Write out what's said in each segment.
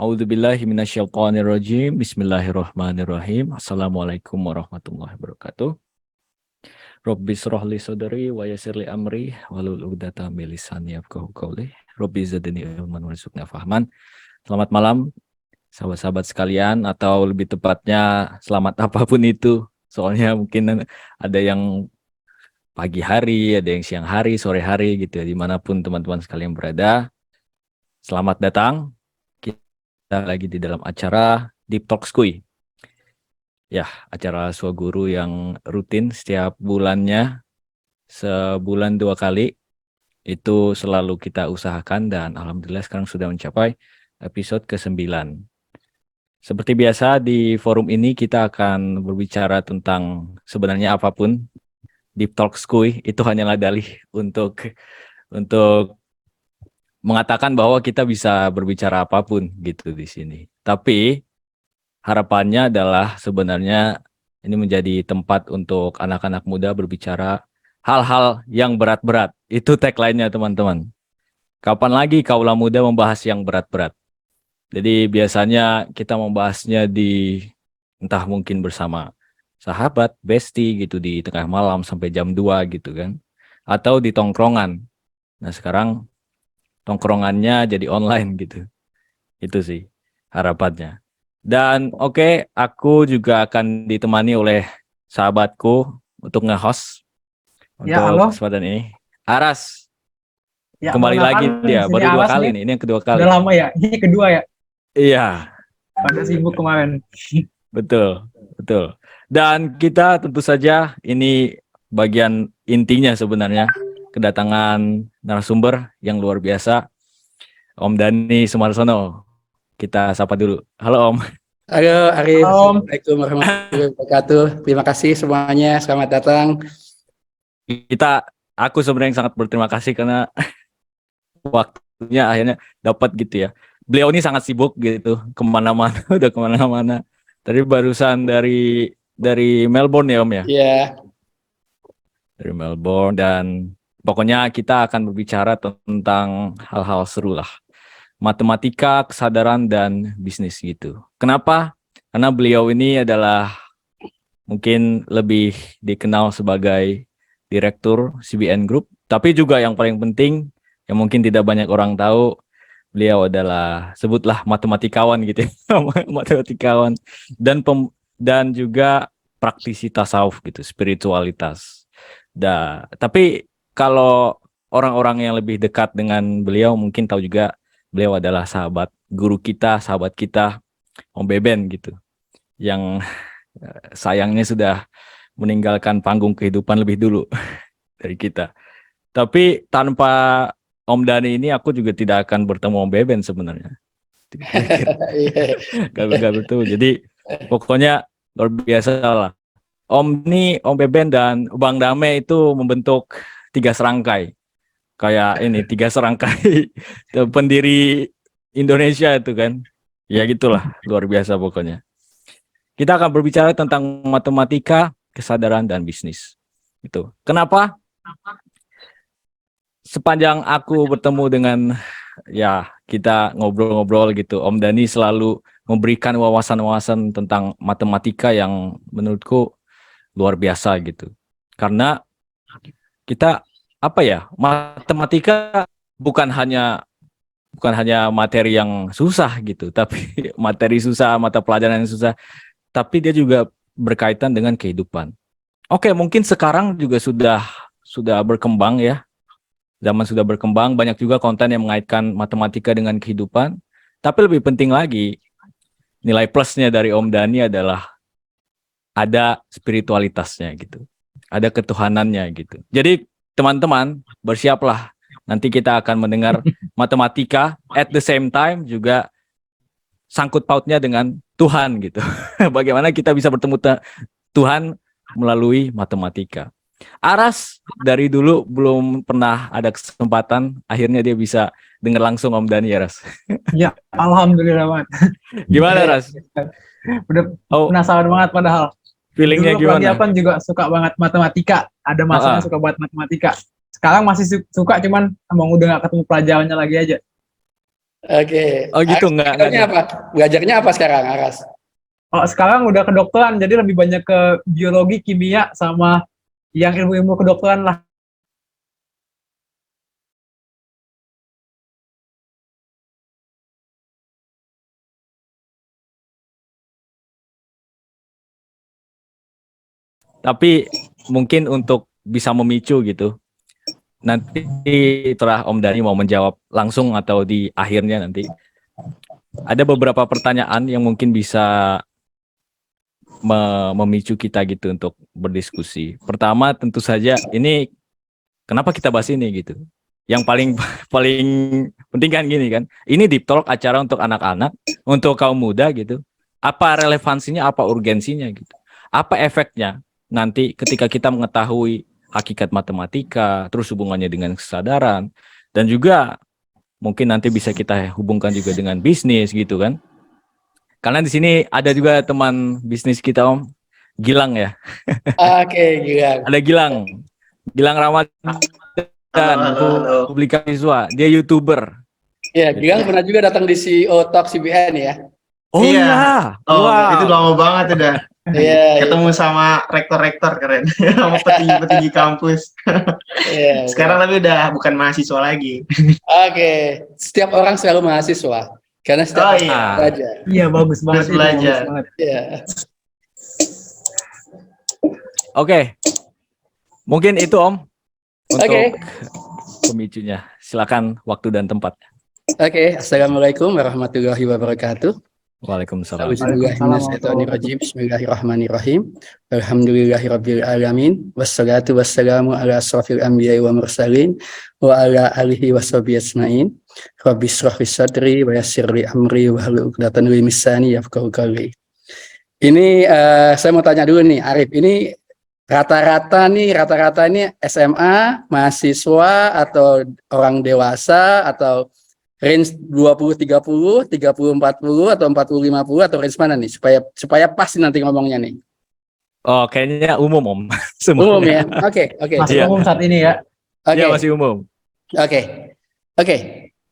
A'udzubillahi minasyaitonirrajim. Bismillahirrahmanirrahim. Assalamualaikum warahmatullahi wabarakatuh. Rabbi shrah li sadri wa yassir li amri wahlul 'uqdatam min lisani yafqahu qawli. Rabbi zidni ilman warzuqna fahman. Selamat malam sahabat-sahabat sekalian, atau lebih tepatnya selamat apapun itu. Soalnya mungkin ada yang pagi hari, ada yang siang hari, sore hari gitu ya. Dimanapun teman-teman sekalian berada, selamat datang. Kita lagi di dalam acara Deep Talk Skuy. Ya, acara Swaguru yang rutin setiap bulannya, sebulan 2 kali. Itu selalu kita usahakan dan alhamdulillah sekarang sudah mencapai episode ke-9. Seperti biasa di forum ini kita akan berbicara tentang sebenarnya apapun. Deep Talk Skuy itu hanyalah dalih untuk mengatakan bahwa kita bisa berbicara apapun gitu di sini. Tapi harapannya adalah sebenarnya ini menjadi tempat untuk anak-anak muda berbicara hal-hal yang berat-berat. Itu tagline-nya teman-teman. Kapan lagi kaula muda membahas yang berat-berat? Jadi biasanya kita membahasnya di entah mungkin bersama sahabat, bestie gitu di tengah malam sampai jam 2 gitu kan. Atau di tongkrongan. Nah sekarang tongkrongannya jadi online gitu. Itu sih harapannya. Dan oke, aku juga akan ditemani oleh sahabatku untuk nge-host Ya, untuk halo. kesempatan ini. Aras, Ya, kembali lagi perkenalkan di dia, sini baru 2 Aras kali nih. nih, ini yang kedua kali. Udah lama ya. Ini kedua ya. Iya, Pada sibuk kemarin. betul, betul. Dan kita tentu saja ini bagian intinya sebenarnya kedatangan narasumber yang luar biasa, Om Dhani Sumarsono. Kita sapa dulu. Halo Om. Halo Arif, Om. Assalamualaikum warahmatullahi wabarakatuh. Terima kasih semuanya, selamat datang. Aku sebenarnya sangat berterima kasih karena waktunya akhirnya dapat gitu ya. Beliau ini sangat sibuk gitu, kemana-mana, udah kemana-mana. Tadi barusan dari Melbourne ya Om ya? Iya, Dari Melbourne, dan pokoknya kita akan berbicara tentang hal-hal seru lah. Matematika, kesadaran, dan bisnis gitu. Kenapa? Karena beliau ini adalah mungkin lebih dikenal sebagai direktur CBN Group, tapi juga yang paling penting yang mungkin tidak banyak orang tahu, beliau adalah sebutlah matematikawan gitu ya. Matematikawan dan juga praktisi tasawuf gitu, spiritualitas. Tapi kalau orang-orang yang lebih dekat dengan beliau mungkin tahu juga beliau adalah sahabat guru kita, sahabat kita, Om Beben gitu. Yang sayangnya sudah meninggalkan panggung kehidupan lebih dulu dari kita. Tapi tanpa Om Dhani ini aku juga tidak akan bertemu Om Beben sebenarnya. Gak betul. Jadi pokoknya luar biasa lah. Om Beben dan Bang Dame itu membentuk 3 serangkai. Kayak ini 3 serangkai pendiri Indonesia itu kan. Ya gitulah, luar biasa pokoknya. Kita akan berbicara tentang matematika, kesadaran, dan bisnis. Itu. Kenapa? Sepanjang aku bertemu dengan kita ngobrol-ngobrol gitu, Om Dhani selalu memberikan wawasan-wawasan tentang matematika yang menurutku luar biasa gitu. Karena kita matematika bukan hanya materi yang susah gitu, tapi materi susah, mata pelajaran yang susah, tapi dia juga berkaitan dengan kehidupan. Oke, mungkin sekarang juga sudah berkembang ya. Zaman sudah berkembang, banyak juga konten yang mengaitkan matematika dengan kehidupan. Tapi lebih penting lagi, nilai plusnya dari Om Dhani adalah ada spiritualitasnya gitu. Ada ketuhanannya gitu. Jadi teman-teman, bersiaplah. Nanti kita akan mendengar matematika, at the same time juga sangkut pautnya dengan Tuhan gitu. Bagaimana kita bisa bertemu Tuhan melalui matematika. Aras dari dulu belum pernah ada kesempatan, akhirnya dia bisa dengar langsung Om Dhani ya Ras. Ya, alhamdulillah banget. Gimana Ras? Udah penasaran banget padahal. Feelingnya dulu gimana? Dulu kan juga suka banget matematika. Ada masanya suka buat matematika. Sekarang masih suka, cuman emang udah gak ketemu pelajarannya lagi aja. Oke. Oh gitu, Aras, nggak belajarnya ada. apa? Belajarnya apa sekarang, Aras? Oh, sekarang udah kedokteran, jadi lebih banyak ke biologi, kimia, sama yang ilmu-ilmu kedokteran lah. Tapi mungkin untuk bisa memicu gitu. Nanti setelah Om Dani mau menjawab langsung atau di akhirnya nanti. Ada beberapa pertanyaan yang mungkin bisa memicu kita gitu untuk berdiskusi. Pertama tentu saja ini kenapa kita bahas ini gitu. Yang paling paling penting kan gini kan. Ini Deep Talk acara untuk anak-anak, untuk kaum muda gitu. Apa relevansinya, apa urgensinya gitu. Apa efeknya nanti ketika kita mengetahui hakikat matematika, terus hubungannya dengan kesadaran, dan juga mungkin nanti bisa kita hubungkan juga dengan bisnis gitu kan. Karena di sini ada juga teman bisnis kita Om, Gilang ya. Oke, Gilang. Ada Gilang. Gilang Ramadan, Halo. publikasi siswa. Dia YouTuber. Ya, Gilang pernah juga datang di CEO Talk CBN ya. Oh Iya. iya. Oh, Wow. itu lama banget udah. Iya. Ketemu sama rektor-rektor keren, sama petinggi-petinggi kampus. Iya. Sekarang tapi udah bukan mahasiswa lagi. Oke, setiap orang selalu mahasiswa. Karena setiap Oh, orang iya. belajar. Iya, bagus banget. Terus belajar. Bagus banget. Iya. Oke. Mungkin itu Om untuk Oke. pemicunya. Silakan waktu dan tempat. Oke, Assalamualaikum warahmatullahi wabarakatuh. Waalaikumsalam. Bismillahirrahmanirrahim. Bismillahirrahmanirrahim. Alhamdulillahirabbil alamin. Wassalatu wassalamu ala asrofil anbiya'i wa mursalin wa ala alihi washabihi ajmain. Rabbi shrah li sadri wa yassir li amri wa hlul 'uqdatam min lisani yafqahu qawli. Ini saya mau tanya dulu nih, Arif. Ini rata-rata ini SMA, mahasiswa atau orang dewasa atau range 20-30, 30-40 atau 40-50 atau range mana nih supaya pas nanti ngomongnya nih. Oh, kayaknya umum Om. Umum ya. Semuanya. Oke. Masih Iya. umum saat ini ya. Oke. Iya, masih umum. Oke.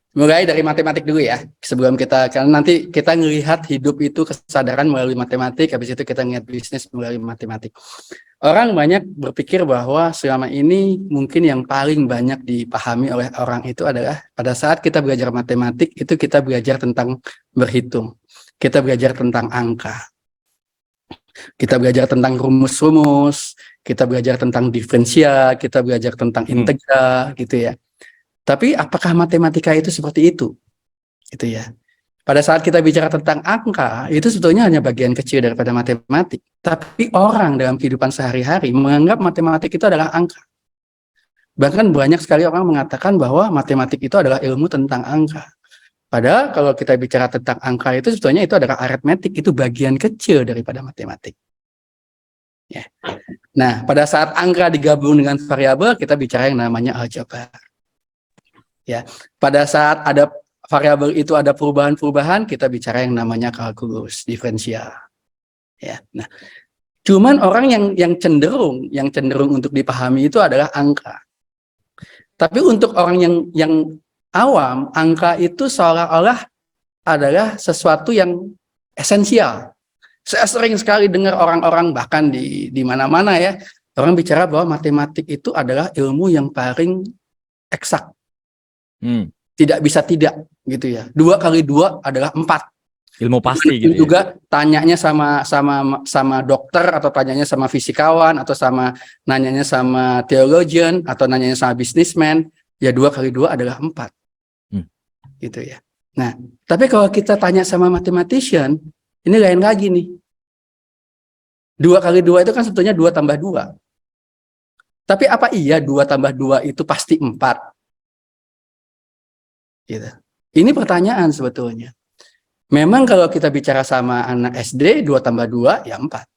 Mulai dari matematik dulu ya. Sebelum karena nanti kita ngelihat hidup itu kesadaran melalui matematik, habis itu kita ngelihat bisnis melalui matematik. Orang banyak berpikir bahwa selama ini mungkin yang paling banyak dipahami oleh orang itu adalah pada saat kita belajar matematik itu kita belajar tentang berhitung. Kita belajar tentang angka. Kita belajar tentang rumus-rumus, kita belajar tentang diferensial, kita belajar tentang integral gitu ya. Tapi apakah matematika itu seperti itu? Gitu ya. Pada saat kita bicara tentang angka, itu sebetulnya hanya bagian kecil daripada matematik. Tapi orang dalam kehidupan sehari-hari menganggap matematik itu adalah angka. Bahkan banyak sekali orang mengatakan bahwa matematik itu adalah ilmu tentang angka. Padahal kalau kita bicara tentang angka itu sebetulnya itu adalah aritmetik, itu bagian kecil daripada matematik. Ya. Nah, pada saat angka digabung dengan variabel, kita bicara yang namanya aljabar. Ya. Pada saat ada variabel itu ada perubahan-perubahan, kita bicara yang namanya kalkulus diferensial. Ya. Nah, cuman orang yang cenderung untuk dipahami itu adalah angka. Tapi untuk orang yang awam, angka itu seolah-olah adalah sesuatu yang esensial. Saya sering sekali dengar orang-orang bahkan di mana-mana ya, orang bicara bahwa matematik itu adalah ilmu yang paling eksak. Tidak bisa tidak gitu ya. 2 kali 2 adalah 4. Ilmu pasti gitu ya. Juga tanyanya sama dokter atau tanyanya sama fisikawan atau nanyanya sama theologian atau nanyanya sama businessman, ya 2 kali 2 adalah 4. Gitu ya. Nah, tapi kalau kita tanya sama mathematician, ini lain lagi nih. 2 kali 2 itu kan sebetulnya 2 tambah 2. Tapi apa iya 2 tambah 2 itu pasti 4? Gitu. Ini pertanyaan sebetulnya. Memang kalau kita bicara sama anak SD, 2 tambah 2 ya 4.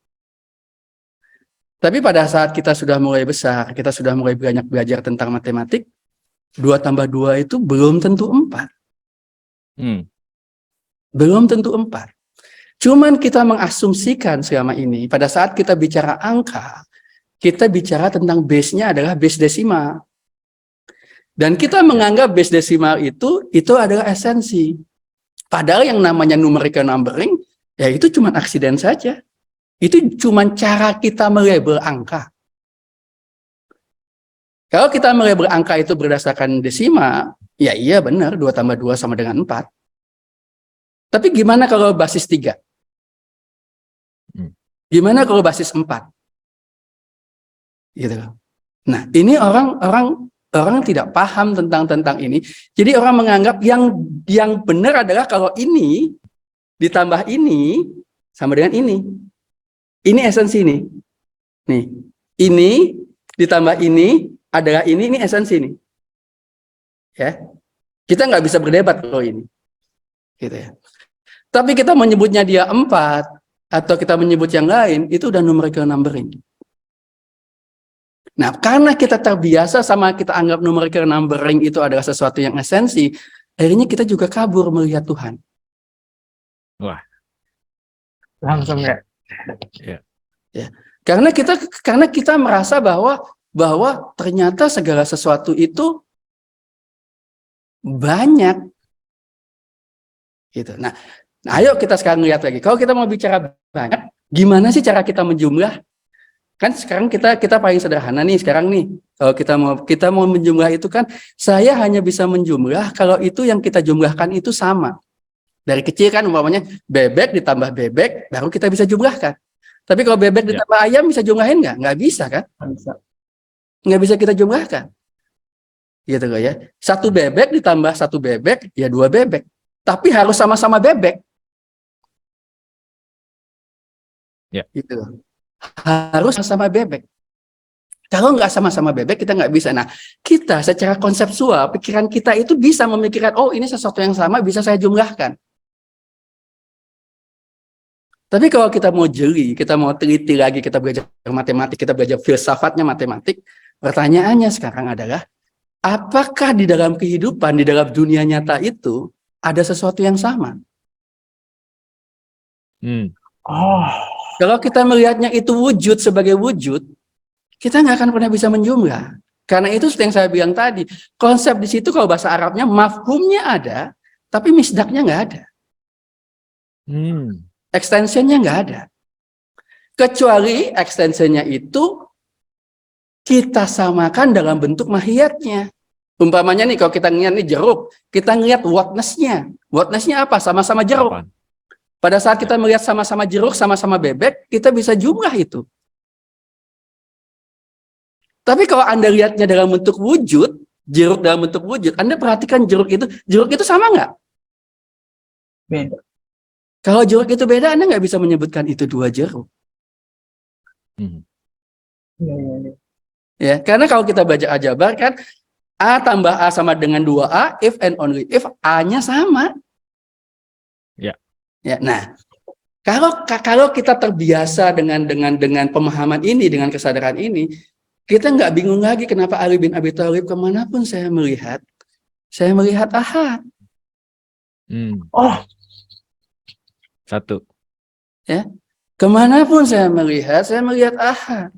Tapi pada saat kita sudah mulai besar, kita sudah mulai banyak belajar tentang matematik, 2 tambah 2 itu belum tentu 4. Belum tentu 4. Cuman kita mengasumsikan selama ini, pada saat kita bicara angka, kita bicara tentang base-nya adalah base desimal. Dan kita menganggap base desimal itu adalah esensi. Padahal yang namanya numerical numbering, ya itu cuma aksiden saja. Itu cuma cara kita melabel angka. Kalau kita melabel angka itu berdasarkan desimal, ya iya benar, 2 tambah 2 sama dengan 4. Tapi gimana kalau basis 3? Gimana kalau basis 4? Gitu. Nah, ini orang tidak paham tentang ini. Jadi orang menganggap yang benar adalah kalau ini ditambah ini sama dengan ini. Ini esensi nih. Nih, ini ditambah ini adalah ini esensi nih. Ya. Kita nggak bisa berdebat kalau ini. Gitu ya. Tapi kita menyebutnya dia 4 atau kita menyebut yang lain, itu udah numerical numbering. Nah, karena kita terbiasa sama kita anggap numerical numbering itu adalah sesuatu yang esensi, akhirnya kita juga kabur melihat Tuhan. Wah. Langsung ya. Ya. Karena kita merasa bahwa ternyata segala sesuatu itu banyak. Gitu. Nah, ayo kita sekarang lihat lagi. Kalau kita mau bicara banyak, gimana sih cara kita menjumlah? Kan sekarang kita paling sederhana nih sekarang nih. Kalau kita mau menjumlah itu kan, saya hanya bisa menjumlah kalau itu yang kita jumlahkan itu sama. Dari kecil kan umpamanya bebek ditambah bebek baru kita bisa jumlahkan. Tapi kalau bebek ditambah ayam bisa jumlahin nggak? Nggak bisa kan? Nggak bisa kita jumlahkan. Gitu loh ya. 1 bebek ditambah 1 bebek ya 2 bebek. Tapi harus sama-sama bebek. Ya. Gitu loh. Harus sama bebek. Kalau nggak sama-sama bebek, kita nggak bisa. Nah, kita secara konseptual, pikiran kita itu bisa memikirkan, oh ini sesuatu yang sama, bisa saya jumlahkan. Tapi kalau kita mau jeli, kita mau teliti lagi, kita belajar matematik, kita belajar filsafatnya matematik, pertanyaannya sekarang adalah, apakah di dalam kehidupan, di dalam dunia nyata itu, ada sesuatu yang sama? Oh. Kalau kita melihatnya itu wujud sebagai wujud, kita nggak akan pernah bisa menjumlah. Karena itu seperti yang saya bilang tadi, konsep di situ kalau bahasa Arabnya mafhumnya ada, tapi misdaknya nggak ada. Extensionnya nggak ada. Kecuali extensionnya itu kita samakan dalam bentuk mahiyatnya. Umpamanya nih kalau kita ngeliat nih jeruk, kita ngeliat whatness-nya. Whatness-nya apa? Sama-sama jeruk. Apaan? Pada saat kita melihat sama-sama jeruk, sama-sama bebek, kita bisa jumlah itu. Tapi kalau Anda lihatnya dalam bentuk wujud, jeruk dalam bentuk wujud, Anda perhatikan jeruk itu sama nggak? Beda. Kalau jeruk itu beda, Anda nggak bisa menyebutkan itu 2 jeruk. Iya. Ya, karena kalau kita baca aljabar kan, A tambah A sama dengan 2A, if and only if A-nya sama. Ya, nah, kalau kita terbiasa dengan pemahaman ini, dengan kesadaran ini, kita nggak bingung lagi kenapa Ali bin Abi Thalib kemanapun saya melihat Ahad. Oh. 1. Ya, kemanapun saya melihat Ahad.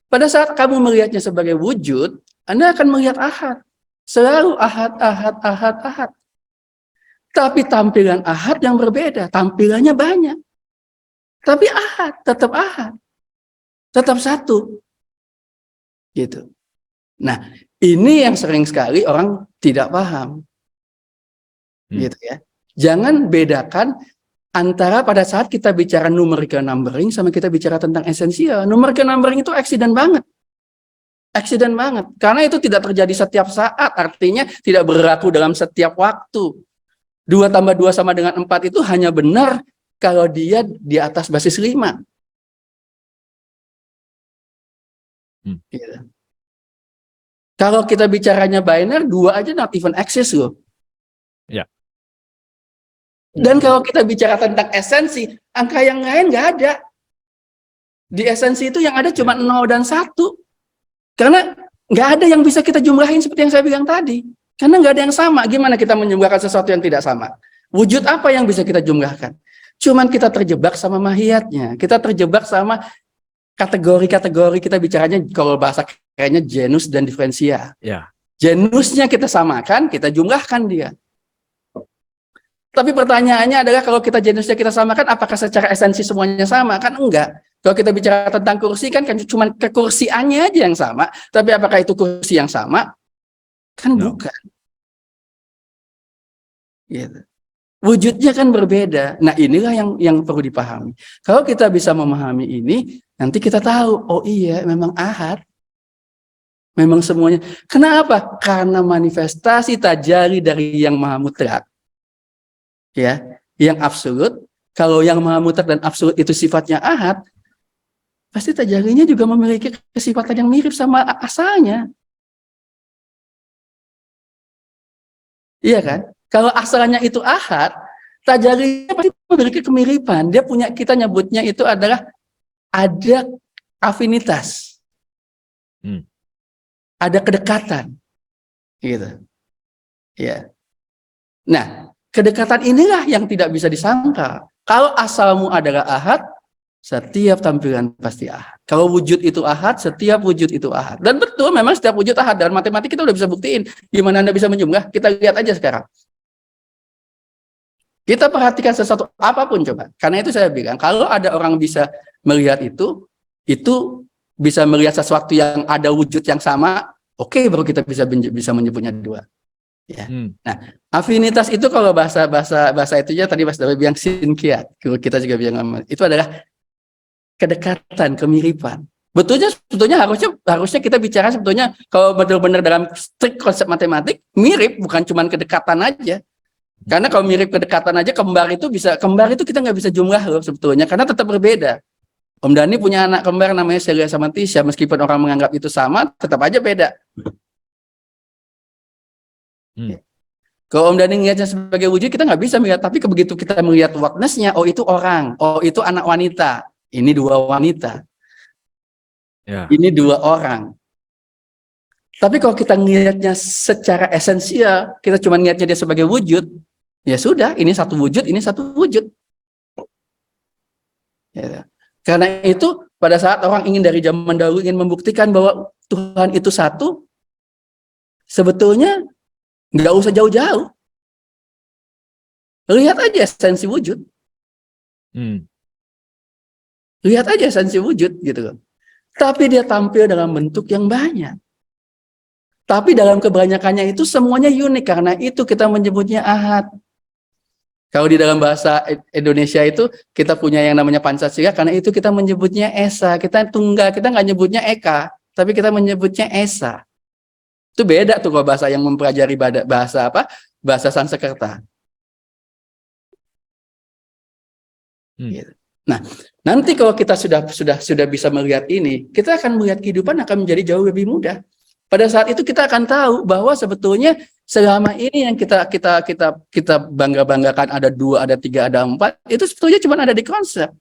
Pada saat kamu melihatnya sebagai wujud, Anda akan melihat Ahad. Selalu Ahad, Ahad, Ahad, Ahad. Tapi tampilan Ahad yang berbeda, tampilannya banyak. Tapi Ahad, tetap satu. Gitu. Nah, ini yang sering sekali orang tidak paham. Gitu ya. Jangan bedakan antara pada saat kita bicara numerical numbering sama kita bicara tentang esensial. Numerical numbering itu accident banget. Karena itu tidak terjadi setiap saat, artinya tidak berlaku dalam setiap waktu. 2 tambah 2 sama dengan 4 itu hanya benar kalau dia di atas basis 5. Gitu. Kalau kita bicaranya binary, 2 aja not even exist loh. Ya. Dan kalau kita bicara tentang esensi, angka yang lain nggak ada. Di esensi itu yang ada cuma 0 dan 1. Karena nggak ada yang bisa kita jumlahin seperti yang saya bilang tadi. Karena nggak ada yang sama. Gimana kita menjumlahkan sesuatu yang tidak sama? Wujud apa yang bisa kita jumlahkan? Cuman kita terjebak sama mahiyatnya. Kita terjebak sama kategori-kategori, kita bicaranya kalau bahasa kayaknya genus dan diferensia. Ya. Genusnya kita samakan, kita jumlahkan dia. Tapi pertanyaannya adalah kalau kita genusnya kita samakan, apakah secara esensi semuanya sama? Kan enggak. Kalau kita bicara tentang kursi kan cuma kekursiannya aja yang sama. Tapi apakah itu kursi yang sama? Kan bukan. Gitu. Wujudnya kan berbeda. Nah inilah yang perlu dipahami. Kalau kita bisa memahami ini, nanti kita tahu, oh iya memang ahad. Memang semuanya. Kenapa? Karena manifestasi tajali dari yang maha mutlak. Ya, yang absolut. Kalau yang maha mutlak dan absolut itu sifatnya ahad, pasti tajalinya juga memiliki kesifatan yang mirip sama asalnya. Iya kan? Kalau asalnya itu ahad, tajalinya pasti memiliki kemiripan. Dia punya, kita nyebutnya itu adalah ada afinitas. Ada kedekatan. Gitu. Ya. Nah, kedekatan inilah yang tidak bisa disangka. Kalau asalmu adalah ahad, setiap tampilan pasti ahad. Kalau wujud itu ahad, setiap wujud itu ahad. Dan betul, memang setiap wujud ahad. Dalam matematik kita udah bisa buktiin. Gimana Anda bisa menjumlah? Kita lihat aja sekarang. Kita perhatikan sesuatu apapun coba. Karena itu saya bilang, kalau ada orang bisa melihat itu bisa melihat sesuatu yang ada wujud yang sama, oke, baru kita bisa menyebutnya dua. Ya. Nah, afinitas itu kalau bahasa itunya tadi Mas Dawe bilang sinkiat, kita juga bilang itu adalah kedekatan, kemiripan. Sebetulnya harusnya kita bicara sebetulnya kalau benar-benar dalam strict konsep matematik mirip, bukan cuma kedekatan aja. Karena kalau mirip kedekatan aja kembar itu kita nggak bisa jumlah loh sebetulnya, karena tetap berbeda. Om Dhani punya anak kembar namanya Celia sama Tisha, meskipun orang menganggap itu sama, tetap aja beda. Kalau Om Dhani melihatnya sebagai wujud, kita nggak bisa melihat, tapi begitu kita melihat witness-nya, oh itu orang, oh itu anak wanita, ini dua wanita, ini dua orang. Tapi kalau kita melihatnya secara esensial, kita cuma melihatnya dia sebagai wujud, ya sudah, ini satu wujud, ini satu wujud. Ya. Karena itu pada saat orang ingin dari zaman dahulu ingin membuktikan bahwa Tuhan itu satu, sebetulnya nggak usah jauh-jauh. Lihat aja esensi wujud. Lihat aja esensi wujud gitu loh. Tapi dia tampil dalam bentuk yang banyak. Tapi dalam kebanyakannya itu semuanya unik, karena itu kita menyebutnya ahad. Kalau di dalam bahasa Indonesia itu kita punya yang namanya Pancasila, karena itu kita menyebutnya Esa. Kita tunggal, kita nggak nyebutnya Eka, tapi kita menyebutnya Esa. Itu beda tuh kalau bahasa yang mempelajari bahasa apa? Bahasa Sanskerta. Gitu. Nah, nanti kalau kita sudah bisa melihat ini, kita akan melihat kehidupan akan menjadi jauh lebih mudah. Pada saat itu kita akan tahu bahwa sebetulnya selama ini yang kita banggakan ada 2, ada 3, ada 4, itu sebetulnya cuma ada di konsep.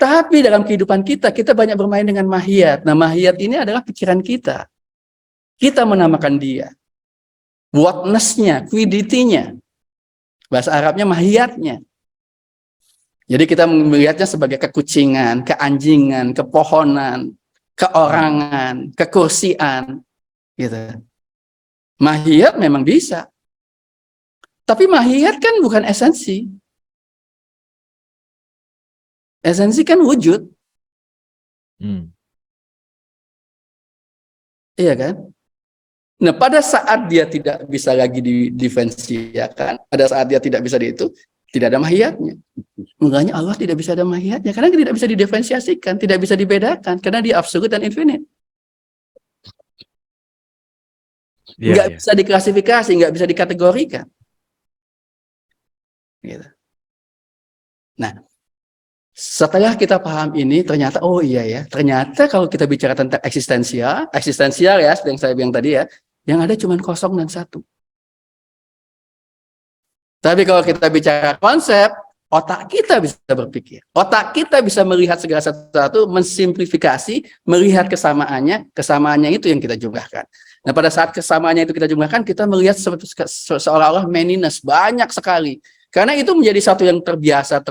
Tapi dalam kehidupan kita banyak bermain dengan mahiyat. Nah, mahiyat ini adalah pikiran kita. Kita menamakan dia. Whatness-nya, quiddity-nya. Bahasa Arabnya mahiyatnya. Jadi kita melihatnya sebagai kekucingan, keanjingan, kepohonan, keorangan, kekursian, gitu. Mahiyat memang bisa, tapi mahiyat kan bukan esensi. Esensi kan wujud, iya kan? Nah, pada saat dia tidak bisa lagi didiferensiakan, pada saat dia tidak bisa tidak ada mahiyatnya. Makanya Allah tidak bisa ada mahiyatnya, karena tidak bisa didiferensiasikan, tidak bisa dibedakan, karena dia absolut dan infinite. Nggak bisa diklasifikasi, nggak bisa dikategorikan. Gitu. Nah, setelah kita paham ini, ternyata, oh iya ya, ternyata kalau kita bicara tentang eksistensial ya, yang saya bilang tadi ya, yang ada cuma 0 dan 1. Tapi kalau kita bicara konsep, otak kita bisa berpikir. Otak kita bisa melihat segala sesuatu, mensimplifikasi, melihat kesamaannya itu yang kita jumlahkan. Nah, pada saat kesamaannya itu kita jumlahkan, kita melihat seolah-olah manyness, banyak sekali. Karena itu menjadi satu yang terbiasa.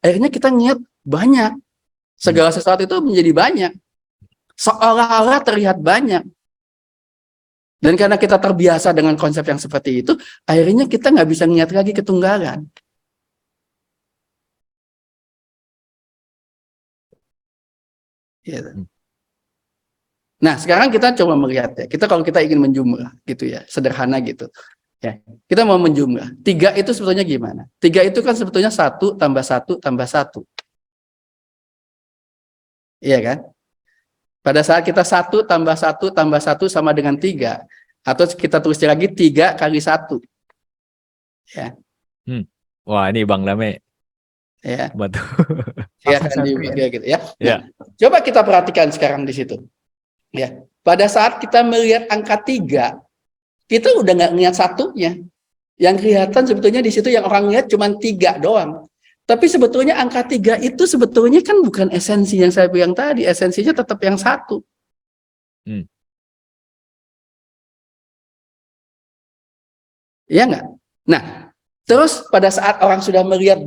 Akhirnya kita ngelihat banyak. Segala sesuatu itu menjadi banyak. Seolah-olah terlihat banyak. Dan karena kita terbiasa dengan konsep yang seperti itu, akhirnya kita nggak bisa ngeliat lagi ketunggalan. Gitu. Nah, sekarang kita coba melihat ya. Kalau kita ingin menjumlah gitu ya, sederhana gitu. Ya, kita mau menjumlah. 3 itu sebetulnya gimana? 3 itu kan sebetulnya 1 tambah 1 tambah 1. Iya kan? Pada saat kita 1 tambah 1 tambah 1 sama dengan 3. Atau kita tulis lagi 3 kali 1. Ya. Wah, ini Bang Dame Ya. bantu. Ya Langsung kan satu gitu ya. Ya. Nah, coba kita perhatikan sekarang di situ. Ya. Pada saat kita melihat angka 3, kita udah nggak ngeliat satunya. Yang kelihatan sebetulnya di situ yang orang lihat cuma 3 doang. Tapi sebetulnya angka 3 itu sebetulnya kan bukan esensi yang saya bilang tadi. Esensinya tetap yang 1. Iya nggak? Nah, terus pada saat orang sudah melihat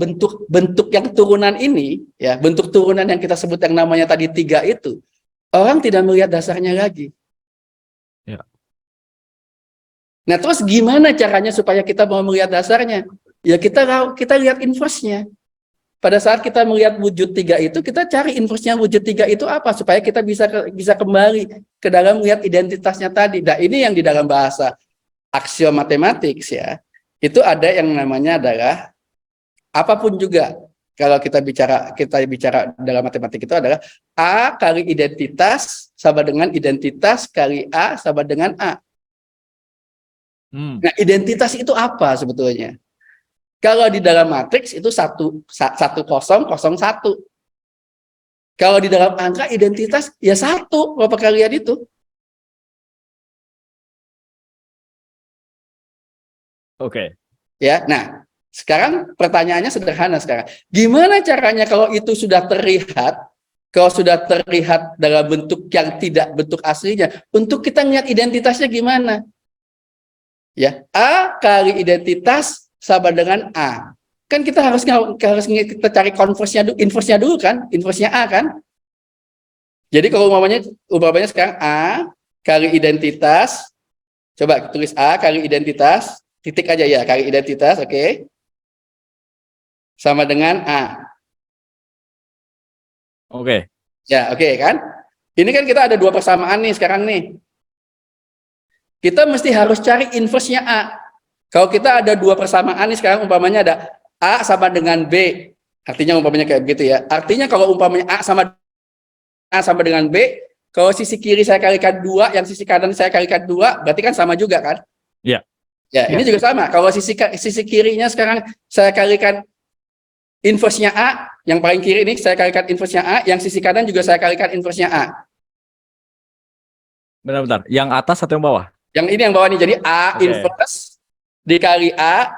bentuk yang turunan ini, ya bentuk turunan yang kita sebut yang namanya tadi 3 itu, orang tidak melihat dasarnya lagi. Ya. Nah, terus gimana caranya supaya kita mau melihat dasarnya? Ya kita lihat inverse-nya. Pada saat kita melihat wujud 3 itu, kita cari inverse-nya wujud 3 itu apa supaya kita bisa kembali ke dalam melihat identitasnya tadi. Nah, ini yang di dalam bahasa aksiom matematik ya. Itu ada yang namanya adalah apapun juga. Kalau kita bicara dalam matematik itu adalah A kali identitas sama dengan identitas kali A sama dengan A. Nah, identitas itu apa sebetulnya? Kalau di dalam matriks itu 1001. Kalau di dalam angka identitas ya 1 berapa kalian itu. Oke. Ya, nah sekarang pertanyaannya sederhana sekarang. Gimana caranya kalau itu sudah terlihat, dalam bentuk yang tidak bentuk aslinya, untuk kita lihat identitasnya gimana? Ya, A kali identitas sama dengan A. Kan kita harus kita cari inverse-nya dulu kan, inverse-nya A kan. Jadi kalau umpamanya sekarang A kali identitas, coba tulis A kali identitas, titik aja ya, kali identitas, oke. Sama dengan A. Oke. Ya, oke kan? Ini kan kita ada 2 persamaan nih sekarang nih. Kita mesti harus cari inverse-nya A. Kalau kita ada 2 persamaan nih sekarang umpamanya ada A sama dengan B. Artinya umpamanya kayak begitu ya. Artinya kalau umpamanya A sama dengan B, kalau sisi kiri saya kalikan 2, yang sisi kanan saya kalikan 2, berarti kan sama juga kan? Iya. Ya, ini juga sama. Kalau sisi kirinya sekarang saya kalikan inverse-nya A, yang paling kiri ini saya kalikan inverse-nya A, yang sisi kanan juga saya kalikan inverse-nya A. Bentar-bentar. Yang atas atau yang bawah? Yang ini yang bawah nih. Jadi A inverse dikali A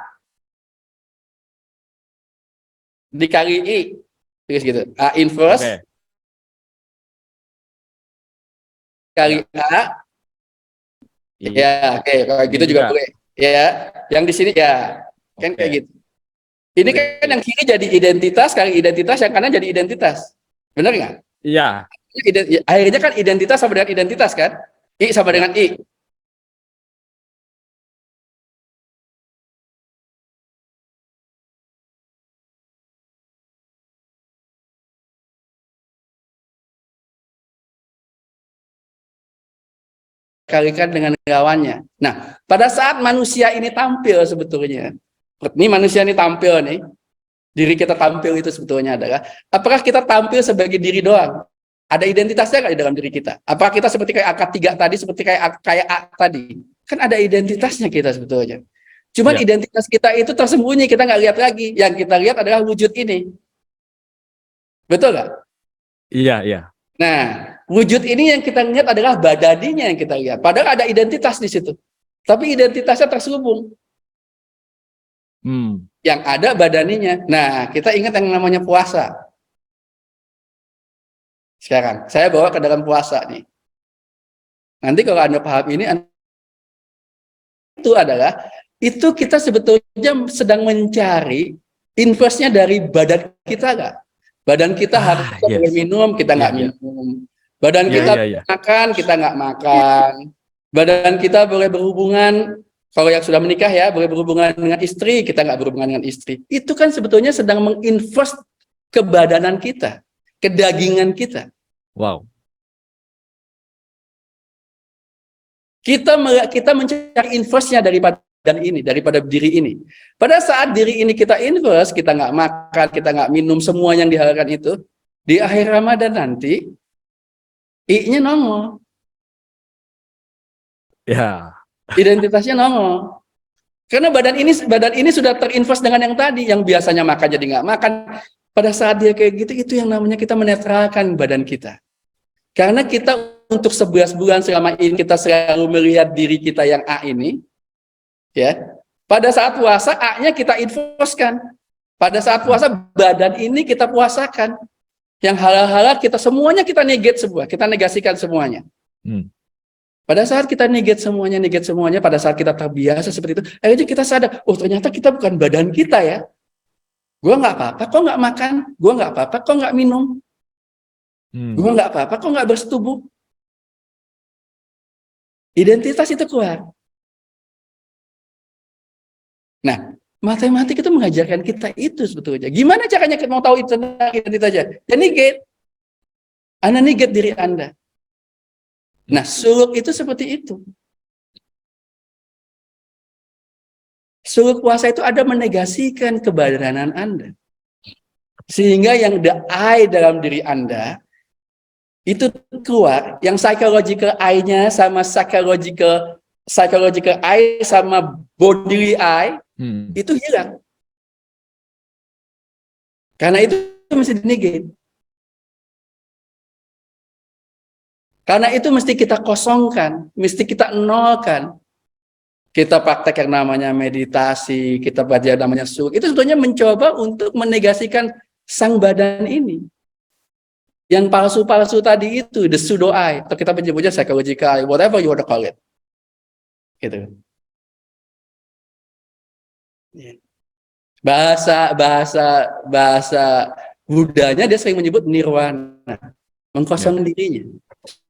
dikali I. Terus gitu. A inverse kali A. Ya, oke. Kalau gitu juga boleh. Ya, yang di sini ya. Kan kayak gitu. Ini kan yang kiri jadi identitas kali identitas, yang kanan jadi identitas. Benar nggak? Iya. Akhirnya kan identitas sama dengan identitas kan? I sama dengan I. Kalikan dengan lawannya. Nah, pada saat manusia ini tampil sebetulnya, ini manusia ini tampil nih, diri kita tampil itu sebetulnya adalah, apakah kita tampil sebagai diri doang? Ada identitasnya nggak di dalam diri kita? Apakah kita seperti kayak angka 3 tadi, seperti kayak A tadi? Kan ada identitasnya kita sebetulnya. Cuman identitas kita itu tersembunyi, kita nggak lihat lagi. Yang kita lihat adalah wujud ini. Betul nggak? Iya, iya. Nah, wujud ini yang kita lihat adalah badaninya yang kita lihat. Padahal ada identitas di situ. Tapi identitasnya terselubung. Yang ada badaninya. Nah, kita ingat yang namanya puasa. Sekarang, saya bawa ke dalam puasa nih. Nanti kalau Anda paham ini, itu adalah, itu kita sebetulnya sedang mencari inverse-nya dari badan kita nggak? Badan kita harus boleh minum, kita nggak minum. Badan kita makan, kita nggak makan. Badan kita boleh berhubungan, kalau yang sudah menikah ya, boleh berhubungan dengan istri, kita nggak berhubungan dengan istri. Itu kan sebetulnya sedang menginvest kebadanan kita, kedagingan kita. Wow. Kita mencari investnya daripada ini, daripada diri ini. Pada saat diri ini kita invest, kita nggak makan, kita nggak minum semua yang dihalalkan itu, di akhir Ramadan nanti, I-nya nongol. Ya. Identitasnya nongol. Karena badan ini sudah terinvest dengan yang tadi, yang biasanya makan jadi nggak makan. Pada saat dia kayak gitu, itu yang namanya kita menetralkan badan kita. Karena kita untuk 11 bulan selama ini kita selalu melihat diri kita yang A ini, ya. Pada saat puasa A-nya kita investkan. Pada saat puasa badan ini kita puasakan. Yang halal-halal kita semuanya kita kita negasikan semuanya. Pada saat kita negate semuanya, pada saat kita terbiasa seperti itu, akhirnya kita sadar, oh ternyata kita bukan badan kita ya. Gue nggak apa-apa, kok nggak makan? Gue nggak apa-apa, kok nggak minum? Gue nggak apa-apa, kok nggak bersetubuh? Identitas itu keluar. Nah, matematik itu mengajarkan kita itu sebetulnya. Gimana caranya kita mau tahu itu tentang identitas aja? Ya negate. Anda negate diri Anda. Nah, suluk itu seperti itu. Suluk puasa itu ada menegasikan kebadanan Anda. Sehingga yang the I dalam diri Anda itu keluar, yang psychological I-nya sama psychological I sama bodily I itu hilang. Karena itu mesti di-negate. Karena itu mesti kita kosongkan, mesti kita nolkan. Kita praktek yang namanya meditasi, kita belajar namanya suluk. Itu sebetulnya mencoba untuk menegasikan sang badan ini. Yang palsu-palsu tadi itu, the pseudo I, atau kita menyebutnya psychological I, whatever you want to call it. Gitu. Bahasa Budanya dia sering menyebut nirwana, mengkosongkan dirinya,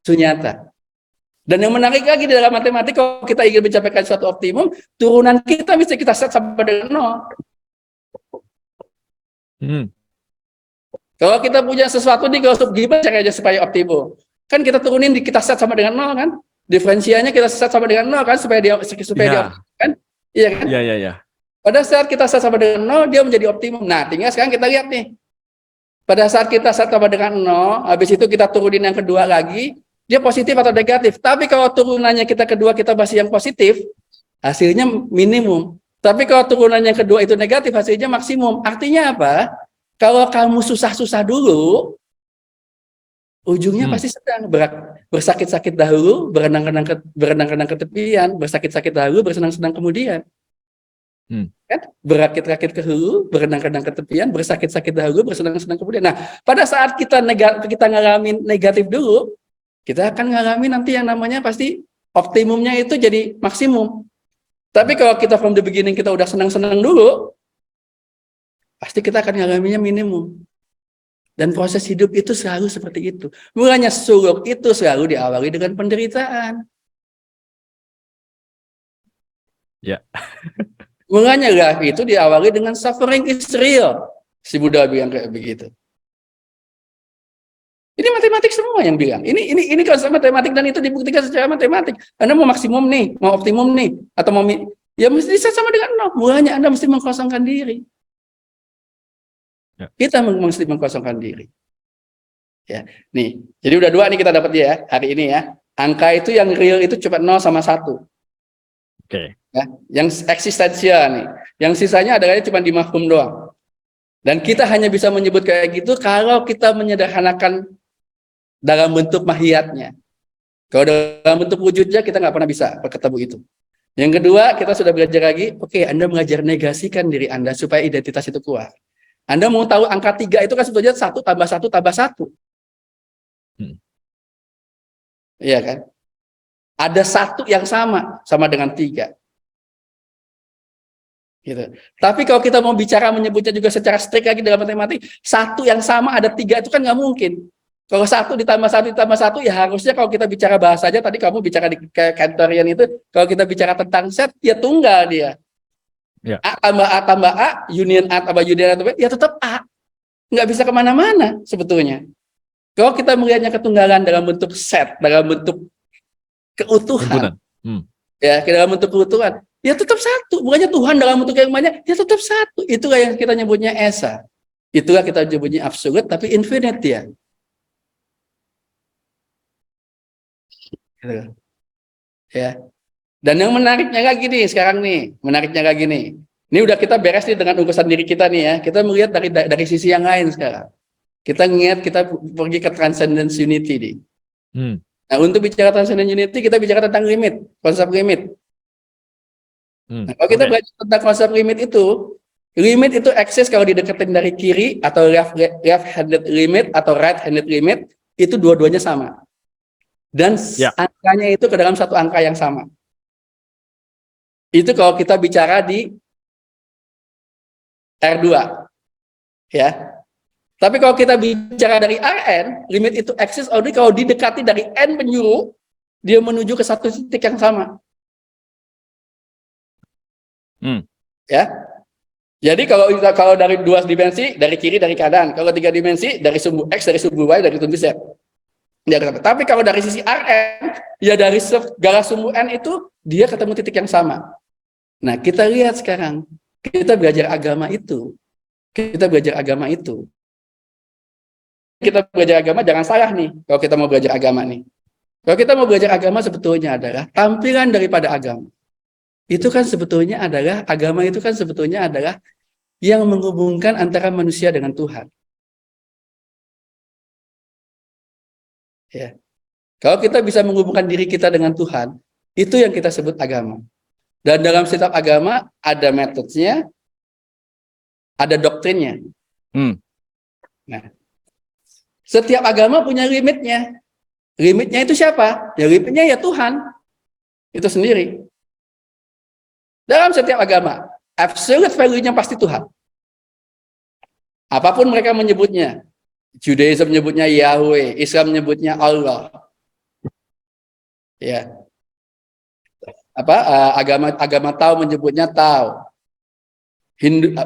sunyata. Dan yang menarik lagi di dalam matematik, kalau kita ingin mencapai suatu optimum, turunan kita mesti kita set sampai dengan 0. Kalau kita punya sesuatu nih, kalau gimana caranya supaya optimum? Kan kita turunin, kita set sama dengan 0 kan? Diferensialnya kita set sama dengan 0 kan? Supaya dia optimum kan? Iya kan? Iya. Pada saat kita set sama dengan 0, dia menjadi optimum. Nah, tinggal sekarang kita lihat nih. Pada saat kita set sama dengan 0, habis itu kita turunin yang kedua lagi, dia positif atau negatif. Tapi kalau turunannya kita kedua kita masih yang positif, hasilnya minimum. Tapi kalau turunan yang kedua itu negatif, hasilnya maksimum. Artinya apa? Kalau kamu susah-susah dulu, ujungnya pasti sedang bersakit-sakit dahulu, berenang-renang ke tepian, bersakit-sakit dahulu, bersenang-senang kemudian. Kan? Berakit-rakit ke hulu, berenang-renang ke tepian, bersakit-sakit dahulu, bersenang-senang kemudian. Nah, pada saat kita ngalamin negatif dulu, kita akan ngalamin nanti yang namanya pasti optimumnya itu jadi maksimum. Tapi kalau kita from the beginning kita udah senang-senang dulu, pasti kita akan ngalaminnya minimum. Dan proses hidup itu selalu seperti itu. Mulanya suluk itu selalu diawali dengan penderitaan. Ya. Mulanya life itu diawali dengan suffering is real. Si Buddha bilang kayak begitu. Ini matematik semua yang bilang. Ini konsep matematik dan itu dibuktikan secara matematik. Anda mau maksimum nih, mau optimum nih, atau mau ya mesti set sama dengan 0. Mulanya Anda mesti mengkosongkan diri. Ya. Kita mesti mengkosongkan diri. Ya, nih. Jadi udah 2 nih kita dapat ya hari ini ya. Angka itu yang real itu cuma 0 sama 1. Oke. Ya, yang eksistensial nih. Yang sisanya adalah cuma di mafhum doang. Dan kita hanya bisa menyebut kayak gitu kalau kita menyederhanakan dalam bentuk mahiyatnya. Kalau dalam bentuk wujudnya kita nggak pernah bisa ketemu itu. Yang kedua, kita sudah belajar lagi, oke, Anda mengajar negasikan diri Anda supaya identitas itu keluar. Anda mau tahu angka 3 itu kan sebetulnya 1 tambah 1 tambah 1. Iya kan? Ada 1 yang sama dengan 3. Gitu. Tapi kalau kita mau bicara menyebutnya juga secara strict lagi dalam matematik, 1 yang sama ada 3 itu kan nggak mungkin. Kalau satu ditambah satu ya harusnya kalau kita bicara bahasanya tadi kamu bicara di Kantorian itu, kalau kita bicara tentang set ya tunggal dia. Ya. A tambah A, union A tambah union A tambah B, ya tetap A. Nggak bisa kemana-mana sebetulnya. Kalau kita melihatnya ketunggalan dalam bentuk set, dalam bentuk keutuhan, ya dalam bentuk keutuhan, ya tetap satu. Bukannya Tuhan dalam bentuk yang banyak, ya tetap satu. Itulah yang kita nyebutnya esa. Itulah kita nyebutnya absolute, tapi infinite ya. Ya. Dan yang menariknya lagi nih sekarang nih, ini udah kita beres nih dengan urusan diri kita nih ya. Kita melihat dari sisi yang lain sekarang. Kita pergi ke transcendence unity nih. Nah, untuk bicara transcendence unity kita bicara tentang limit, konsep limit. Nah, kalau kita belajar tentang konsep limit itu eksis kalau dideketin dari kiri atau left-handed limit atau right-handed limit, itu dua-duanya sama. Dan angkanya itu ke dalam satu angka yang sama. Itu kalau kita bicara di R2. Ya. Tapi kalau kita bicara dari Rn, limit itu eksis only kalau didekati dari N penjuru, dia menuju ke satu titik yang sama. Ya. Jadi kalau dari 2 dimensi, dari kiri, dari kanan. Kalau 3 dimensi, dari sumbu X, dari sumbu Y, dari sumbu Z. Tapi kalau dari sisi Rn, ya dari segala sumbu N itu, dia ketemu titik yang sama. Nah, kita lihat sekarang. Kita belajar agama itu. Kita belajar agama jangan salah nih. Kalau kita mau belajar agama nih. Kalau kita mau belajar agama sebetulnya adalah tampilan daripada agama. Itu kan sebetulnya adalah, agama itu kan sebetulnya adalah yang menghubungkan antara manusia dengan Tuhan. Ya. Kalau kita bisa menghubungkan diri kita dengan Tuhan, itu yang kita sebut agama. Dan dalam setiap agama ada metodenya, ada doktrinnya. Nah, setiap agama punya limitnya. Limitnya itu siapa? Ya limitnya ya Tuhan. Itu sendiri. Dalam setiap agama, absolute value-nya pasti Tuhan. Apapun mereka menyebutnya. Judaism menyebutnya Yahweh, Islam menyebutnya Allah. Ya. Agama Tao menyebutnya Tao.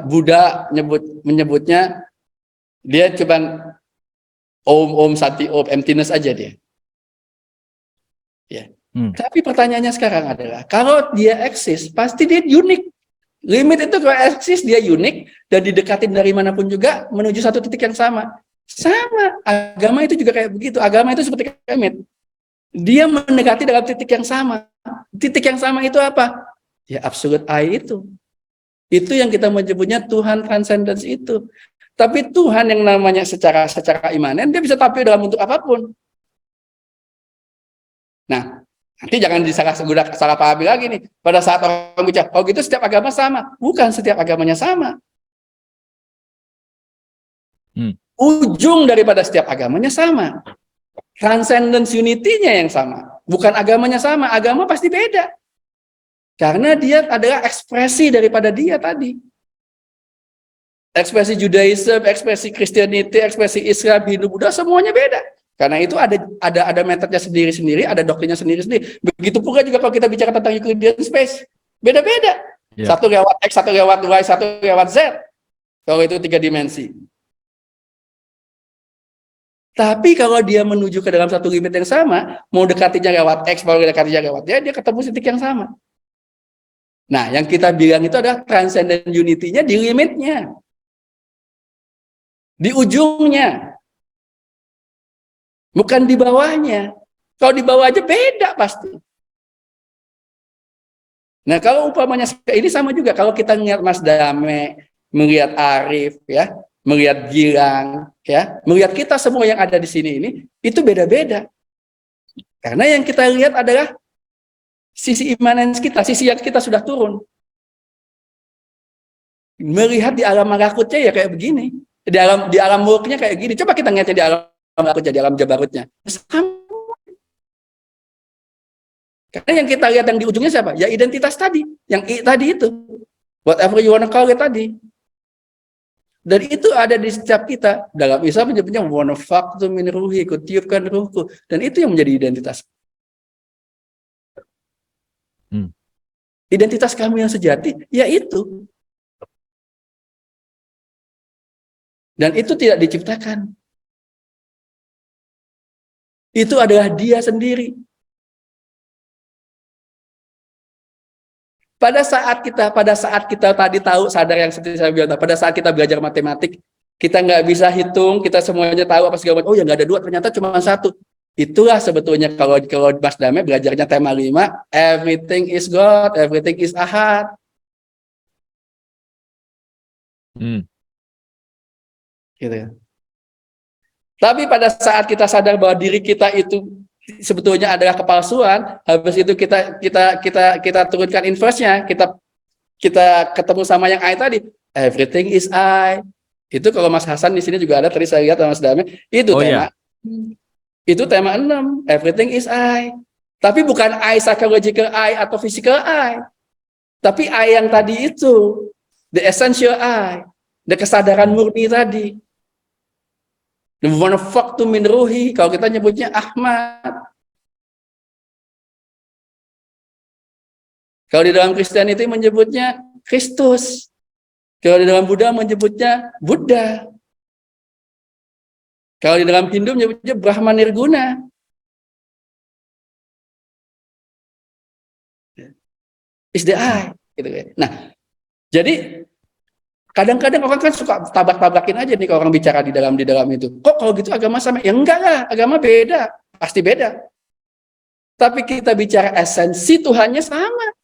Buddha menyebutnya dia cuman Om Sati Om, emptiness aja dia. Ya. Tapi pertanyaannya sekarang adalah, kalau dia eksis, pasti dia unik. Limit itu kalau eksis dia unik dan didekatin dari manapun juga menuju satu titik yang sama. Sama, agama itu juga kayak begitu. Agama itu seperti limit. Dia mendekati dalam titik yang sama. Titik yang sama itu apa? Ya absolute I itu. Itu yang kita menyebutnya Tuhan transcendence itu. Tapi Tuhan yang namanya secara imanen, dia bisa tampil dalam bentuk apapun. Nah, nanti jangan salah pahami lagi nih. Pada saat orang bicara, oh gitu setiap agama sama. Bukan setiap agamanya sama. Ujung daripada setiap agamanya sama. Transcendence unity-nya yang sama. Bukan agamanya sama. Agama pasti beda. Karena dia adalah ekspresi daripada dia tadi. Ekspresi Judaism, ekspresi Christianity, ekspresi Islam, Hindu, Buddha, semuanya beda. Karena itu ada metodenya sendiri-sendiri, ada doktrinnya sendiri-sendiri. Begitu pula juga kalau kita bicara tentang Euclidean space. Beda-beda. Satu lewat X, satu lewat Y, satu lewat Z. Kalau itu 3 dimensi. Tapi kalau dia menuju ke dalam satu limit yang sama, mau dekatinya lewat X, mau dekatinya lewat Y, dia ketemu titik yang sama. Nah, yang kita bilang itu adalah transcendent unity-nya di limitnya. Di ujungnya. Bukan di bawahnya. Kalau di bawah aja beda pasti. Nah, kalau umpamanya ini sama juga. Kalau kita melihat Mas Dame, melihat Arif, ya, melihat Gilang, ya, melihat kita semua yang ada di sini ini, itu beda-beda. Karena yang kita lihat adalah sisi imanens kita, sisi yang kita sudah turun. Melihat di alam malakutnya ya kayak begini. Di alam mulknya kayak gini. Coba kita lihatnya di alam malakutnya, di alam jabarutnya. Karena yang kita lihat yang di ujungnya siapa? Ya identitas tadi. Yang tadi itu. Whatever you wanna call it tadi. Dan itu ada di setiap kita. Dalam Islam menyebutnya wanafaqtu min ruhi, kutiupkan ruhku. Dan itu yang menjadi identitas. Identitas kamu yang sejati, yaitu. Dan itu tidak diciptakan. Itu adalah dia sendiri. Pada saat kita tadi tahu, sadar yang seperti saya bilang, pada saat kita belajar matematik, kita nggak bisa hitung, kita semuanya tahu apa segala macam. Oh ya nggak ada 2, ternyata cuma 1. Itulah sebetulnya kalau Mas Dame belajarnya tema 5, everything is God, everything is Ahad. Gitu ya. Tapi pada saat kita sadar bahwa diri kita itu sebetulnya adalah kepalsuan, habis itu kita turunkan inverse-nya, kita ketemu sama yang I tadi, everything is I. Itu kalau Mas Hasan di sini juga ada, tadi saya lihat Mas Dame, itu tema. Itu tema 6, everything is I. Tapi bukan I psychological I atau physical I. Tapi I yang tadi itu, the essential I, the kesadaran murni tadi. The wanafaqtu min ruhi, kalau kita nyebutnya Ahmad. Kalau di dalam Kristiani itu menyebutnya Kristus. Kalau di dalam Buddha menyebutnya Buddha. Kalau di dalam Hindu menyebutnya Brahma Nirguna. Is the I. Gitu. Nah, jadi kadang-kadang orang kan suka tabrak-tabrakin aja nih kalau orang bicara di dalam itu. Kok kalau gitu agama sama? Ya enggak lah, agama beda. Pasti beda. Tapi kita bicara esensi Tuhannya sama.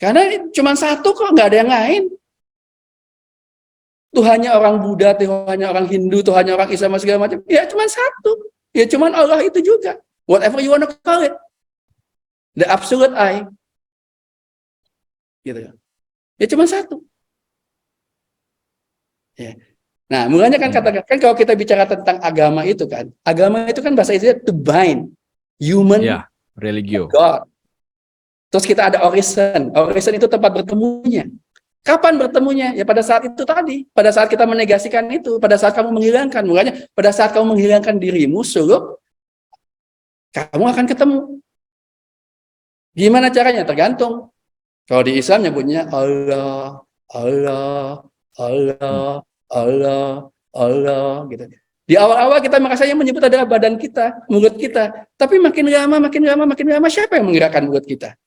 Karena cuma satu kok, nggak ada yang lain. Tuhannya orang Buddha, Tuhannya orang Hindu, Tuhannya orang Islam, segala macam. Ya cuma satu. Ya cuma Allah itu juga. Whatever you want to call it. The absolute I. Gitu ya. Ya cuma satu. Ya. Nah, mulanya kan katakan kalau kita bicara tentang agama itu kan bahasa Indonesia to bind human religio. God. Terus kita ada orison. Orison itu tempat bertemunya. Kapan bertemunya? Ya pada saat itu tadi. Pada saat kita menegasikan itu. Pada saat kamu menghilangkan. Mulanya pada saat kamu menghilangkan dirimu, suruh kamu akan ketemu. Gimana caranya? Tergantung. Kalau di Islam nyebutnya Allah, Allah, Allah, Allah, Allah, gitu. Di awal-awal kita merasa yang menyebut adalah badan kita, mulut kita. Tapi makin lama, siapa yang menggerakkan mulut kita?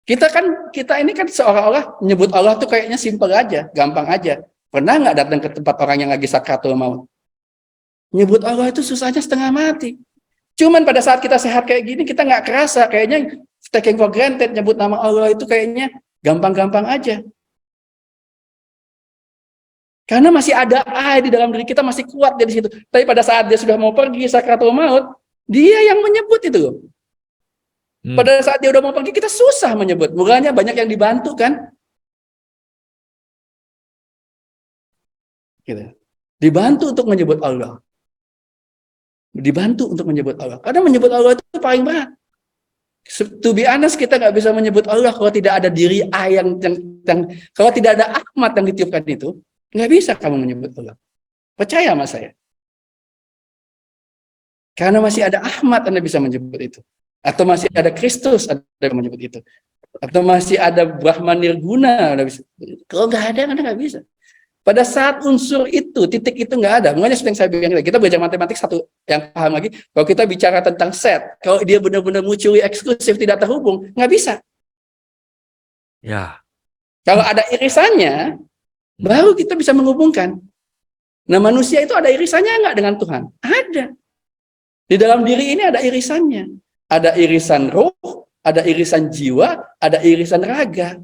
Kita ini kan seolah-olah menyebut Allah tuh kayaknya simpel aja, gampang aja. Pernah nggak datang ke tempat orang yang lagi sakratul maut? Nyebut Allah itu susahnya setengah mati. Cuman pada saat kita sehat kayak gini, kita nggak kerasa. Kayaknya taking for granted, nyebut nama Allah itu kayaknya gampang-gampang aja. Karena masih ada I di dalam diri kita, masih kuat di situ. Tapi pada saat dia sudah mau pergi, sakratul maut, dia yang menyebut itu loh. Pada saat dia udah mau pergi, kita susah menyebut. Mulanya banyak yang dibantu kan. Gitu. Dibantu untuk menyebut Allah. Dibantu untuk menyebut Allah. Karena menyebut Allah itu paling berat. To be honest, kita nggak bisa menyebut Allah kalau tidak ada diri A yang kalau tidak ada Ahmad yang ditiupkan itu, nggak bisa kamu menyebut Allah. Percaya sama saya. Karena masih ada Ahmad Anda bisa menyebut itu. Atau masih ada Kristus Anda menyebut itu. Atau masih ada Brahma Nirguna Anda bisa. Kalau nggak ada Anda nggak bisa. Pada saat unsur itu, titik itu nggak ada. Makanya seperti yang saya bilang, kita belajar matematik satu yang paham lagi. Kalau kita bicara tentang set, kalau dia benar-benar mutually eksklusif, tidak terhubung, nggak bisa. Ya. Kalau ada irisannya, baru kita bisa menghubungkan. Nah, manusia itu ada irisannya nggak dengan Tuhan? Ada. Di dalam diri ini ada irisannya. Ada irisan roh, ada irisan jiwa, ada irisan raga.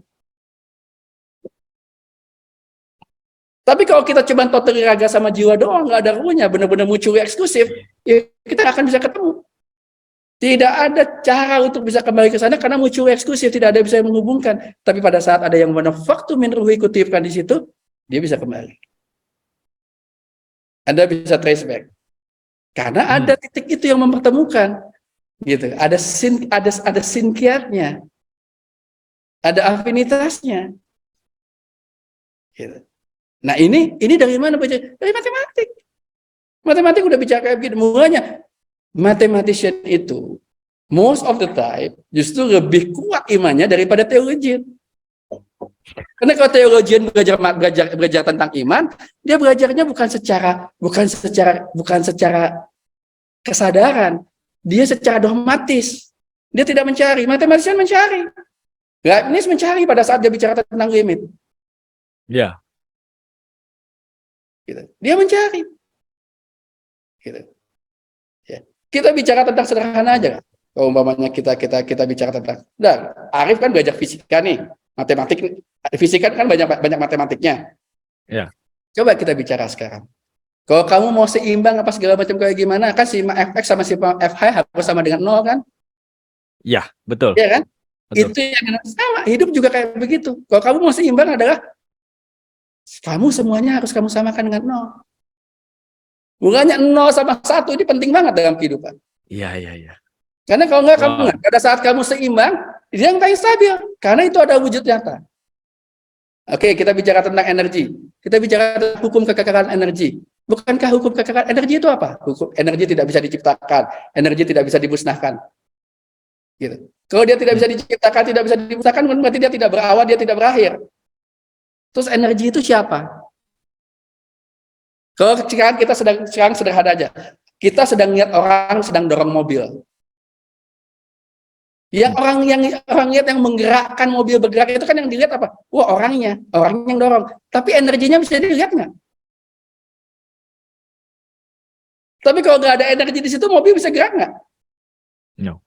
Tapi kalau kita cuma totally raga sama jiwa doang, nggak ada ruhnya, benar-benar mutually eksklusif, ya kita akan bisa ketemu. Tidak ada cara untuk bisa kembali ke sana karena mutually eksklusif, tidak ada bisa menghubungkan. Tapi pada saat ada yang wanafaqtu min ruhi kutiupkan di situ, dia bisa kembali. Anda bisa trace back. Karena ada titik itu yang mempertemukan. Gitu. Ada sinkiatnya. ada afinitasnya. Gitu. Nah ini dari mana belajar? Dari matematik. Matematik udah bicara kayak begitu. Mulanya mathematician itu most of the time justru lebih kuat imannya daripada theologian. Karena kalau theologian belajar tentang iman, dia belajarnya bukan secara kesadaran, dia secara dogmatis. Dia tidak mencari. Mathematician mencari. Leibniz mencari pada saat dia bicara tentang limit. Ya. Gitu. Dia mencari. Gitu. Ya. Kita bicara tentang sederhana aja. Kalau umpamanya kita bicara tentang, Arif kan belajar fisika nih, matematik, fisika kan banyak matematiknya. Ya. Coba kita bicara sekarang. Kalau kamu mau seimbang apa segala macam kayak gimana, kan sigma fx sama sigma fy harus sama dengan 0 kan? Ya, betul. Iya kan? Betul. Itu yang sama. Hidup juga kayak begitu. Kalau kamu mau seimbang adalah kamu semuanya harus kamu samakan dengan 0. Mulanya 0 sama 1 ini penting banget dalam kehidupan. Iya. Karena kalau enggak, kamu enggak. Pada saat kamu seimbang, dia yang paling stabil. Karena itu ada wujud nyata. Oke, kita bicara tentang energi. Kita bicara tentang hukum kekekalan energi. Bukankah hukum kekekalan energi itu apa? Hukum energi tidak bisa diciptakan, energi tidak bisa dimusnahkan. Gitu. Kalau dia tidak bisa diciptakan, tidak bisa dimusnahkan, berarti dia tidak berawal, dia tidak berakhir. Terus energi itu siapa? Kalau sekarang kita sekarang sederhana aja. Kita sedang lihat orang sedang dorong mobil. Yang orang lihat yang menggerakkan mobil bergerak itu kan yang dilihat apa? Wah, orang yang dorong. Tapi energinya bisa dilihat nggak? Tapi kalau nggak ada energi di situ, mobil bisa gerak nggak? No.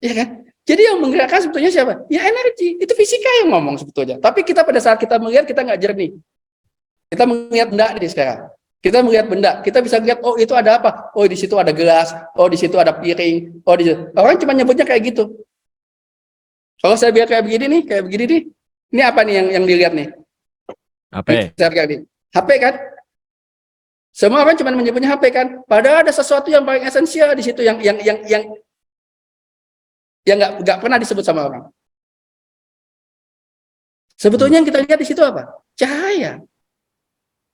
Iya kan? Jadi yang menggerakkan sebetulnya siapa? Ya energi. Itu fisika yang ngomong sebetulnya. Tapi kita pada saat kita melihat, kita nggak jernih. Kita melihat benda nih sekarang. Kita melihat benda, kita bisa lihat, oh itu ada apa? Oh di situ ada gelas, oh di situ ada piring, oh di situ. Orang cuma nyebutnya kayak gitu. Kalau saya bilang kayak begini nih, ini apa nih yang dilihat nih? HP. HP kan? Semua orang cuma menyebutnya HP kan? Padahal ada sesuatu yang paling esensial di situ yang nggak pernah disebut sama orang. Sebetulnya yang kita lihat di situ apa? Cahaya.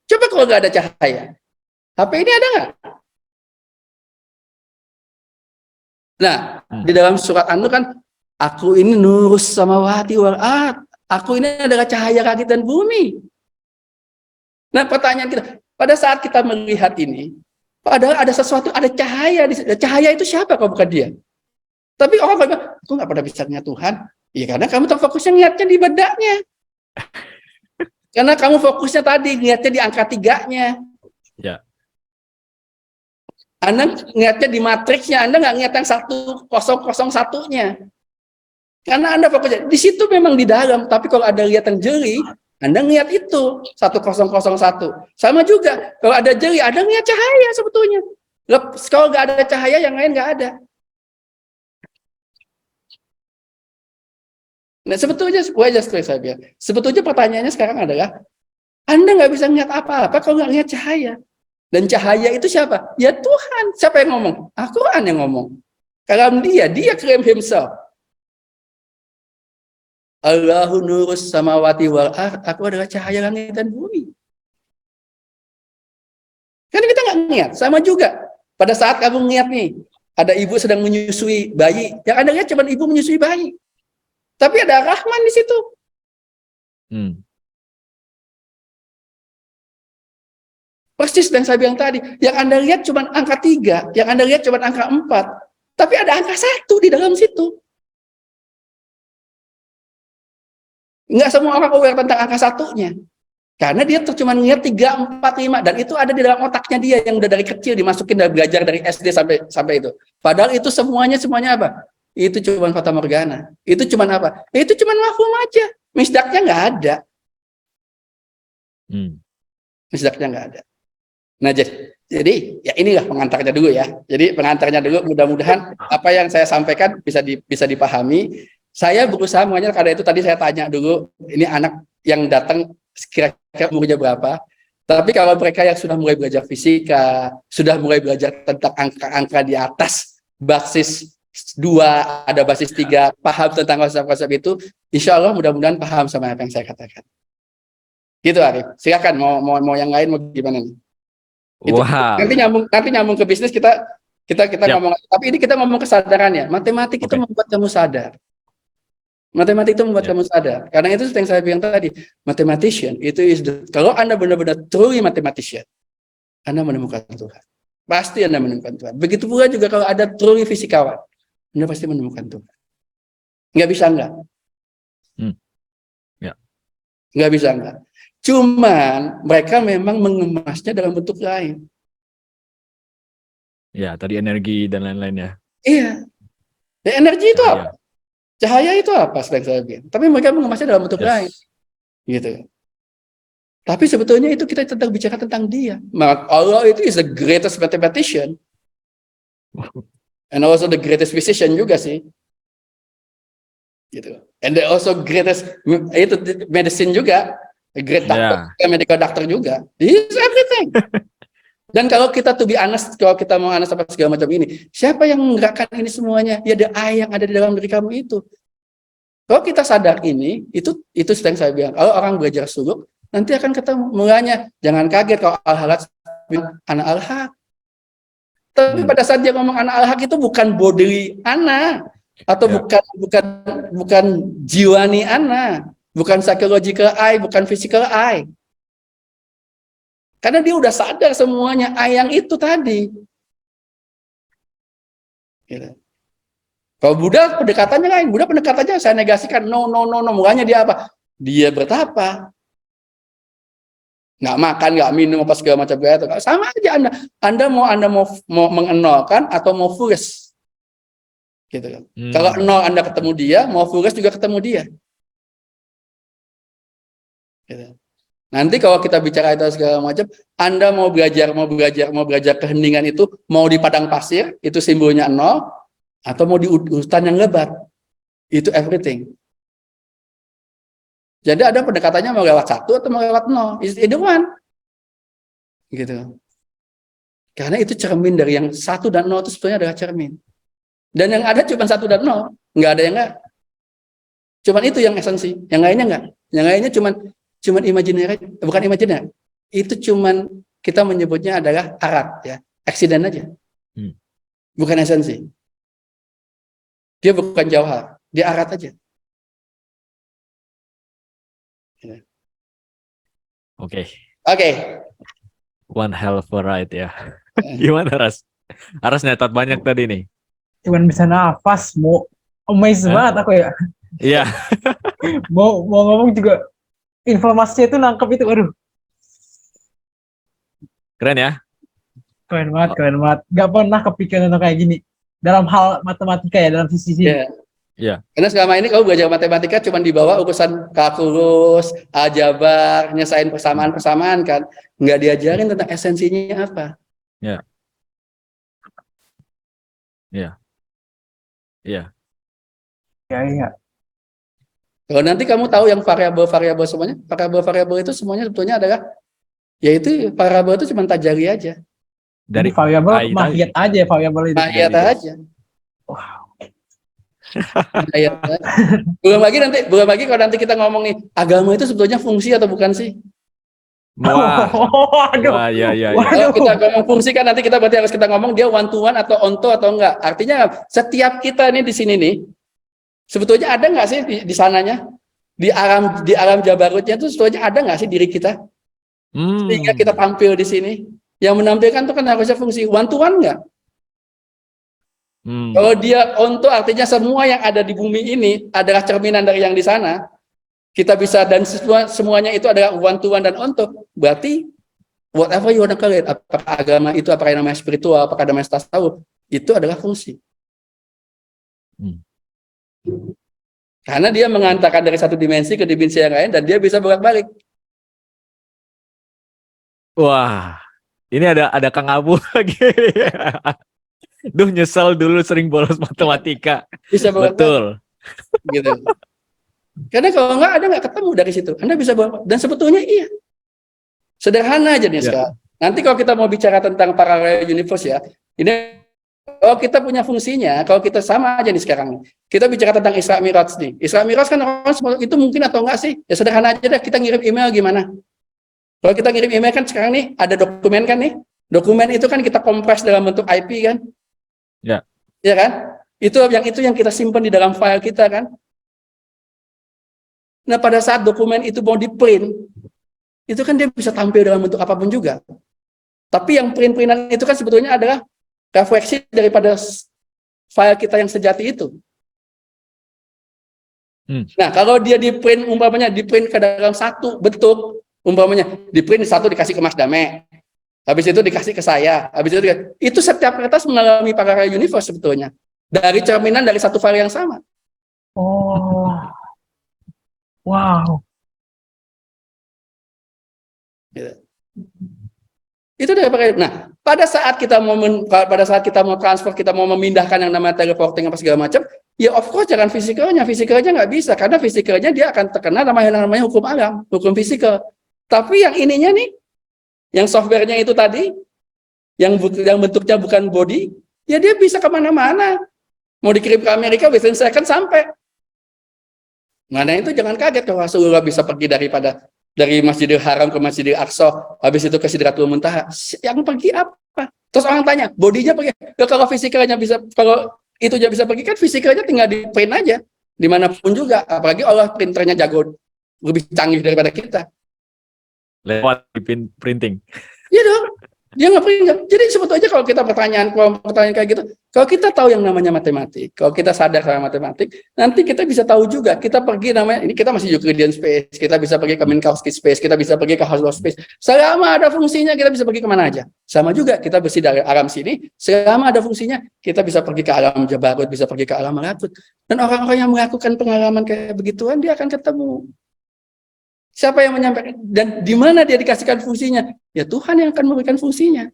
Coba kalau nggak ada cahaya, HP ini ada nggak? Nah, di dalam surat An-Nur kan, aku ini nurus samawati wal ard. Aku ini adalah cahaya langit dan bumi. Nah, pertanyaan kita, pada saat kita melihat ini, padahal ada sesuatu, ada cahaya. Cahaya itu siapa kalau bukan dia? Tapi orang bilang, aku nggak pernah bisa lihat Tuhan. Iya, karena kamu terfokusnya lihatnya di bedaknya. Karena kamu fokusnya tadi, lihatnya di angka 3-nya. Ya. Anda lihatnya di matriksnya, Anda nggak lihat yang 1001-nya. Karena Anda fokusnya, di situ memang di dalam, tapi kalau ada lihat yang jeli, Anda lihat itu, 1001. Sama juga, kalau ada jeli, Anda lihat cahaya sebetulnya. Kalau nggak ada cahaya, yang lain nggak ada. Nah, sebetulnya pertanyaannya sekarang adalah, Anda nggak bisa lihat apa-apa kalau nggak lihat cahaya. Dan cahaya itu siapa? Ya Tuhan. Siapa yang ngomong? Al-Quran yang ngomong. Kalau dia claim himself. Allahu nurus samawati wal ard. Aku adalah cahaya langit dan bumi. Kan kita nggak lihat. Sama juga. Pada saat kamu lihat nih, ada ibu sedang menyusui bayi. Yang Anda lihat cuma ibu menyusui bayi. Tapi ada Rahman di situ. Persis yang saya bilang tadi. Yang Anda lihat cuma angka 3. Yang Anda lihat cuma angka 4. Tapi ada angka 1 di dalam situ. Enggak semua orang aware tentang angka 1-nya. Karena dia tuh cuma lihat 3, 4, 5. Dan itu ada di dalam otaknya dia yang udah dari kecil dimasukin dan belajar dari SD sampai itu. Padahal itu semuanya apa? Itu cuma fata morgana. Itu cuma apa? Itu cuma mafhum aja. Misdaknya nggak ada. Misdaknya nggak ada. Nah, jadi ya inilah pengantarnya dulu ya. Jadi pengantarnya dulu, mudah-mudahan apa yang saya sampaikan bisa dipahami. Saya berusaha makanya karena itu tadi saya tanya dulu, ini anak yang datang kira-kira umurnya berapa? Tapi kalau mereka yang sudah mulai belajar fisika, sudah mulai belajar tentang angka-angka di atas basis 2, ada basis 3, paham tentang konsep-konsep itu, insya Allah mudah-mudahan paham sama apa yang saya katakan. Gitu Arif. Silakan mau yang lain mau gimana nih? Itu. Wah. Nanti nyambung ke bisnis kita Yap. ngomong. Tapi ini kita ngomong kesadarannya. Matematik itu Oke. membuat kamu sadar. Matematik itu membuat Ya. kamu sadar. Karena itu yang saya bilang tadi, mathematician itu kalau Anda benar-benar truly mathematician, Anda menemukan Tuhan. Pasti Anda menemukan Tuhan. Begitu pula juga kalau ada truly fisikawan, Anda pasti menemukan Tuhan. Nggak bisa enggak. Ya. Nggak bisa enggak. Cuman mereka memang mengemasnya dalam bentuk lain. Ya, tadi energi dan lain-lain ya. Iya. Ya, energi itu Cahaya. apa? Cahaya itu apa sedang saya bilang. Tapi mereka mengemasnya dalam bentuk Yes. lain. Gitu. Tapi sebetulnya itu kita sedang bicara tentang dia. Maka Allah itu is the greatest mathematician. And also the greatest physician juga sih. Gitu. And the also greatest itu medicine juga. A great doctor, medical doctor juga. He is everything. Dan kalau kita to be honest, kalau kita mau honest apa segala macam ini, siapa yang menggerakkan ini semuanya? Ya the I yang ada di dalam diri kamu itu. Kalau kita sadar ini, itu sedang saya bilang. Kalau orang belajar suluk, nanti akan ketemu. Mulanya jangan kaget kalau Al-Halak bilang anak Al-Haq. Tapi pada saat dia ngomong anak Al-Haq itu bukan bodily ana, atau bukan jiwani ana, bukan psychological I, bukan physical I. Karena dia udah sadar semuanya yang itu tadi. Gitu. Kalau Buddha pendekatannya lain. Buddha pendekatannya saya negasikan. No. Mulanya dia apa? Dia bertapa. Nggak makan, nggak minum, apa segala macam itu. Sama aja Anda mau mengenolkan atau mau foolish. Gitu kan. Kalau nol Anda ketemu dia, mau foolish juga ketemu dia. Gitu. Nanti kalau kita bicara itu segala macam, Anda mau belajar keheningan itu, mau di padang pasir, itu simbolnya 0, atau mau di hutan yang lebat, itu everything. Jadi ada pendekatannya mau lewat 1 atau mau lewat 0, either one. Gitu. Karena itu cermin dari yang 1 dan 0 itu sebetulnya adalah cermin. Dan yang ada cuma 1 dan 0, nggak ada yang nggak. Cuman itu yang esensi, yang lainnya nggak. Yang lainnya cuman imajiner, bukan imajiner. Itu cuman kita menyebutnya adalah arat ya, accident aja. Bukan esensi. Dia bukan jauhar, dia arat aja. Oke. One hell of a ride ya. Gimana Ras? Aras nyatat banyak tadi nih. Cuman bisa nafas, mau amazed banget aku ya. Iya. mau ngomong juga informasinya itu nangkep itu, aduh. Keren ya? Keren banget. Gak pernah kepikiran untuk kayak gini. Dalam hal matematika ya, dalam sisi. Iya. Karena selama ini kalau belajar matematika cuma dibawa urusan kalkulus, aljabar, nyesain persamaan-persamaan kan. Nggak diajarin tentang esensinya apa. Iya. Iya. Kalau nanti kamu tahu yang variabel-variabel semuanya, variabel-variabel itu semuanya sebetulnya adalah, yaitu variabel itu cuma tajari aja. Dari variabel mahiyat aja, variabel itu. Mahiyat aja. Wow. Belum lagi kalau nanti kita ngomong nih, agama itu sebetulnya fungsi atau bukan sih? Wah. Waduh. Wah, iya. Kalau kita ngomong fungsi kan nanti kita berarti harus kita ngomong dia one to one atau onto atau enggak. Artinya setiap kita nih di sini nih, sebetulnya ada nggak sih di sananya, di alam jabarutnya itu sebetulnya ada nggak sih diri kita, sehingga kita tampil di sini. Yang menampilkan itu kan harusnya fungsi one to one nggak? Kalau dia onto artinya semua yang ada di bumi ini adalah cerminan dari yang di sana. Kita bisa dan semuanya itu adalah one to one dan onto. Berarti whatever you wanna call it, apakah agama itu, apakah namanya spiritual, apakah namanya tasawuf, itu adalah fungsi. Karena dia mengantarkan dari satu dimensi ke dimensi yang lain dan dia bisa bolak-balik. Wah, ini ada Kang Abu lagi. Duh, nyesel dulu sering bolos matematika. Bisa bolak-balik. Betul. Gitu. Karena kalau nggak ketemu dari situ. Anda bisa bolak-balik. Dan sebetulnya iya. Sederhana aja nih sekarang. Nanti kalau kita mau bicara tentang parallel universe ya, ini Kalau kita punya fungsinya, kalau kita sama aja nih sekarang. Kita bicara tentang Isra Miraj nih. Isra Miraj kan orang semua itu mungkin atau enggak sih? Ya sederhana aja deh, kita ngirim email gimana? Kalau kita ngirim email kan sekarang nih ada dokumen kan nih. Dokumen itu kan kita kompres dalam bentuk IP kan? Ya. Ya kan? Itu yang kita simpan di dalam file kita kan? Nah, pada saat dokumen itu mau di-print, itu kan dia bisa tampil dalam bentuk apapun juga. Tapi yang print-printan itu kan sebetulnya adalah refleksi daripada file kita yang sejati itu. Nah, kalau dia di-print, umpamanya di-print ke dalam satu bentuk, umpamanya di-print satu dikasih ke Mas Dame, habis itu dikasih ke saya, habis itu setiap kertas mengalami parallel universe sebetulnya. Dari cerminan dari satu file yang sama. Oh, wow. Gitu. Itu dari parallel. Nah, pada saat kita mau transfer, kita mau memindahkan yang namanya teleporting apa segala macam, ya of course jangan fisikalnya nggak bisa, karena fisikalnya dia akan terkena namanya hukum alam, hukum fisikal. Tapi yang ininya nih, yang softwarenya itu tadi, yang bentuknya bukan body, ya dia bisa kemana-mana. Mau dikirim ke Amerika, within second sampai. Mana itu jangan kaget kalau Rasulullah bisa pergi dari Masjidil Haram ke Masjidil Aqsa, habis itu ke Sidratul Muntaha. Yang pergi apa? Terus orang tanya, bodinya pergi. Ya, kalau fisikalnya bisa, kalau itu bisa pergi kan fisikalnya tinggal di print aja, dimanapun juga. Apalagi Allah printernya jago, lebih canggih daripada kita. Lewat printing. Iya dong, dia nggak print. Jadi sebetulnya kalau kita pertanyaan kayak gitu, kalau kita tahu yang namanya matematik, kalau kita sadar sama matematik, nanti kita bisa tahu juga, kita pergi namanya, ini kita masih Euclidean space, kita bisa pergi ke Minkowski space, kita bisa pergi ke Hausdorff space, selama ada fungsinya kita bisa pergi kemana aja. Sama juga, kita bersih dari alam sini, selama ada fungsinya, kita bisa pergi ke alam Jabarut, bisa pergi ke alam Malakut. Dan orang-orang yang melakukan pengalaman kayak begituan, dia akan ketemu. Siapa yang menyampaikan, dan di mana dia dikasihkan fungsinya? Ya Tuhan yang akan memberikan fungsinya.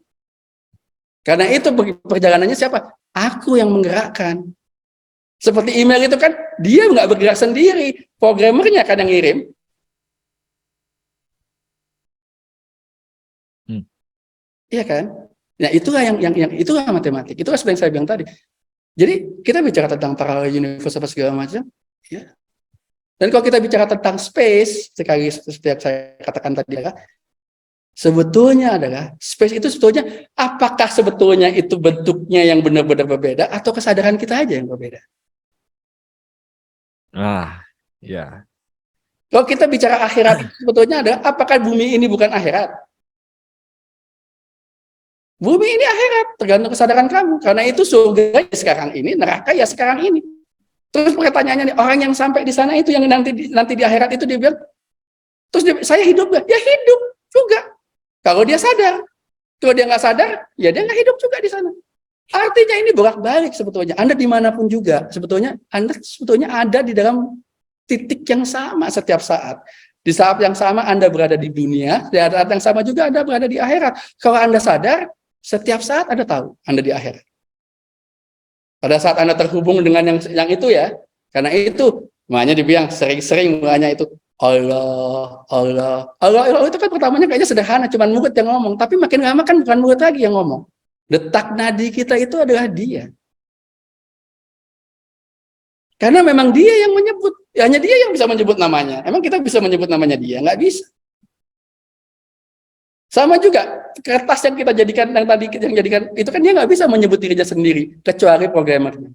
Karena itu perjalanannya siapa? Aku yang menggerakkan. Seperti email itu kan, dia nggak bergerak sendiri. Programmernya kan yang ngirim. Iya kan? Nah itulah yang itulah matematik. Itulah seperti yang saya bilang tadi. Jadi kita bicara tentang parallel universe apa segala macam. Ya. Dan kalau kita bicara tentang space, sekali seperti yang saya katakan tadi, sebetulnya adalah space itu sebetulnya apakah sebetulnya itu bentuknya yang benar-benar berbeda atau kesadaran kita aja yang berbeda? Ya. Kalau kita bicara akhirat, sebetulnya adalah apakah bumi ini bukan akhirat? Bumi ini akhirat, tergantung kesadaran kamu. Karena itu surga sekarang ini, neraka ya sekarang ini. Terus pertanyaannya nih, orang yang sampai di sana itu yang nanti di akhirat itu dia bilang, terus saya hidup nggak? Ya hidup juga. Kalau dia sadar, kalau dia nggak sadar, ya dia nggak hidup juga di sana. Artinya ini bolak-balik sebetulnya. Anda dimanapun juga, Anda sebetulnya ada di dalam titik yang sama setiap saat. Di saat yang sama Anda berada di dunia, di saat yang sama juga Anda berada di akhirat. Kalau Anda sadar, setiap saat Anda tahu Anda di akhirat. Pada saat Anda terhubung dengan yang itu ya, karena itu makanya dibilang sering-sering mulanya itu Allah itu kan pertamanya kayaknya sederhana, cuman mulut yang ngomong, tapi makin lama kan bukan mulut lagi yang ngomong. Detak nadi kita itu adalah dia. Karena memang dia yang menyebut, hanya dia yang bisa menyebut namanya. Emang kita bisa menyebut namanya dia? Nggak bisa. Sama juga kertas yang kita jadikan yang tadi yang jadikan itu kan dia nggak bisa menyebut dirinya sendiri kecuali programmernya.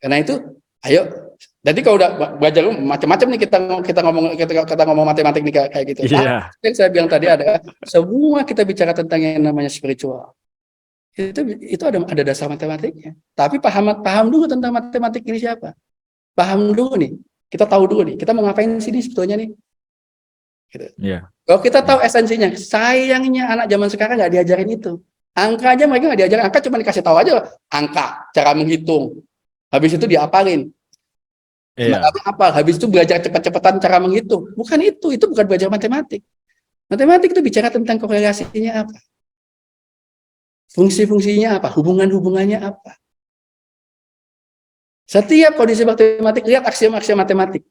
Karena itu, ayo. Jadi kalau udah belajar macam-macam nih kita ngomong matematik nih kayak gitu. Yeah. Yang saya bilang tadi adalah semua kita bicara tentang yang namanya spiritual. Itu ada dasar matematiknya. Tapi paham dulu tentang matematik ini siapa. Paham dulu nih. Kita tahu dulu nih, kita mau ngapain sih nih sebetulnya nih. Gitu. Yeah. Kalau kita tahu esensinya, sayangnya anak zaman sekarang nggak diajarin itu. Angka aja mereka nggak diajarin, angka cuma dikasih tahu aja angka, cara menghitung. Habis itu diapalin. Yeah. Apa? Habis itu belajar cepat-cepatan cara menghitung. Bukan itu bukan belajar matematik. Matematik itu bicara tentang korelasinya apa. Fungsi-fungsinya apa, hubungan-hubungannya apa. Setiap kondisi matematik, lihat aksiom-aksiom matematik.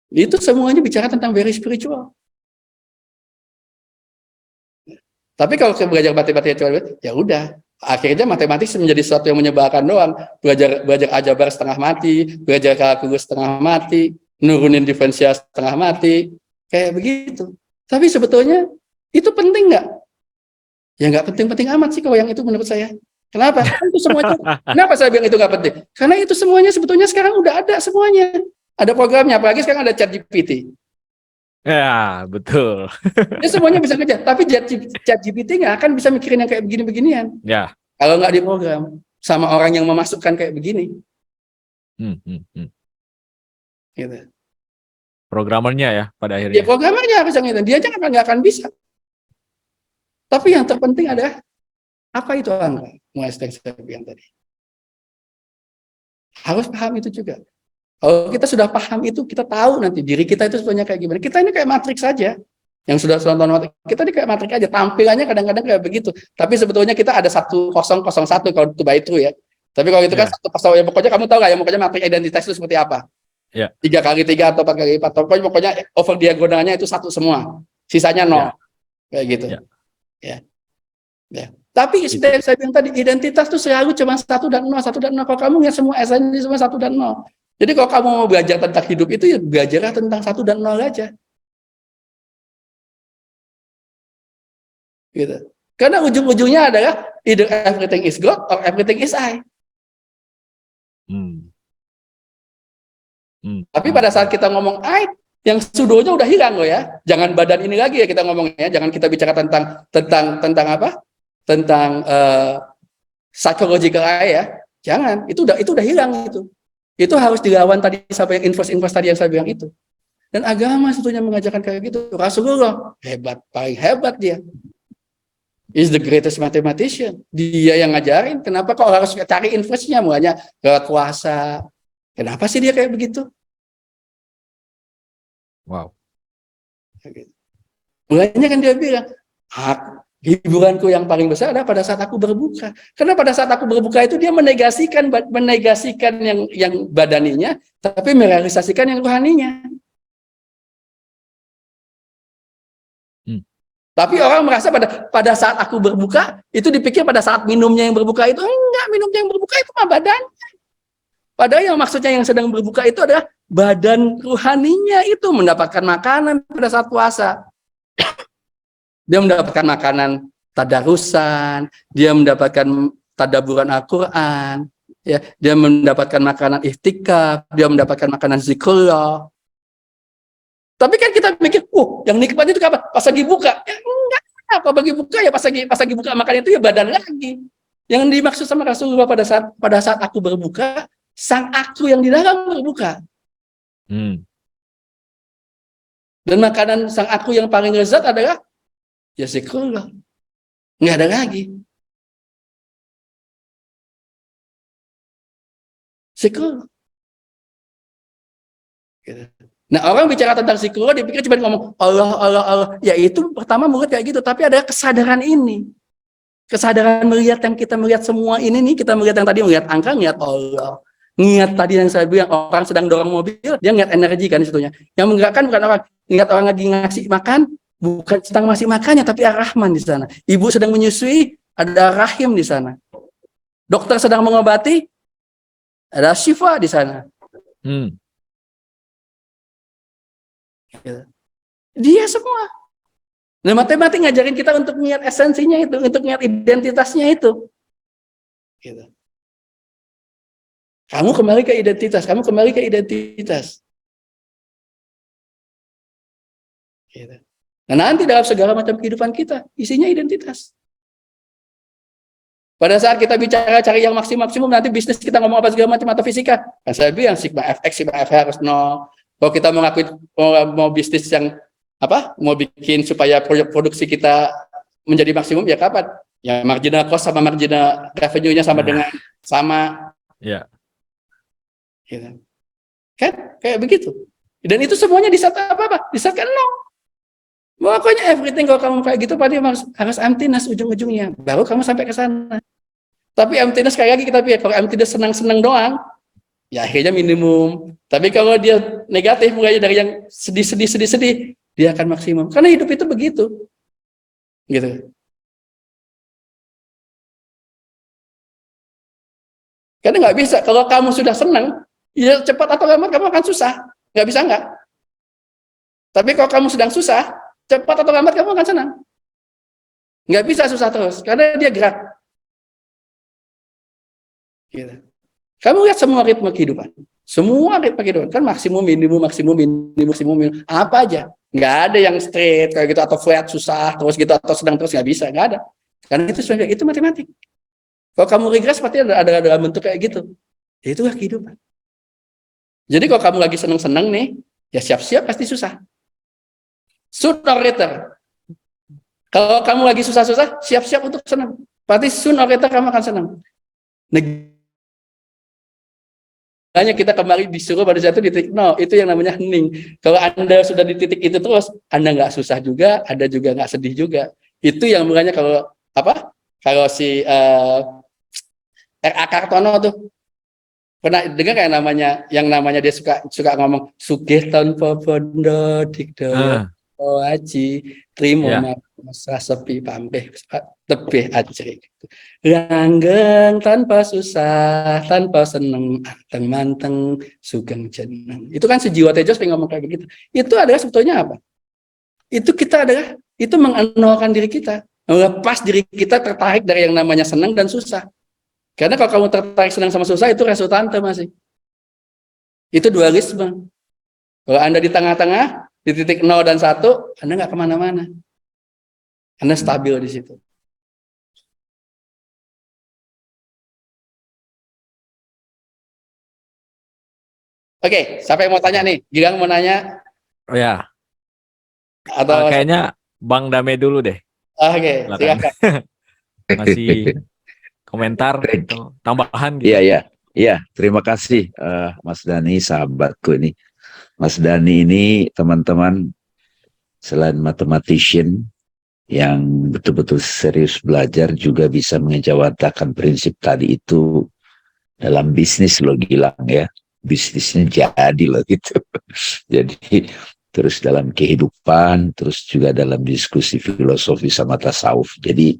Itu semuanya bicara tentang very spiritual. Tapi kalau kita belajar matematika ya udah, akhirnya matematik menjadi sesuatu yang menyebalkan doang. Belajar aljabar setengah mati, belajar kalkulus setengah mati, nurunin diferensial setengah mati, kayak begitu. Tapi sebetulnya itu penting nggak? Ya nggak penting-penting amat sih kalau yang itu menurut saya. Kenapa? Itu semuanya. Kenapa saya bilang itu nggak penting? Karena itu semuanya sebetulnya sekarang udah ada semuanya. Ada programnya, apalagi sekarang ada ChatGPT. Ya, betul. Dia semuanya bisa kerja, tapi ChatGPT nggak akan bisa mikirin yang kayak begini-beginian. Ya. Kalau nggak diprogram sama orang yang memasukkan kayak begini. Gitu. Programmernya ya pada Ya akhirnya. programmernya harus yang itu. Dia aja nggak akan bisa. Tapi yang terpenting adalah apa itu angka? Mulai saya bilang tadi. Harus paham itu juga. Kalau kita sudah paham itu, kita tahu nanti diri kita itu sebenarnya kayak gimana. Kita ini kayak matriks saja. Yang sudah nonton matriks, kita ini kayak matriks aja. Tampilannya kadang-kadang kayak begitu. Tapi sebetulnya kita ada 1001 kalau itu by true ya. Tapi kalau itu kan 1 ya pokoknya kamu tahu nggak ya, pokoknya matriks identitas itu seperti apa? 3x3 atau 4x4. Pokoknya over diagonalnya itu 1 semua. Sisanya 0. Kayak gitu. Ya. Tapi saya bilang tadi, identitas itu selalu cuma 1 dan 0, 1 dan 0. Kalau kamu lihat semua esensi semua 1 dan 0. Jadi kalau kamu mau belajar tentang hidup itu, ya belajarlah tentang 1 dan 0 aja. Gitu. Karena ujung-ujungnya adalah either everything is God or everything is I. Tapi pada saat kita ngomong I, yang sudonya udah hilang loh ya. Jangan badan ini lagi ya kita ngomongnya. Jangan kita bicara tentang apa? Tentang psychological I ya. Jangan. Itu udah hilang itu. Itu harus dilawan tadi sampai yang inverse tadi yang saya bilang itu. Dan agama sebetulnya mengajarkan kayak gitu. Rasulullah hebat, paling hebat dia. Is the greatest mathematician. Dia yang ngajarin. Kenapa kok harus cari inverse-nya? Mulanya lewat puasa. Kenapa sih dia kayak begitu? Wow. Mulanya kan dia bilang, hiburanku yang paling besar adalah pada saat aku berbuka. Karena pada saat aku berbuka itu dia menegasikan yang badaninya, tapi merealisasikan yang rohaninya. Tapi orang merasa pada saat aku berbuka, itu dipikir pada saat minumnya yang berbuka itu, enggak, minumnya yang berbuka itu mah badannya. Padahal yang maksudnya yang sedang berbuka itu adalah badan rohaninya itu mendapatkan makanan pada saat puasa. Dia mendapatkan makanan tadarusan, dia mendapatkan tadaburan Al-Quran, ya, dia mendapatkan makanan ihtikaf, dia mendapatkan makanan zikrullah. Tapi kan kita mikir, yang nikmat itu apa? Pas lagi buka. Ya enggak, apa bagi buka ya pas lagi buka makan itu ya badan lagi. Yang dimaksud sama Rasulullah pada saat aku berbuka, sang aku yang di dalam berbuka. Dan makanan sang aku yang paling lezat adalah ya zikrullah. Nggak ada lagi. Zikrullah. Gitu. Nah, orang bicara tentang zikrullah dipikir cuma ngomong Allah, Allah, Allah. Ya itu pertama mulut kayak gitu, tapi ada kesadaran ini. Kesadaran melihat yang kita melihat semua ini nih, kita melihat yang tadi melihat angka, melihat Allah. Niat tadi yang saya bilang, orang sedang dorong mobil, dia ngeliat energi kan situnya. Yang menggerakkan bukan orang, ngeliat orang lagi ngasih makan, bukan sedang ngasih makannya, tapi Ar-Rahman di sana. Ibu sedang menyusui, ada Rahim di sana. Dokter sedang mengobati, ada Syifa di sana. Dia semua. Nah, matematik ngajarin kita untuk melihat esensinya itu, untuk melihat identitasnya itu. Gitu. Kamu kembali ke identitas, kamu kembali ke identitas. Gitu. Nah, nanti dalam segala macam kehidupan kita, isinya identitas. Pada saat kita bicara cari yang maksimum, nanti bisnis kita ngomong apa segala macam atau fisika. Kan saya bilang sigma fx, sigma f harus 0. Kalau kita mau bisnis yang mau bikin supaya produksi kita menjadi maksimum, ya kapan? Ya marginal cost sama marginal revenue-nya sama dengan sama. Ya. Gitu. Kan kayak begitu. Dan itu semuanya di saat apa? Di saat kan 0. Pokoknya everything kalau kamu kayak gitu pasti harus emptiness ujung-ujungnya. Baru kamu sampai ke sana. Tapi emptiness kayak lagi kita pikir, kalau emptiness senang-senang doang, ya akhirnya minimum. Tapi kalau dia negatif mulainya dari yang sedih, dia akan maksimum. Karena hidup itu begitu. Gitu. Karena nggak bisa, kalau kamu sudah senang, ya cepat atau lambat kamu akan susah. Nggak bisa nggak. Tapi kalau kamu sedang susah, cepat atau lambat kamu akan senang. Nggak bisa susah terus, karena dia gerak. Gitu. Kamu lihat semua ritme kehidupan. Semua ritme kehidupan. Kan maksimum, minimum, apa aja. Nggak ada yang straight kayak gitu, atau flat, susah, terus gitu, atau sedang terus, nggak bisa. Nggak ada. Karena itu sebenarnya itu matematik. Kalau kamu regres, pasti ada dalam bentuk kayak gitu. Ya, itulah kehidupan. Jadi kalau kamu lagi seneng-seneng nih, ya siap-siap pasti susah. Sooner or later. Kalau kamu lagi susah-susah, siap-siap untuk senang. Pasti sooner or later kamu akan senang. Hanya kita kemarin disuruh pada satu titik nol, itu yang namanya hening. Kalau Anda sudah di titik itu terus, Anda nggak susah juga, Anda juga nggak sedih juga. Itu yang makanya kalau apa? Kalau si R.A. Kartono tuh pernah dengar kayak yang namanya dia suka ngomong sugih tanpa bondo dikdaya aji trimo masa sepi pambeh tebih ajri langgeng tanpa susah tanpa seneng anteng manteng sugeng jeneng. Itu kan sejiwa tejos pengen ngomong kayak begitu. Itu adalah sebetulnya apa? Itu mengenalkan diri kita, melepas diri kita tertarik dari yang namanya senang dan susah. Karena kalau kamu tertarik senang sama susah, itu resultante masih. Itu dualisme. Kalau Anda di tengah-tengah, di titik 0 dan 1, Anda nggak kemana-mana. Anda stabil di situ. Oke, siapa yang mau tanya nih? Gilang mau nanya? Oh ya. Atau kayaknya Bang Dame dulu deh. Oke, silakan. Masih komentar atau tambahan gitu. Iya, terima kasih Mas Dhani, sahabatku ini. Mas Dhani ini teman-teman selain mathematician yang betul-betul serius belajar, juga bisa mengejawantakan prinsip tadi itu dalam bisnis loh, Gilang ya. Bisnisnya jadi loh gitu. Jadi terus dalam kehidupan, terus juga dalam diskusi filosofi sama tasawuf. Jadi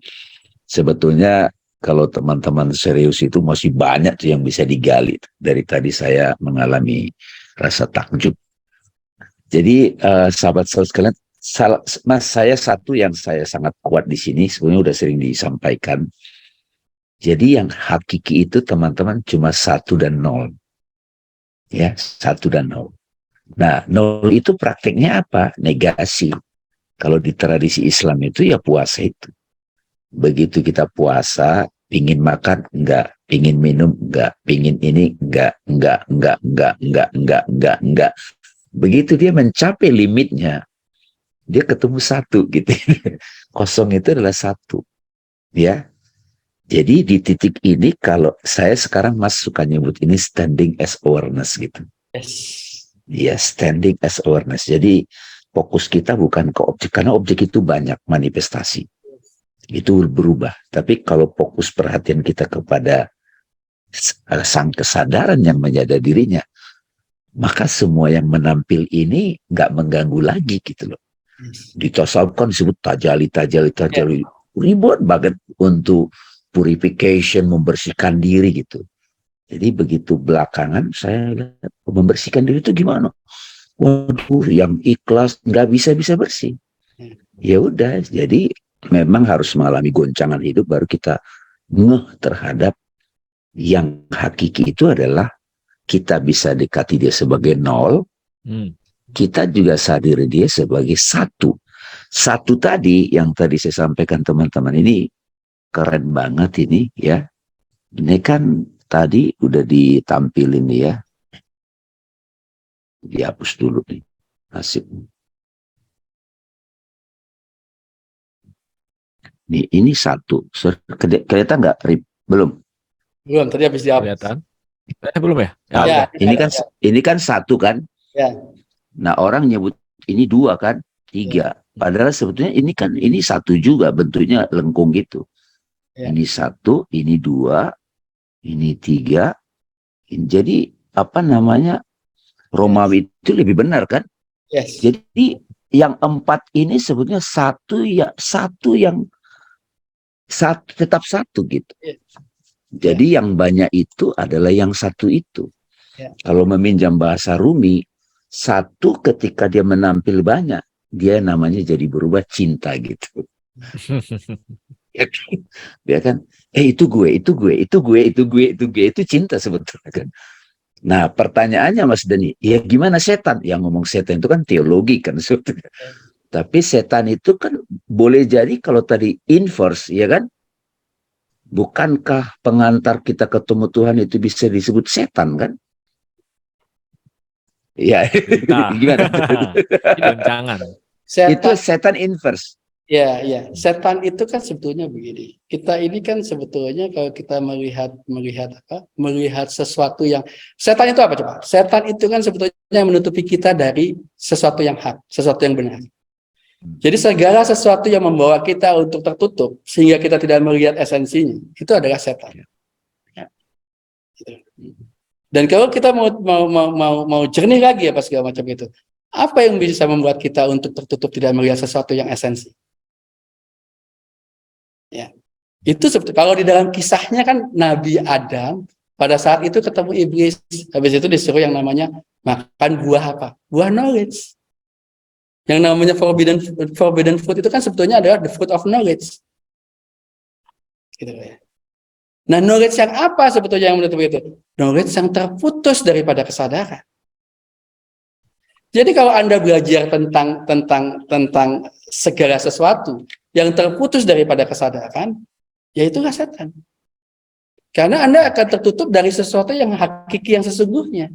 sebetulnya kalau teman-teman serius itu masih banyak tuh yang bisa digali. Dari tadi saya mengalami rasa takjub. Jadi sahabat-sahabat sekalian, Mas, saya satu yang saya sangat kuat di sini, sebenarnya udah sering disampaikan. Jadi yang hakiki itu teman-teman cuma 1 dan 0. Ya, 1 dan 0. Nah, 0 itu prakteknya apa? Negasi. Kalau di tradisi Islam itu ya puasa itu. Begitu kita puasa, pingin makan enggak, pingin minum enggak, pingin ini enggak. Begitu dia mencapai limitnya, dia ketemu 1 gitu. Kosong itu adalah 1. Ya. Jadi di titik ini kalau saya sekarang Mas suka nyebut ini standing as awareness gitu. Ya, standing as awareness. Jadi fokus kita bukan ke objek, karena objek itu banyak manifestasi. Itu berubah. Tapi kalau fokus perhatian kita kepada sang kesadaran yang menjadi dirinya, maka semua yang menampil ini nggak mengganggu lagi gitu loh. Di tasawuf kan disebut tajali. Ribut banget untuk purification, membersihkan diri gitu. Jadi begitu belakangan saya lihat, membersihkan diri itu gimana? Waduh, yang ikhlas nggak bisa bersih. Ya udah, jadi memang harus mengalami goncangan hidup baru kita ngeh terhadap yang hakiki itu adalah kita bisa dekati dia sebagai 0, kita juga sadari dia sebagai 1. 1 tadi yang tadi saya sampaikan teman-teman ini keren banget ini ya. Ini kan tadi udah ditampilin ya. Dihapus dulu nih. Nasib. Nih, ini 1. Kelihatan nggak? Belum. Belum, tadi habis dihapus. Kelihatan? Belum ya? Ya, ini kan 1 kan? Ya. Nah, orang nyebut ini 2 kan? 3. Padahal sebetulnya ini 1 juga, bentuknya lengkung gitu. Ya. Ini 1, ini 2, ini 3. Jadi apa namanya, Romawi itu lebih benar kan? Yes. Jadi yang 4 ini sebetulnya satu yang tetap satu gitu. Yes. Jadi yang banyak itu adalah yang satu itu. Ya. Kalau meminjam bahasa Rumi, satu ketika dia menampil banyak, dia namanya jadi berubah cinta gitu. Ya kan? Itu gue, itu cinta sebetulnya kan. Nah, pertanyaannya Mas Dani, ya gimana setan? Yang ngomong setan itu kan teologi kan sebetulnya. Tapi setan itu kan boleh jadi kalau tadi inverse, ya kan? Bukankah pengantar kita ketemu Tuhan itu bisa disebut setan kan? Ya, Nah, gimana? goncangan. Itu Setan, setan inverse. ya, ya. Setan itu kan sebetulnya begini. Kita ini kan sebetulnya kalau kita melihat sesuatu yang setan itu apa coba? Setan itu kan sebetulnya menutupi kita dari sesuatu yang hak, sesuatu yang benar. Jadi segala sesuatu yang membawa kita untuk tertutup sehingga kita tidak melihat esensinya, itu adalah setan. Ya. Gitu. Dan kalau kita mau jernih lagi apa segala macam itu, apa yang bisa membuat kita untuk tertutup tidak melihat sesuatu yang esensi? Ya, itu seperti kalau di dalam kisahnya kan Nabi Adam pada saat itu ketemu iblis, habis itu disuruh yang namanya makan buah apa? Buah knowledge. Yang namanya forbidden fruit itu kan sebetulnya adalah the fruit of knowledge. Gitu ya. Nah, knowledge yang apa sebetulnya yang menutup itu? Knowledge yang terputus daripada kesadaran. Jadi kalau Anda belajar tentang segala sesuatu yang terputus daripada kesadaran, ya itulah setan. Karena Anda akan tertutup dari sesuatu yang hakiki yang sesungguhnya.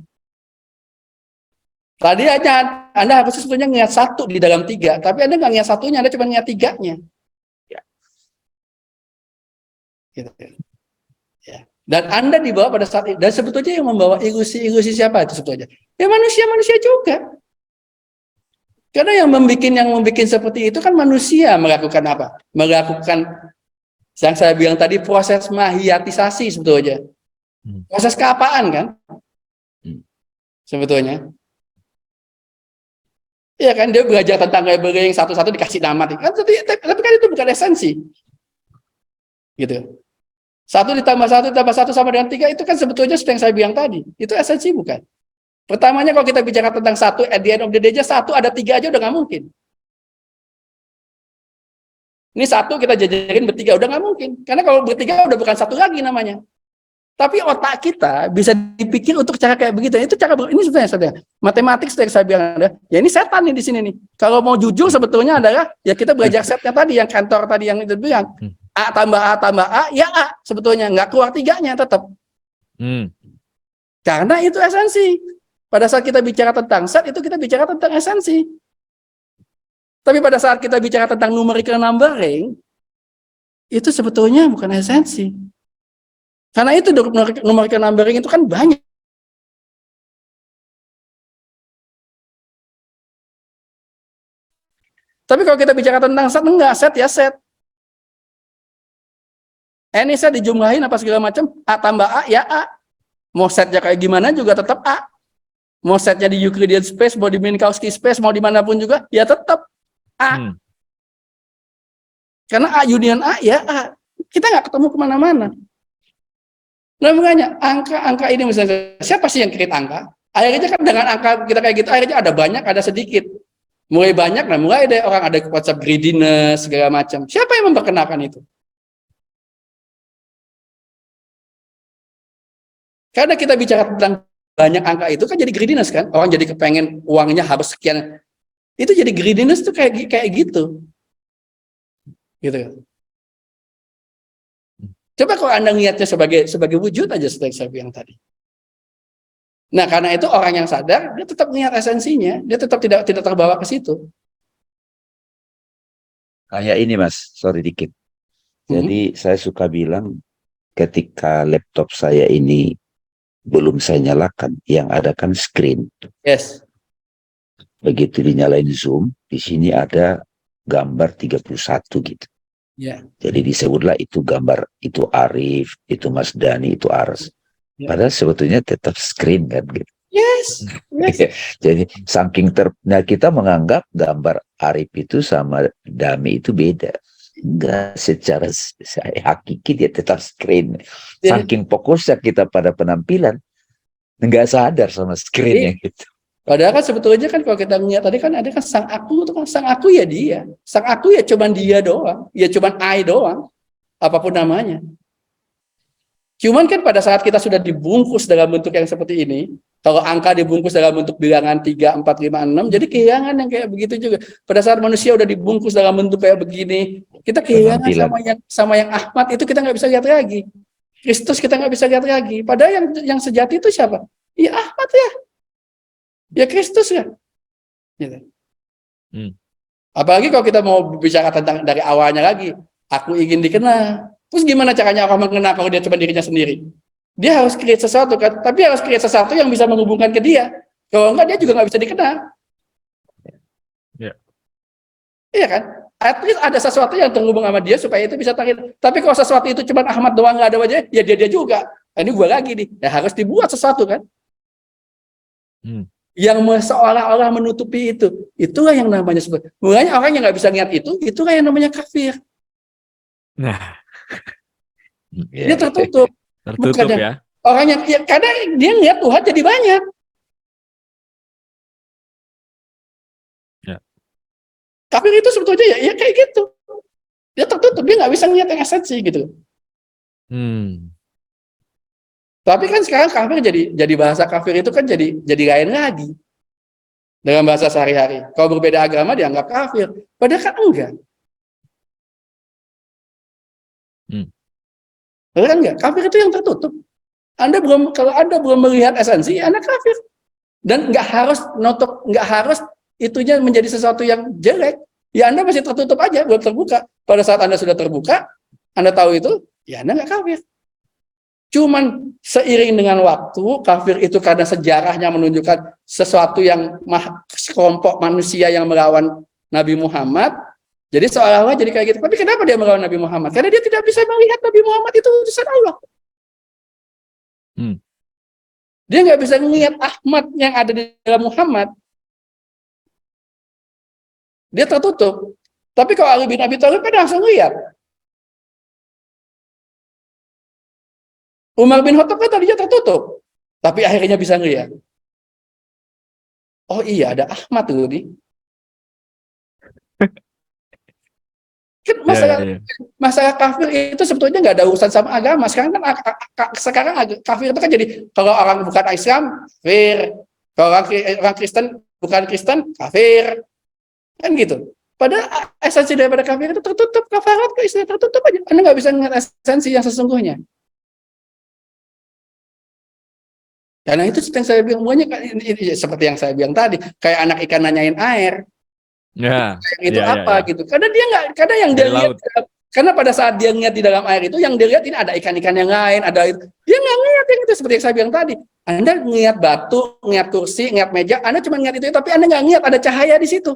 Tadi aja Anda harus sebetulnya ngeliat 1 di dalam 3, tapi Anda nggak ngeliat 1-nya, Anda cuma ngeliat 3-nya. Ya. Gitu. Ya. Dan Anda dibawa pada saat itu, dan sebetulnya yang membawa ilusi siapa itu sebetulnya? Ya manusia juga. Karena yang membuat seperti itu kan manusia melakukan apa? Melakukan yang saya bilang tadi proses mahiatisasi sebetulnya. Proses keapaan kan? Sebetulnya. Iya kan, dia belajar tentang labeling satu-satu dikasih nama. Kan, tapi kan itu bukan esensi. Gitu. 1 ditambah 1 sama dengan 3 itu kan sebetulnya seperti yang saya bilang tadi. Itu esensi bukan? Pertamanya kalau kita bicara tentang 1, at the end of the day aja 1 ada 3 aja udah nggak mungkin. Ini 1 kita jajarin bertiga udah nggak mungkin. Karena kalau bertiga udah bukan 1 lagi namanya. Tapi otak kita bisa dipikir untuk cara kayak begitu. Itu cara ini sebenarnya saudara. Matematik seperti saya bilang ada. Ya ini setan nih di sini nih. Kalau mau jujur sebetulnya adalah ya kita belajar setnya tadi yang kantor tadi yang itu bilang. A tambah A ya A sebetulnya nggak keluar 3-nya tetap. Karena itu esensi. Pada saat kita bicara tentang set, itu kita bicara tentang esensi. Tapi pada saat kita bicara tentang numerical numbering, itu sebetulnya bukan esensi. Karena itu numerical numbering itu kan banyak. Tapi kalau kita bicara tentang set, enggak, set ya set. Ini set dijumlahin apa segala macam, A tambah A ya A. Mau setnya kayak gimana juga tetap A. Mau setnya di Euclidean space, mau di Minkowski space, mau dimanapun juga, ya tetap A. Karena A union A, ya A. Kita nggak ketemu kemana-mana. Nah makanya, angka-angka ini misalnya, siapa sih yang create angka? Akhirnya kan dengan angka kita kayak gitu, akhirnya ada banyak, ada sedikit. Mulai banyak, nah mulai ada orang ada konsep greediness, segala macam. Siapa yang memperkenalkan itu? Karena kita bicara tentang banyak angka itu kan jadi greediness kan, orang jadi kepengen uangnya harus sekian, itu jadi greediness tuh kayak gitu, gitu. Coba kalau Anda lihatnya sebagai wujud aja seperti saya bilang tadi. Nah karena itu orang yang sadar dia tetap lihat esensinya, dia tetap tidak terbawa ke situ. Kayak ini Mas, sorry dikit. Jadi saya suka bilang ketika laptop saya ini belum saya nyalakan, yang ada kan screen. Yes. Begitu dinyalain Zoom, di sini ada gambar 31 gitu. Yeah. Jadi disebutlah itu gambar, itu Arif, itu Mas Dani, itu Aras. Ya. Padahal sebetulnya tetap screen kan gitu. Yes. Jadi saking nah kita menganggap gambar Arif itu sama Dami itu beda. Enggak, secara hakiki dia tetap screen. Ya. Saking fokusnya kita pada penampilan, enggak sadar sama screennya gitu. Padahal kan sebetulnya kan kalau kita lihat tadi kan ada kan sang aku itu kan sang aku ya dia. Sang aku ya cuman dia doang. Ya cuman I doang. Apapun namanya. Cuman kan pada saat kita sudah dibungkus dalam bentuk yang seperti ini, kalau angka dibungkus dalam bentuk bilangan 3, 4, 5, 6, jadi kehilangan yang kayak begitu juga. Pada saat manusia udah dibungkus dalam bentuk kayak begini, kita kehilangan sama yang Ahmad itu kita nggak bisa lihat lagi. Kristus kita nggak bisa lihat lagi. Padahal yang sejati itu siapa? Ya Ahmad ya. Ya Kristus ya. Gitu. Apalagi kalau kita mau bicara tentang dari awalnya lagi, aku ingin dikenal. Terus gimana caranya orang mengenal kalau dia cuma dirinya sendiri? Dia harus create sesuatu kan, tapi harus create sesuatu yang bisa menghubungkan ke dia. Kalau enggak dia juga nggak bisa dikenal. Iya kan? At least ada sesuatu yang terhubung sama dia supaya itu bisa tarik. Tapi kalau sesuatu itu cuma Ahmad doang nggak ada wajahnya, ya dia juga. Nah, ini gua lagi nih. Ya harus dibuat sesuatu kan? Yang seolah-olah menutupi itu. Itulah yang namanya sebut. Mulanya orang yang nggak bisa lihat itu, itulah yang namanya kafir. Nah, Dia tertutup. tertutup ya. Orang yang kadang dia lihat Tuhan jadi banyak. Ya. Kafir itu sebetulnya ya kayak gitu. Dia tertutup, dia nggak bisa lihat yang esensi gitu. Tapi kan sekarang kafir jadi bahasa kafir itu kan jadi lain lagi dalam bahasa sehari-hari. Kalau berbeda agama dianggap kafir, padahal kan enggak. Padahal kan enggak. Kafir itu yang tertutup. Kalau Anda belum melihat esensi, Anda kafir. Dan nggak harus itunya menjadi sesuatu yang jelek. Ya Anda masih tertutup aja, belum terbuka. Pada saat Anda sudah terbuka, Anda tahu itu, ya Anda nggak kafir. Cuman seiring dengan waktu, kafir itu karena sejarahnya menunjukkan sesuatu yang kelompok manusia yang melawan Nabi Muhammad. Jadi seolah-olah jadi kayak gitu. Tapi kenapa dia melawan Nabi Muhammad? Karena dia tidak bisa melihat Nabi Muhammad itu utusan Allah. Dia nggak bisa melihat Ahmad yang ada di dalam Muhammad. Dia tertutup. Tapi kalau Ali bin Abi Thalib kan langsung lihat. Umar bin Khattab kan tadinya tertutup, tapi akhirnya bisa ngelihat. Oh iya, ada Ahmad tuh nih. Kan masalah kafir itu sebetulnya nggak ada urusan sama agama. Sekarang kafir itu kan jadi kalau orang bukan Islam kafir, kalau orang Kristen bukan Kristen kafir, kan gitu. Padahal esensi daripada kafir itu tertutup, kafarat ke istilah tertutup aja. Anda nggak bisa melihat esensi yang sesungguhnya. Karena itu yang saya bilang seperti yang saya bilang tadi, kayak anak ikan nanyain air. Ya. Itu apa gitu. Karena dia nggak, karena yang dia lihat, karena pada saat dia ngeliat di dalam air itu, yang dia lihat ini ada ikan-ikan yang lain, ada itu. Dia nggak ngeliat yang itu seperti yang saya bilang tadi. Anda ngeliat batu, ngeliat kursi, ngeliat meja, Anda cuma ngeliat itu, tapi Anda nggak ngeliat ada cahaya di situ.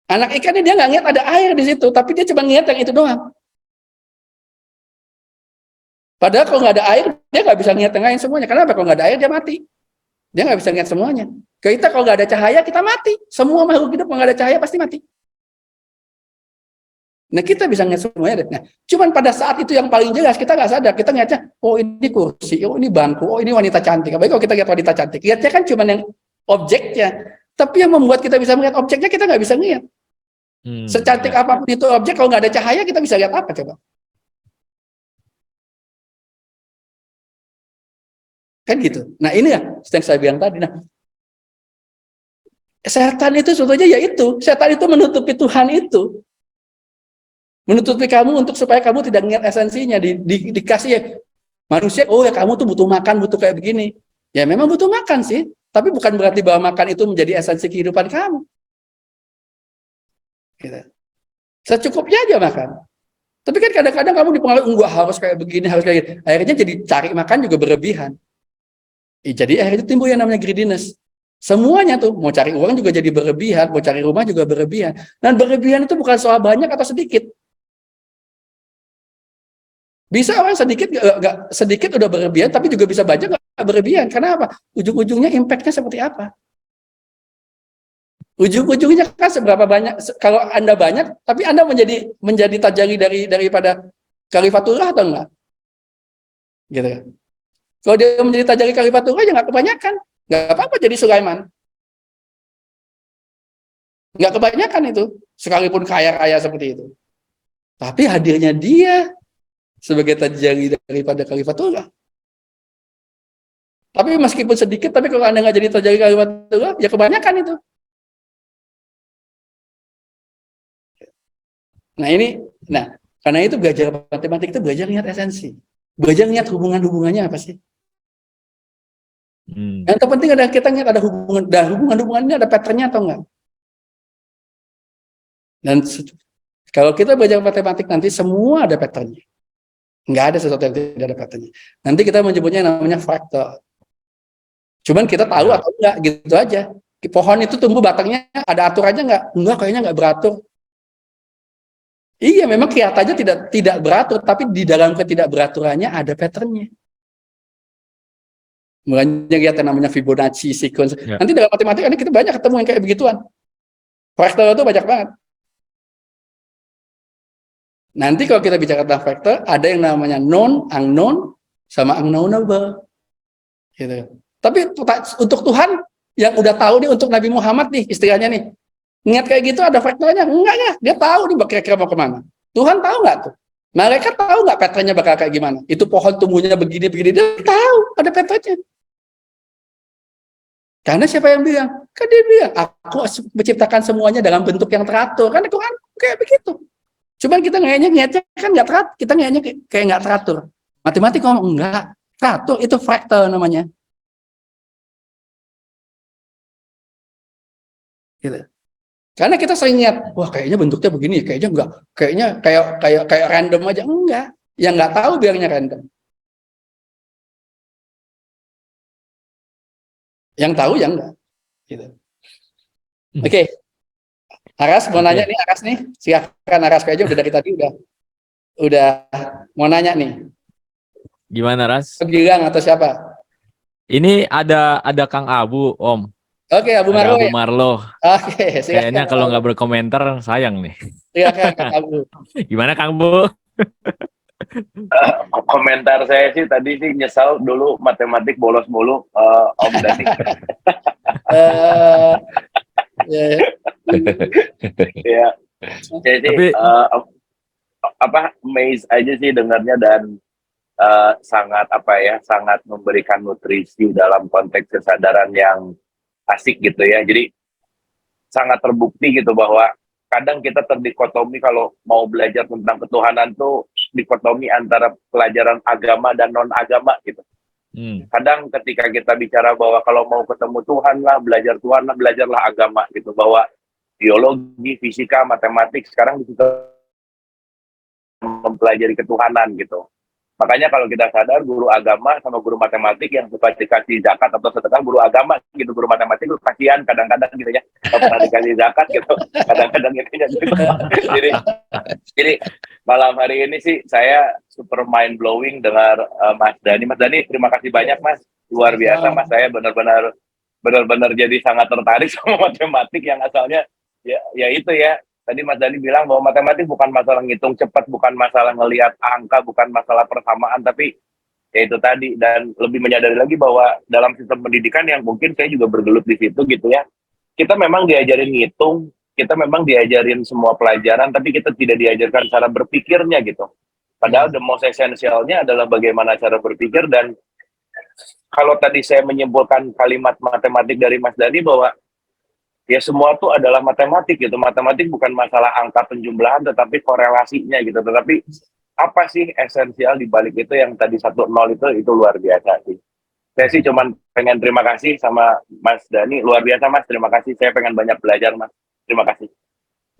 Anak ikannya dia nggak ngeliat ada air di situ, tapi dia cuma ngeliat yang itu doang. Padahal kalau nggak ada air, dia nggak bisa ngeliat yang lain semuanya. Kenapa? Kalau nggak ada air, dia mati. Dia nggak bisa ngeliat semuanya. Kita kalau nggak ada cahaya, kita mati. Semua makhluk hidup kalau nggak ada cahaya, pasti mati. Nah, kita bisa ngeliat semuanya. Nah, cuman pada saat itu yang paling jelas, kita nggak sadar. Kita ngeliatnya, oh ini kursi, oh ini bangku, oh ini wanita cantik. Apalagi kalau kita lihat wanita cantik. Lihatnya kan cuman yang objeknya. Tapi yang membuat kita bisa melihat objeknya, kita nggak bisa ngeliat. Secantik apapun itu objek, kalau nggak ada cahaya, kita bisa lihat apa coba? Kan gitu. Nah ini ya yang saya bilang tadi. Nah, setan itu sebetulnya ya itu. Setan itu menutupi Tuhan itu. Menutupi kamu untuk supaya kamu tidak ingat esensinya. Dikasih ya manusia, oh ya kamu tuh butuh makan, butuh kayak begini. Ya memang butuh makan sih. Tapi bukan berarti bahwa makan itu menjadi esensi kehidupan kamu. Gitu. Secukupnya aja makan. Tapi kan kadang-kadang kamu dipengaruhi, enggak harus kayak begini, harus kayak gitu. Akhirnya jadi cari makan juga berlebihan. Jadi akhirnya timbul yang namanya greediness. Semuanya tuh, mau cari uang juga jadi berlebihan, mau cari rumah juga berlebihan. Dan berlebihan itu bukan soal banyak atau sedikit. Bisa orang nggak sedikit udah berlebihan, tapi juga bisa banyak nggak berlebihan. Karena apa? Ujung-ujungnya impact-nya seperti apa? Ujung-ujungnya kan seberapa banyak, kalau Anda banyak, tapi Anda menjadi tajari daripada Khalifatullah atau enggak? Gitu kan. Kalau dia menjadi tajari Khalifatullah ya nggak kebanyakan. Nggak apa-apa jadi Sulaiman. Nggak kebanyakan itu, sekalipun kaya-kaya seperti itu. Tapi hadirnya dia sebagai tajari daripada Khalifatullah. Tapi meskipun sedikit, tapi kalau Anda nggak jadi tajari Khalifatullah, ya kebanyakan itu. Nah, karena itu belajar matematik itu belajar lihat esensi. Belajar lihat hubungannya apa sih? Yang terpenting ada kita lihat ada hubungannya ada patternnya atau enggak. Dan kalau kita belajar matematik nanti semua ada patternnya. Enggak ada sesuatu yang tidak ada patternnya. Nanti kita menyebutnya namanya fraktal. Cuman kita tahu atau enggak gitu aja. Pohon itu tumbuh batangnya ada aturannya enggak? Enggak, kayaknya enggak beratur. Iya, memang kelihatannya tidak beratur, tapi di dalam ketidakberaturannya ada patternnya. Mulanya lihat yang namanya Fibonacci sequence. Ya. Nanti dalam matematika ini kita banyak ketemu yang kayak begituan. Fraktal itu banyak banget. Nanti kalau kita bicara tentang fraktal, ada yang namanya known, unknown, sama unknownable. Gitu. Tapi untuk Tuhan yang udah tahu nih, untuk Nabi Muhammad nih istilahnya nih, niat kayak gitu ada faktornya? Enggak ya, dia tahu nih kira-kira mau kemana. Tuhan tahu nggak tuh? Mereka tahu nggak patternnya bakal kayak gimana? Itu pohon tumbuhnya begini-begini, dia tahu ada patternnya. Karena siapa yang bilang? Kan dia bilang, aku menciptakan semuanya dalam bentuk yang teratur. Kan Tuhan kayak begitu. Cuman kita niatnya kan nggak teratur, kita niatnya kayak nggak teratur. Matematik ngomong enggak teratur, itu fraktal namanya. Gitu. Karena kita sering lihat, wah kayaknya bentuknya begini, kayaknya enggak, kayaknya kayak random aja, enggak. Yang nggak tahu bilangnya random. Yang tahu ya enggak. Gitu. Oke. Aras mau nanya nih, Aras nih, silakan Aras kayaknya udah dari tadi udah mau nanya nih. Gimana Ras? Gilang atau siapa? Ini ada Kang Abu, Om. Oke, Abu Marlo. Abu Marlo. Oke, kayaknya kalau nggak berkomentar sayang nih. Silakan Kang Abu. Gimana Kang Bu? Komentar saya sih tadi sih nyesal dulu matematik bolos mulu, Om Dani. Ya, jadi amazed aja sih dengarnya dan sangat sangat memberikan nutrisi dalam konteks kesadaran yang asik gitu ya. Jadi sangat terbukti gitu bahwa kadang kita terdikotomi kalau mau belajar tentang ketuhanan tuh dikotomi antara pelajaran agama dan non agama gitu. Kadang ketika kita bicara bahwa kalau mau ketemu Tuhan lah, belajar Tuhan lah, belajarlah agama gitu, bahwa biologi, fisika, matematik sekarang bisa mempelajari ketuhanan gitu. Makanya kalau kita sadar guru agama sama guru matematik yang suka dikasih zakat atau sedekah, guru agama gitu, guru matematik itu kasihan kadang-kadang gitu ya, kalau pernah dikasih zakat gitu, kadang-kadang gitu. Jadi malam hari ini sih saya super mind blowing dengar Mas Dani. Mas Dani, terima kasih banyak Mas, luar biasa Mas, saya benar-benar jadi sangat tertarik sama matematik yang asalnya ya itu ya. Tadi Mas Dani bilang bahwa matematik bukan masalah ngitung cepat, bukan masalah ngelihat angka, bukan masalah persamaan, tapi ya itu tadi. Dan lebih menyadari lagi bahwa dalam sistem pendidikan yang mungkin saya juga bergelut di situ gitu ya, kita memang diajarin ngitung, kita memang diajarin semua pelajaran, tapi kita tidak diajarkan cara berpikirnya gitu. Padahal the most essentialnya adalah bagaimana cara berpikir. Dan kalau tadi saya menyimpulkan kalimat matematik dari Mas Dani bahwa ya semua itu adalah matematik gitu. Matematik bukan masalah angka penjumlahan, tetapi korelasinya gitu. Tetapi apa sih esensial di balik itu yang tadi 1-0 itu luar biasa sih. Saya sih cuman pengen terima kasih sama Mas Dani, luar biasa Mas, terima kasih. Saya pengen banyak belajar Mas, terima kasih.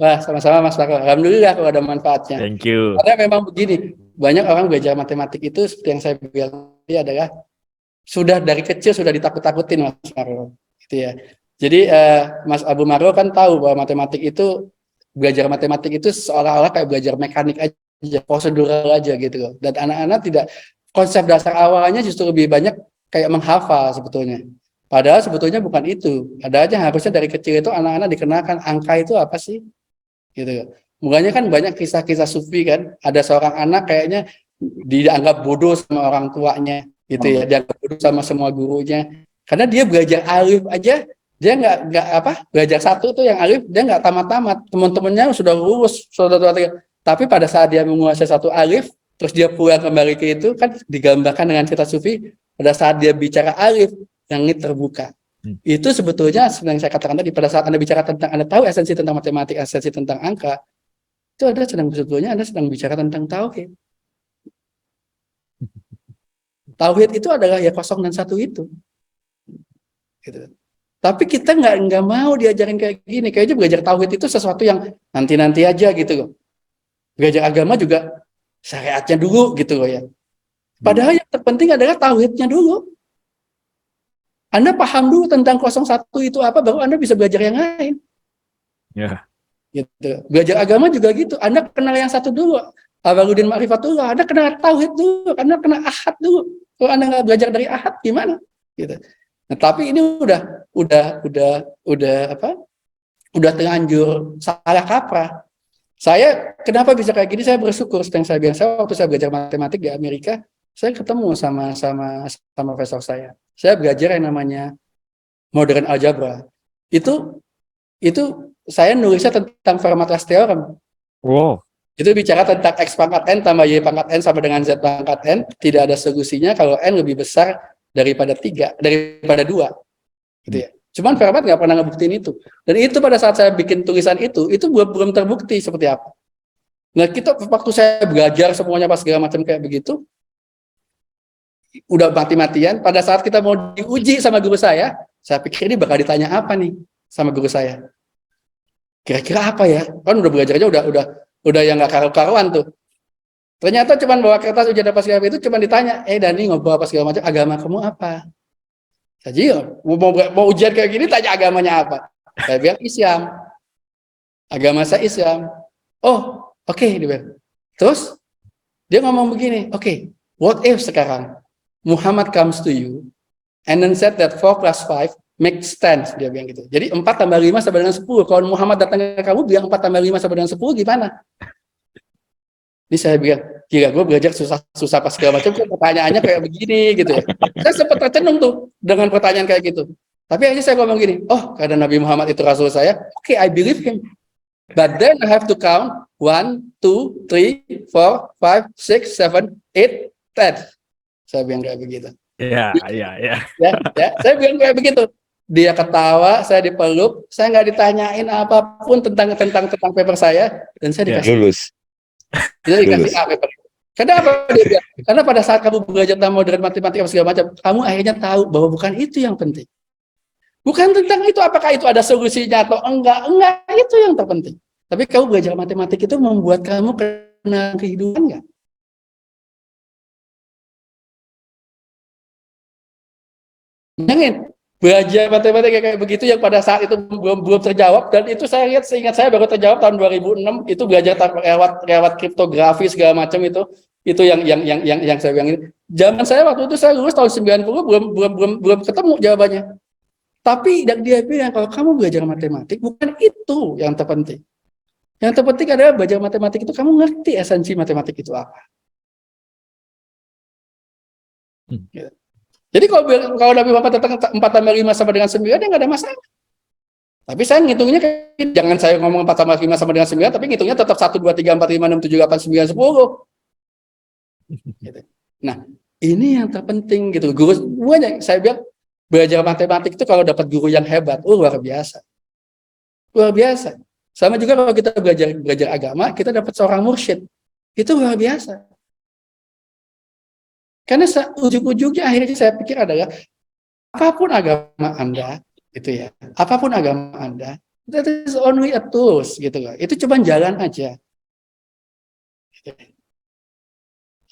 Wah, sama-sama Mas Fako. Alhamdulillah kalau ada manfaatnya. Thank you. Karena memang begini, banyak orang belajar matematik itu seperti yang saya bilang tadi adalah sudah dari kecil sudah ditakut-takutin Mas Fako. Gitu ya. Jadi Mas Abu Marlo kan tahu bahwa matematik itu, belajar matematik itu seolah-olah kayak belajar mekanik aja aja, prosedural aja gitu loh. Dan anak-anak tidak, konsep dasar awalnya justru lebih banyak kayak menghafal sebetulnya. Padahal sebetulnya bukan itu. Ada aja harusnya dari kecil itu anak-anak dikenalkan angka itu apa sih, gitu loh. Mulanya kan banyak kisah-kisah sufi kan. Ada seorang anak kayaknya dianggap bodoh sama orang tuanya, gitu ya. Dianggap bodoh sama semua gurunya. Karena dia belajar alif aja, dia nggak apa, belajar satu tuh yang alif dia nggak tamat-tamat. Teman-temannya sudah lulus, sudah tapi pada saat dia menguasai satu alif, terus dia pulang kembali ke itu, kan digambarkan dengan cerita sufi, pada saat dia bicara alif, langit terbuka. Itu sebetulnya yang saya katakan tadi, pada saat Anda bicara tentang, Anda tahu esensi tentang matematik, esensi tentang angka, itu sebetulnya Anda sedang bicara tentang tauhid. Tauhid itu adalah ya 0 dan 1 itu. Gitu. Tapi kita nggak mau diajarin kayak gini. Kayaknya belajar tauhid itu sesuatu yang nanti-nanti aja gitu loh. Belajar agama juga syariatnya dulu gitu loh ya. Padahal yang terpenting adalah tauhidnya dulu. Anda paham dulu tentang 01 itu apa, baru Anda bisa belajar yang lain. Ya. Gitu. Belajar agama juga gitu. Anda kenal yang satu dulu. Awaludin Ma'rifatullah. Anda kenal tauhid dulu. Anda kenal ahad dulu. Kalau Anda nggak belajar dari ahad gimana? Gitu. Nah, tapi ini udah terlanjur salah kaprah. Saya kenapa bisa kayak gini? Saya bersyukur. Seperti yang saya bilang, waktu saya belajar matematik di Amerika, saya ketemu sama profesor saya. Saya belajar yang namanya modern algebra. Itu saya nulisnya tentang Fermat's theorem. Wow. Itu bicara tentang X pangkat N tambah Y pangkat N sama dengan Z pangkat N. Tidak ada solusinya kalau N lebih besar daripada 2. Gitu ya. Cuman Fermat nggak pernah ngebuktiin itu. Dan itu pada saat saya bikin tulisan itu belum terbukti seperti apa. Nah, waktu saya belajar semuanya pas segala macam kayak begitu, udah mati-matian, pada saat kita mau diuji sama guru saya pikir ini bakal ditanya apa nih sama guru saya. Kira-kira apa ya? Kan udah belajarnya udah yang nggak karu-karuan tuh. Ternyata cuman bawa kertas ujian apa segala itu cuman ditanya, Dani ngobrol apa segala macam, agama kamu apa? Jadi mau ujian kayak gini tanya agamanya apa? Saya bilang Islam. Agama saya Islam. Oh, oke, dia bilang. Terus dia ngomong begini, oke, what if sekarang Muhammad comes to you and then said that 4 plus 5 makes sense, dia bilang gitu. Jadi 4 tambah 5 sama dengan 10. Kalau Muhammad datang ke kamu bilang 4 tambah 5 sama dengan 10 gimana? Ini saya bilang, gila gue belajar susah pas segala macam, pertanyaannya kayak begini gitu ya. Saya sempat tercenung tuh dengan pertanyaan kayak gitu. Tapi akhirnya saya ngomong gini, oh karena Nabi Muhammad itu Rasul saya, oke, I believe him. But then I have to count 1, 2, 3, 4, 5, 6, 7, 8, 10. Saya bilang kayak begitu. Ya. Ya, saya bilang kayak begitu. Dia ketawa, saya dipeluk, saya nggak ditanyain apapun tentang paper saya, dan saya dikasih Lulus. dia dikasih A paper. Kenapa dia bilang? Karena pada saat kamu belajar tentang modern matematika segala macam, kamu akhirnya tahu bahwa bukan itu yang penting. Bukan tentang itu apakah itu ada solusinya atau enggak itu yang terpenting. Tapi kamu belajar matematik itu membuat kamu kenal kehidupan enggak? Jangan belajar matematika kayak begitu yang pada saat itu belum terjawab, dan itu saya lihat, seingat saya baru terjawab tahun 2006, itu belajar lewat kriptografi segala macam itu yang saya bilang ini. Zaman saya waktu itu saya lulus tahun 90 belum ketemu jawabannya. Tapi dia bilang kalau kamu belajar matematik bukan itu yang terpenting. Yang terpenting adalah belajar matematik itu kamu ngerti esensi matematik itu apa. Jadi kalau Nabi Muhammad datang 4 tambah 5 sama dengan 9, ya nggak ada masalah. Tapi saya ngitungnya jangan saya ngomong 4 tambah 5 sama dengan 9, tapi ngitungnya tetap 1, 2, 3, 4, 5, 6, 7, 8, 9, 10. Gitu. Nah, ini yang terpenting gitu. Guru banyak, saya bilang belajar matematik itu kalau dapat guru yang hebat, luar biasa. Luar biasa. Sama juga kalau kita belajar agama, kita dapat seorang mursyid. Itu luar biasa. Karena ujung-ujungnya akhirnya saya pikir adalah apapun agama Anda, gitu ya. Apapun agama Anda, that is only a tools, gitu loh. Itu cuma jalan aja.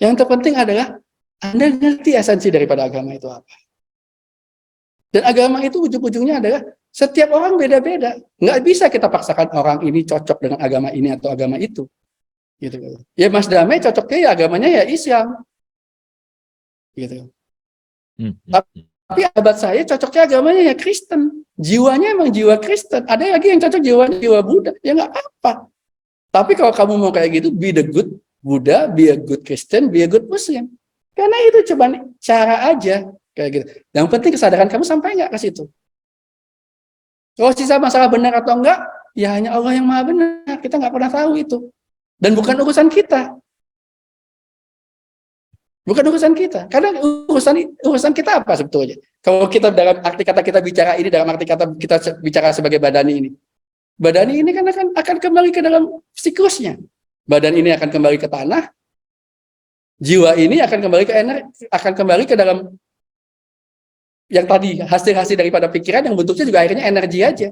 Yang terpenting adalah Anda ngerti esensi daripada agama itu apa. Dan agama itu ujung-ujungnya adalah setiap orang beda-beda. Nggak bisa kita paksakan orang ini cocok dengan agama ini atau agama itu. Gitu. Ya Mas Damai cocoknya ya agamanya ya Islam. Gitu. Tapi sahabat saya cocoknya agamanya ya Kristen. Jiwanya emang jiwa Kristen. Ada lagi yang cocok jiwanya jiwa Buddha. Ya nggak apa. Tapi kalau kamu mau kayak gitu, be the good Buddha, be a good Christian, be a good Muslim. Karena itu cuma cara aja. Kayak gitu. Yang penting kesadaran kamu sampai nggak ke situ. Kalau sisa masalah benar atau enggak, ya hanya Allah yang maha benar. Kita nggak pernah tahu itu. Dan bukan urusan kita. Bukan urusan kita. Karena urusan kita apa sebetulnya? Kalau kita dalam arti kata kita bicara ini, dalam arti kata kita bicara sebagai badani ini. Badani ini kan akan kembali ke dalam siklusnya. Badan ini akan kembali ke tanah. Jiwa ini akan kembali ke energi, akan kembali ke dalam yang tadi hasil-hasil daripada pikiran yang bentuknya juga akhirnya energi aja.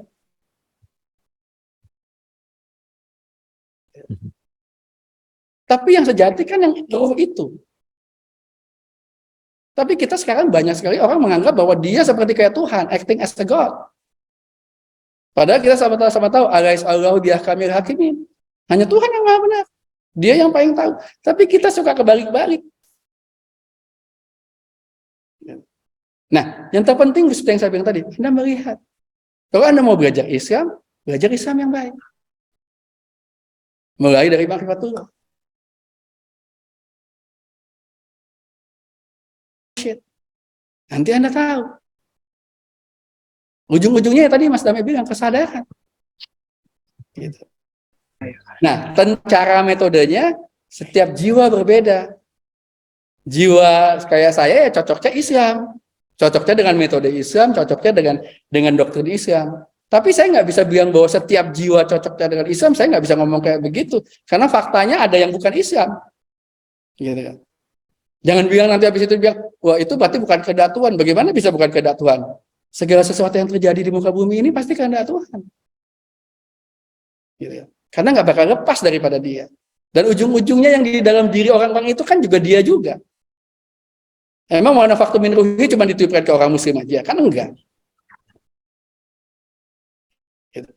Tapi yang sejati kan yang roh itu. Tapi kita sekarang banyak sekali orang menganggap bahwa dia seperti kayak Tuhan, acting as a God. Padahal kita sama-sama tahu, alais Allahu biahkamil hakimin. Hanya Tuhan yang maha benar. Dia yang paling tahu. Tapi kita suka kebalik-balik. Nah, yang terpenting seperti yang saya bilang tadi, Anda melihat. Kalau Anda mau belajar Islam yang baik. Mulai dari Ma'rifatullah. Nanti Anda tahu. Ujung-ujungnya ya tadi Mas Damai bilang kesadaran. Gitu. Nah, cara metodenya setiap jiwa berbeda. Jiwa kayak saya ya cocoknya Islam, cocoknya dengan metode Islam, cocoknya dengan doktrin Islam. Tapi saya nggak bisa bilang bahwa setiap jiwa cocoknya dengan Islam. Saya nggak bisa ngomong kayak begitu, karena faktanya ada yang bukan Islam. Gitu kan? Jangan bilang nanti habis itu bilang, wah itu berarti bukan kehendak Tuhan. Bagaimana bisa bukan kehendak Tuhan? Segala sesuatu yang terjadi di muka bumi ini pasti kehendak Tuhan. Gitu ya. Karena nggak bakal lepas daripada dia. Dan ujung-ujungnya yang di dalam diri orang-orang itu kan juga dia juga. Emang mana faktor min ruhi cuma ditiupkan ke orang muslim aja? Kan enggak. Gitu.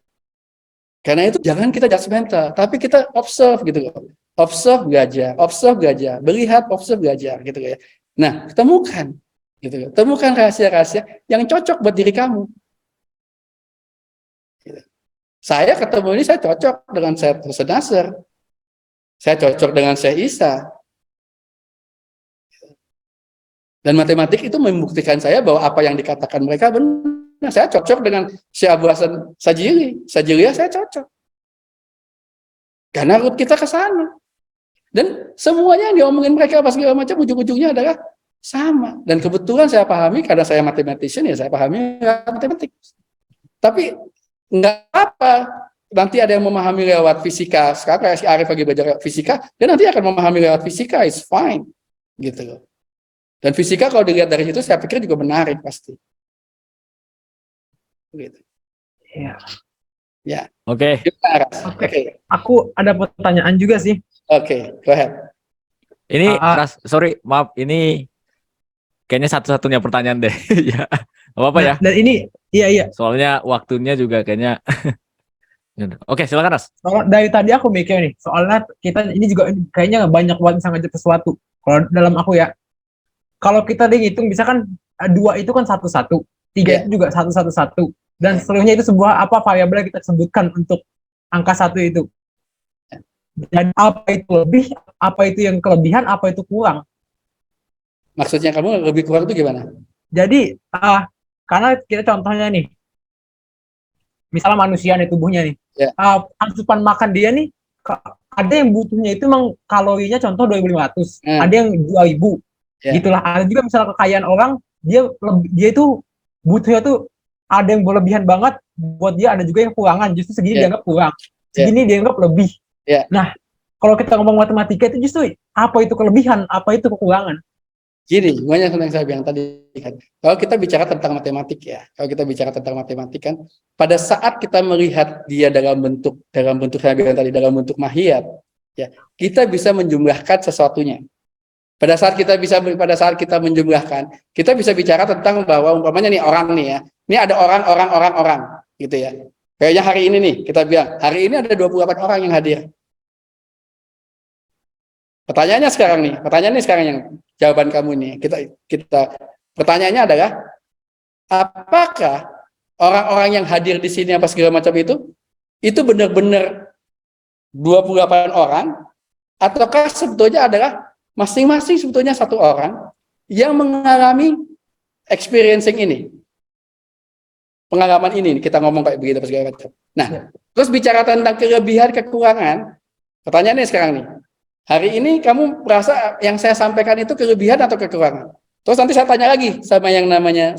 Karena itu jangan kita judgmental, tapi kita observe gitu loh. Observe gajah, melihat, observe gajah gitu ya. Nah, temukan gitu loh. Temukan rahasia-rahasia yang cocok buat diri kamu. Gitu. Saya ketemu ini, saya cocok dengan Syekh Nasr. Saya cocok dengan Syekh Isa. Dan matematik itu membuktikan saya bahwa apa yang dikatakan mereka benar. Saya cocok dengan Syekh Abu Hasan Sajili. Sajilia saya cocok. Karena root kita ke sana. Dan semuanya yang diomongin mereka apa segala macam ujung-ujungnya adalah sama. Dan kebetulan saya pahami, karena saya mathematician ya saya pahami matematik. Tapi nggak apa, nanti ada yang memahami lewat fisika. Sekarang kayak si Arif lagi belajar fisika, dan nanti akan memahami lewat fisika, it's fine. Gitu loh. Dan fisika kalau dilihat dari situ, saya pikir juga menarik pasti. Gitu. Iya. Ya. Oke. Oke. Aku ada pertanyaan juga sih. Oke, go ahead. Ini, Ras, sorry, maaf, ini kayaknya satu-satunya pertanyaan deh. Ya, apa ya? Dan ini, iya. Soalnya waktunya juga kayaknya. Oke, silakan Ras. Soalnya dari tadi aku mikir nih, soalnya kita ini juga kayaknya banyak banget bisa ngajak sesuatu. Kalau dalam aku ya, kalau kita dihitung, misalkan 2 itu kan 1-1, 3 itu juga 1-1-1, dan seluruhnya itu sebuah variabel yang kita sebutkan untuk angka 1 itu. Dan apa itu lebih, apa itu yang kelebihan, apa itu kurang. Maksudnya kamu lebih kurang itu gimana? Jadi, karena kita contohnya nih, misalnya manusia nih, tubuhnya nih, asupan makan dia nih, ada yang butuhnya itu memang kalorinya contoh 2.500, ada yang 2.000, gitulah. Ada juga misalnya kekayaan orang, dia itu butuhnya tuh ada yang berlebihan banget, buat dia ada juga yang kurangan, justru segini dianggap kurang, segini dianggap lebih. Nah, kalau kita ngomong matematika itu justru apa itu kelebihan, apa itu kekurangan. Gini, banyak yang saya bilang tadi kan. Kalau kita bicara tentang matematik ya, kalau kita bicara tentang matematik kan, pada saat kita melihat dia dalam bentuk saya bilang tadi dalam bentuk mahiyat, ya, kita bisa menjumlahkan sesuatunya. Pada saat kita menjumlahkan, kita bisa bicara tentang bahwa umpamanya nih orang nih ya, ini ada orang gitu ya. Kayaknya hari ini nih kita bilang hari ini ada 28 orang yang hadir. Pertanyaannya sekarang yang jawaban kamu nih. Kita pertanyaannya adalah, apakah orang-orang yang hadir di sini apa segala macam itu benar-benar 28 orang, ataukah sebetulnya adalah masing-masing sebetulnya satu orang yang mengalami experiencing ini, pengalaman ini, kita ngomong kayak begitu apa segala macam. Nah, terus bicara tentang kelebihan kekurangan, pertanyaannya sekarang nih, hari ini kamu merasa yang saya sampaikan itu kelebihan atau kekurangan? Terus nanti saya tanya lagi sama yang namanya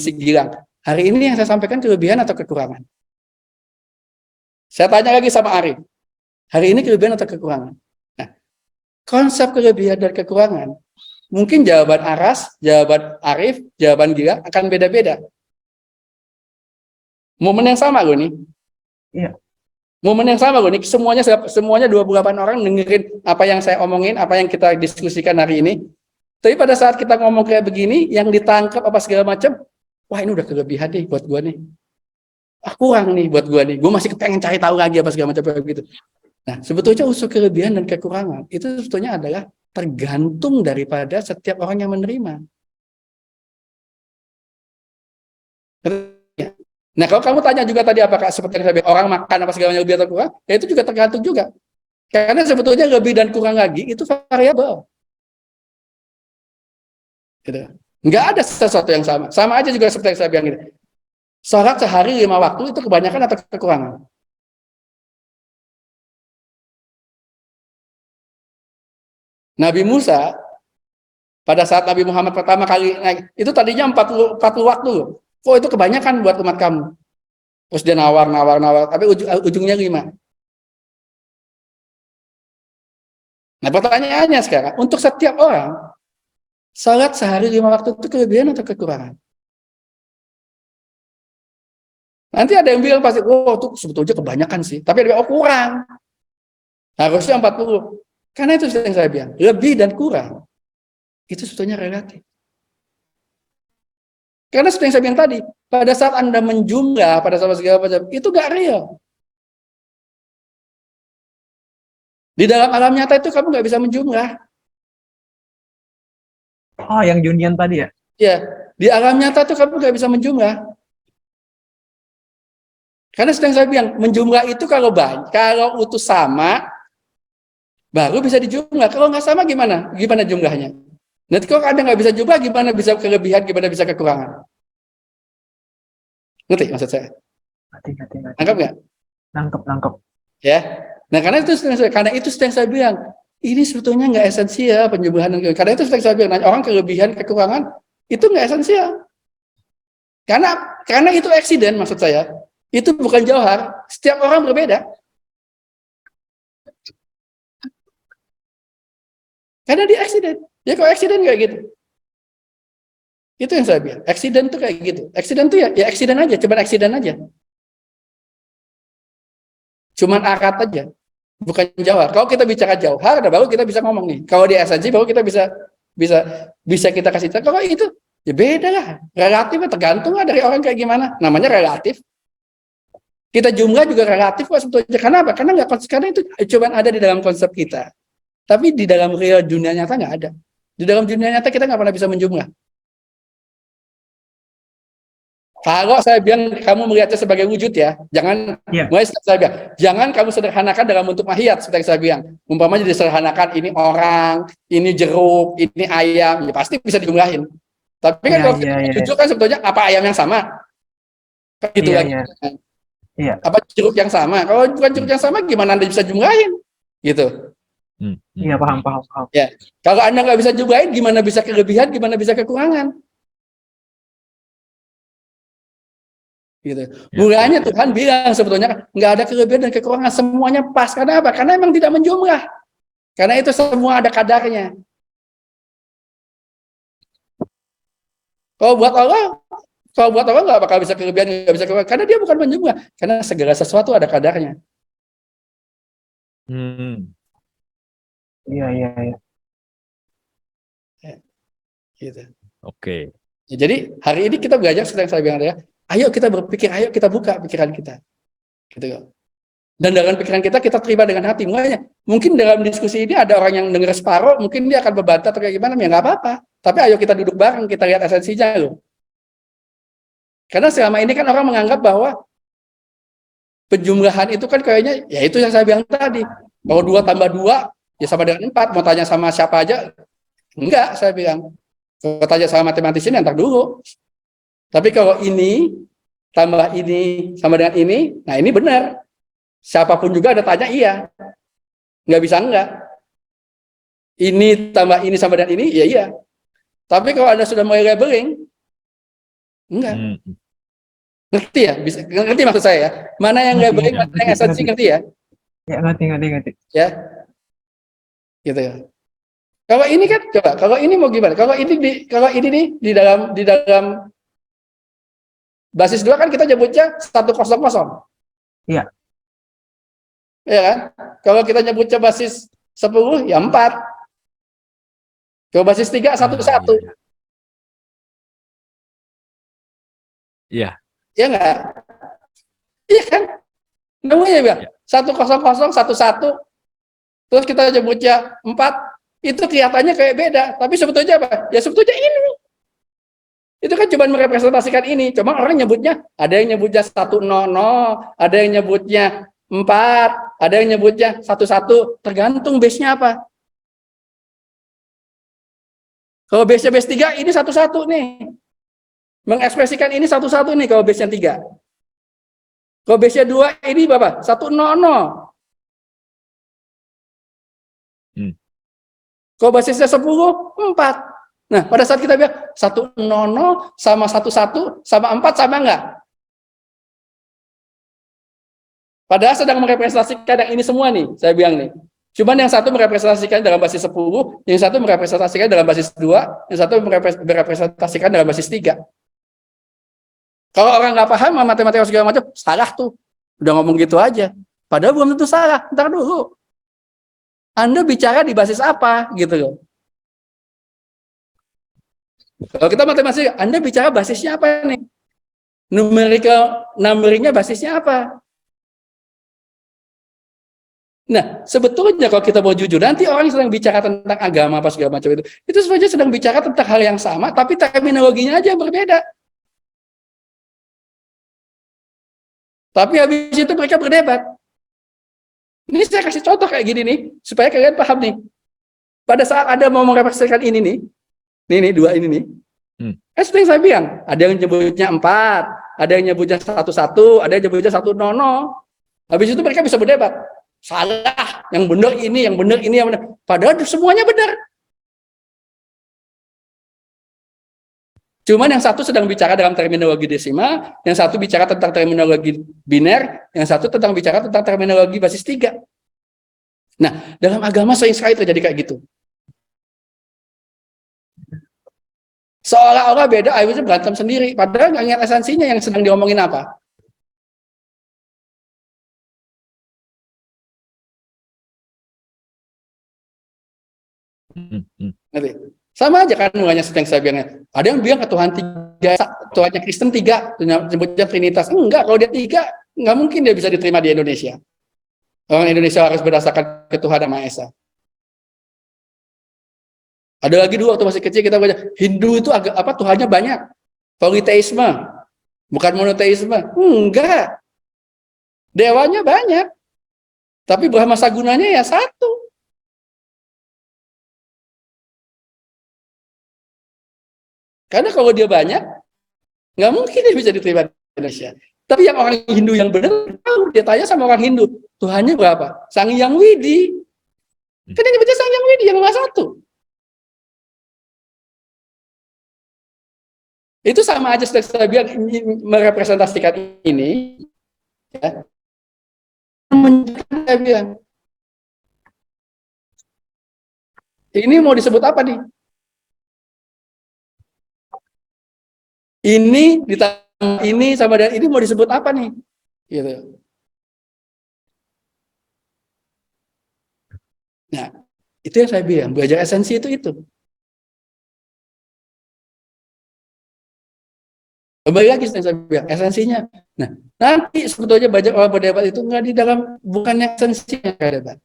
si Gilang, hari ini yang saya sampaikan kelebihan atau kekurangan? Saya tanya lagi sama Arif, hari ini kelebihan atau kekurangan? Nah, konsep kelebihan dan kekurangan, mungkin jawaban Aras, jawaban Arif, jawaban Gilang akan beda-beda. Momen yang sama loh nih. Iya. Momen yang sama loh nih, semuanya 28 orang dengerin apa yang saya omongin, apa yang kita diskusikan hari ini. Tapi pada saat kita ngomong kayak begini, yang ditangkap apa segala macam, wah ini udah kelebihan nih buat gua nih. Kurang nih buat gua nih. Gua masih pengen cari tahu lagi apa segala macam gitu. Nah, sebetulnya unsur kelebihan dan kekurangan itu sebetulnya adalah tergantung daripada setiap orang yang menerima. Nah, kalau kamu tanya juga tadi apakah seperti yang saya bilang, orang makan apa segala macam lebih atau kurang, ya itu juga tergantung juga. Karena sebetulnya lebih dan kurang lagi itu variabel. Gitu. Nggak ada sesuatu yang sama. Sama aja juga seperti yang saya bilang gitu. Sholat sehari 5 waktu itu kebanyakan atau kekurangan? Nabi Musa, pada saat Nabi Muhammad pertama kali naik, itu tadinya 40 waktu. Kok itu kebanyakan buat umat kamu? Terus dia nawar, tapi ujungnya 5. Nah, pertanyaannya sekarang, untuk setiap orang, salat sehari 5 waktu itu kelebihan atau kekurangan? Nanti ada yang bilang pasti, itu sebetulnya kebanyakan sih. Tapi ada yang bilang, kurang. Harusnya 40. Karena itu yang saya bilang, lebih dan kurang, itu sebetulnya relatif. Karena seperti yang saya bilang tadi, pada saat Anda menjumlah, pada saat segala macam, itu gak real. Di dalam alam nyata itu kamu gak bisa menjumlah. Oh, yang Junian tadi ya? Ya, di alam nyata itu kamu gak bisa menjumlah. Karena seperti yang saya bilang, menjumlah itu kalau utuh sama, baru bisa dijumlah. Kalau nggak sama gimana? Gimana jumlahnya? Nanti kalau Anda nggak bisa jumlah, gimana bisa kelebihan, gimana bisa kekurangan? Ngerti maksud saya? Ngerti. Nangkap nggak? Nangkep. Ya. Nah, karena itu yang saya bilang, ini sebetulnya nggak esensial penjumlahan. Karena itu yang saya bilang, orang kelebihan, kekurangan itu nggak esensial. Karena itu accident maksud saya. Itu bukan jauhar. Setiap orang berbeda. Karena dia accident. Dia kok accident kayak gitu. Itu yang saya bilang. Accident tuh kayak gitu. Accident tuh ya accident aja. Cuman accident aja. Cuman akad aja. Bukan jauhar. Kalau kita bicara jauhar, baru kita bisa ngomong nih. Kalau di esensi, baru kita bisa kita kasih tahu. Kalau itu, ya beda lah. Relatif, tergantung lah dari orang kayak gimana. Namanya relatif. Kita jumlah juga relatif kok sebetulnya. Kenapa? Karena itu cuma ada di dalam konsep kita. Tapi di dalam real dunia nyata nggak ada. Di dalam dunia nyata kita nggak pernah bisa menjumlah. Kalau saya bilang kamu melihatnya sebagai wujud ya, jangan mulai saya bilang, jangan kamu sederhanakan dalam bentuk mahiyat seperti yang saya bilang. Umpamanya disederhanakan ini orang, ini jeruk, ini ayam, ya pasti bisa dijumlahin. Tapi kan kalau kita tunjukkan sebetulnya apa ayam yang sama, gitu lagi. Iya. Apa jeruk yang sama? Kalau bukan jeruk yang sama, gimana Anda bisa jumlahin? Gitu. Iya, paham. Ya, kalau Anda nggak bisa jumlahin, gimana bisa kelebihan, gimana bisa kekurangan? Gitu. Mulanya Tuhan bilang sebetulnya nggak ada kelebihan dan kekurangan, semuanya pas. Karena apa? Karena emang tidak menjumlah. Karena itu semua ada kadarnya. Kalau buat Allah nggak bakal bisa kelebihan, nggak bisa kekurangan. Karena dia bukan menjumlah. Karena segala sesuatu ada kadarnya. Iya. Gitu. Oke. Ya, jadi hari ini kita belajar seperti yang saya bilang ya. Ayo kita berpikir, ayo kita buka pikiran kita. Gitu. Dan dalam pikiran kita terima dengan hati. Makanya mungkin dalam diskusi ini ada orang yang dengar separuh, mungkin dia akan membantah atau kayak gimana, ya nggak apa-apa. Tapi ayo kita duduk bareng, kita lihat esensinya loh. Karena selama ini kan orang menganggap bahwa penjumlahan itu kan kayaknya, ya itu yang saya bilang tadi. Kalau 2 tambah 2, ya sama dengan 4. Mau tanya sama siapa aja, enggak, saya bilang. Kalau tanya sama matematisian, ntar dulu. Tapi kalau ini, tambah ini, sama dengan ini, nah ini benar. Siapapun juga ada tanya, iya. Nggak bisa enggak. Ini tambah ini sama dengan ini, ya iya. Tapi kalau Anda sudah mulai labeling, enggak. Ngerti ya? Bisa, ngerti maksud saya ya? Mana yang labeling, mana yang esensi, ngerti ya? Ya, ngerti. Ya, gitu ya. Kalau ini kan, coba, kalau ini mau gimana? Kalau ini nih di dalam basis 2 kan kita nyebutnya 100. Iya. Ya kan? Kalau kita nyebutnya basis 10, ya 4. Kalau basis 3, 1. Iya. Ya enggak? Iya kan? Namanya ya, 100, 11. Terus kita nyebutnya 4, itu kelihatannya kayak beda. Tapi sebetulnya apa? Ya sebetulnya ini. Itu kan cuma merepresentasikan ini. Cuma orang nyebutnya, ada yang nyebutnya 100, ada yang nyebutnya 4, ada yang nyebutnya 11, tergantung base-nya apa. Kalau base-nya base 3, ini 11 nih. Mengekspresikan ini 11 nih kalau base-nya 3. Kalau base-nya 2, ini berapa? 100. Kalau basisnya 10, 4. Nah, pada saat kita bilang 100 sama 11 sama 4 sama enggak? Padahal sedang merepresentasikan yang ini semua nih, saya bilang nih. Cuman yang satu merepresentasikan dalam basis 10, yang satu merepresentasikan dalam basis 2, yang satu merepresentasikan dalam basis 3. Kalau orang nggak paham matematika segala macam, salah tuh. Udah ngomong gitu aja. Padahal belum tentu salah. Ntar dulu. Anda bicara di basis apa gitu loh. Kalau kita matematika, Anda bicara basisnya apa nih? Numberingnya basisnya apa? Nah, sebetulnya kalau kita mau jujur, nanti orang sedang bicara tentang agama apa segala macam itu sebenarnya sedang bicara tentang hal yang sama, tapi terminologinya aja yang berbeda. Tapi habis itu mereka berdebat. Ini saya kasih contoh kayak gini nih, supaya kalian paham nih. Pada saat ada mau merepresentasikan ini nih, 2 ini nih. Seperti yang saya bilang, ada yang nyebutnya 4, ada yang nyebutnya 11, ada yang nyebutnya 100. Habis itu mereka bisa berdebat. Salah, yang benar ini, yang benar ini, yang benar. Padahal semuanya benar. Cuman yang satu sedang bicara dalam terminologi desimal, yang satu bicara tentang terminologi biner, yang satu tentang bicara tentang terminologi basis 3. Nah, dalam agama sering sekali terjadi kayak gitu. Seolah-olah beda, akhirnya berantem sendiri. Padahal nggak ingat esensinya yang sedang diomongin apa. Nanti. Sama aja kan mulanya seperti yang saya bilang. Ada yang bilang ke Tuhan 3, Tuhannya Kristen 3, sebutnya Trinitas. Enggak, kalau dia 3, nggak mungkin dia bisa diterima di Indonesia. Orang Indonesia harus berdasarkan ketuhanan Maha Esa. Ada lagi dulu waktu masih kecil kita baca Hindu itu Tuhannya banyak. Politeisme, bukan monoteisme. Enggak. Dewanya banyak. Tapi Brahma Sagunanya ya 1. Karena kalau dia banyak, nggak mungkin dia bisa diterima di Indonesia. Tapi yang orang Hindu yang benar, tahu dia tanya sama orang Hindu, Tuhannya berapa? Sang Hyang Widi. Kan yang nyebutnya Sang Hyang Widi yang nomor 1. Itu sama aja saya bilang merepresentasikan ini. Ya. Saya bilang, ini mau disebut apa nih? Ini ditambah ini sama dengan ini mau disebut apa nih? Gitu. Nah, itu yang saya bilang, belajar esensi itu. Kembali lagi yang saya bilang, esensinya. Nah, nanti sebetulnya banyak orang berdebat itu nggak di dalam, bukan yang esensinya debat.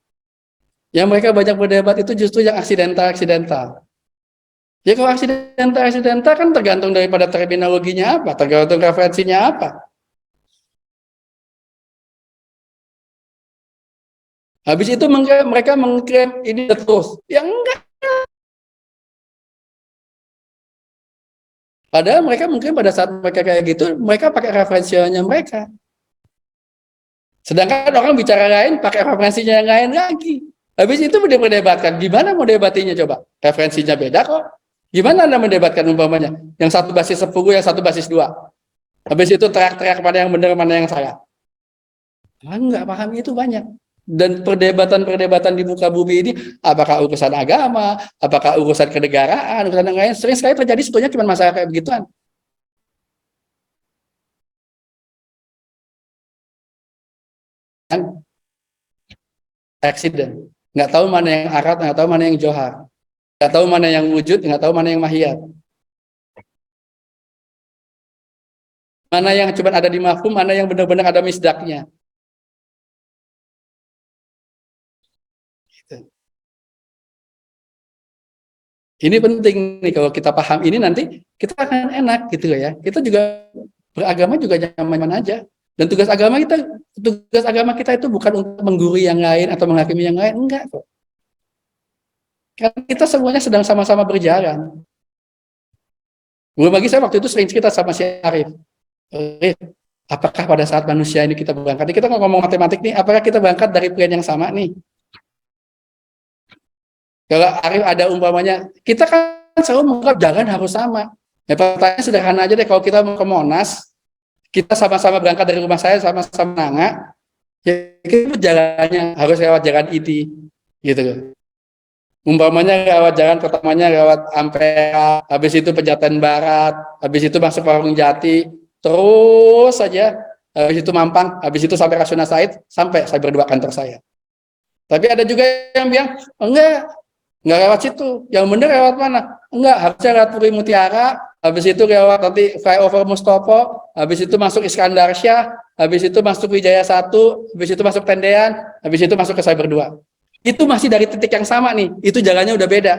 Yang mereka banyak berdebat itu justru yang aksidental. Ya kalau aksidental kan tergantung daripada terminologinya apa, tergantung referensinya apa. Habis itu mereka mengklaim ini the truth. Yang enggak. Padahal mereka mungkin pada saat mereka kayak gitu, mereka pakai referensinya mereka. Sedangkan orang bicara lain pakai referensinya yang lain lagi. Habis itu mendebatkan. Gimana mau debatinya coba? Referensinya beda kok. Gimana Anda mendebatkan umpamanya? Yang satu basis 10, yang satu basis 2. Habis itu teriak-teriak mana yang benar, mana yang salah. Enggak paham itu banyak. Dan perdebatan di muka bumi ini, apakah urusan agama, apakah urusan kenegaraan, urusan yang lain, sering sekali terjadi sebetulnya cuma masalah kayak begituan. Accident. Nggak tahu mana yang akad, nggak tahu mana yang johar. Nggak tahu mana yang wujud, nggak tahu mana yang mahiyat. Mana yang cuma ada di mafhum, mana yang benar-benar ada misdaknya. Ini penting nih, kalau kita paham ini nanti kita akan enak gitu ya. Kita juga beragama juga nyaman aja. Dan tugas agama kita itu bukan untuk menggurui yang lain atau menghakimi yang lain, enggak kok. Karena kita semuanya sedang sama-sama berjalan. Belum lagi saya waktu itu sering cerita sama si Arif. Arif, apakah pada saat manusia ini kita berangkat, kita ngomong matematik nih, apakah kita berangkat dari plan yang sama nih? Kalau Arif ada umpamanya, kita kan selalu menganggap jalan harus sama. Ya, pertanyaan sederhana aja deh, kalau kita mau ke Monas, kita sama-sama berangkat dari rumah saya, sama-sama Nanga, ya kita jalannya harus lewat jalan IT, gitu. Umpamanya lewat jalan pertamanya lewat Ampera, habis itu Pejaten Barat, habis itu masuk Warung Jati, terus saja, habis itu Mampang, habis itu sampai Rasuna Said, sampai saya berdua kantor saya. Tapi ada juga yang bilang, enggak lewat situ, yang benar lewat mana? Enggak, harusnya lewat Puri Mutiara, habis itu lewat nanti flyover Mustopo, habis itu masuk Iskandar Syah, habis itu masuk Wijaya 1, habis itu masuk Tendean, habis itu masuk ke Cyber 2. Itu masih dari titik yang sama nih, itu jalannya udah beda.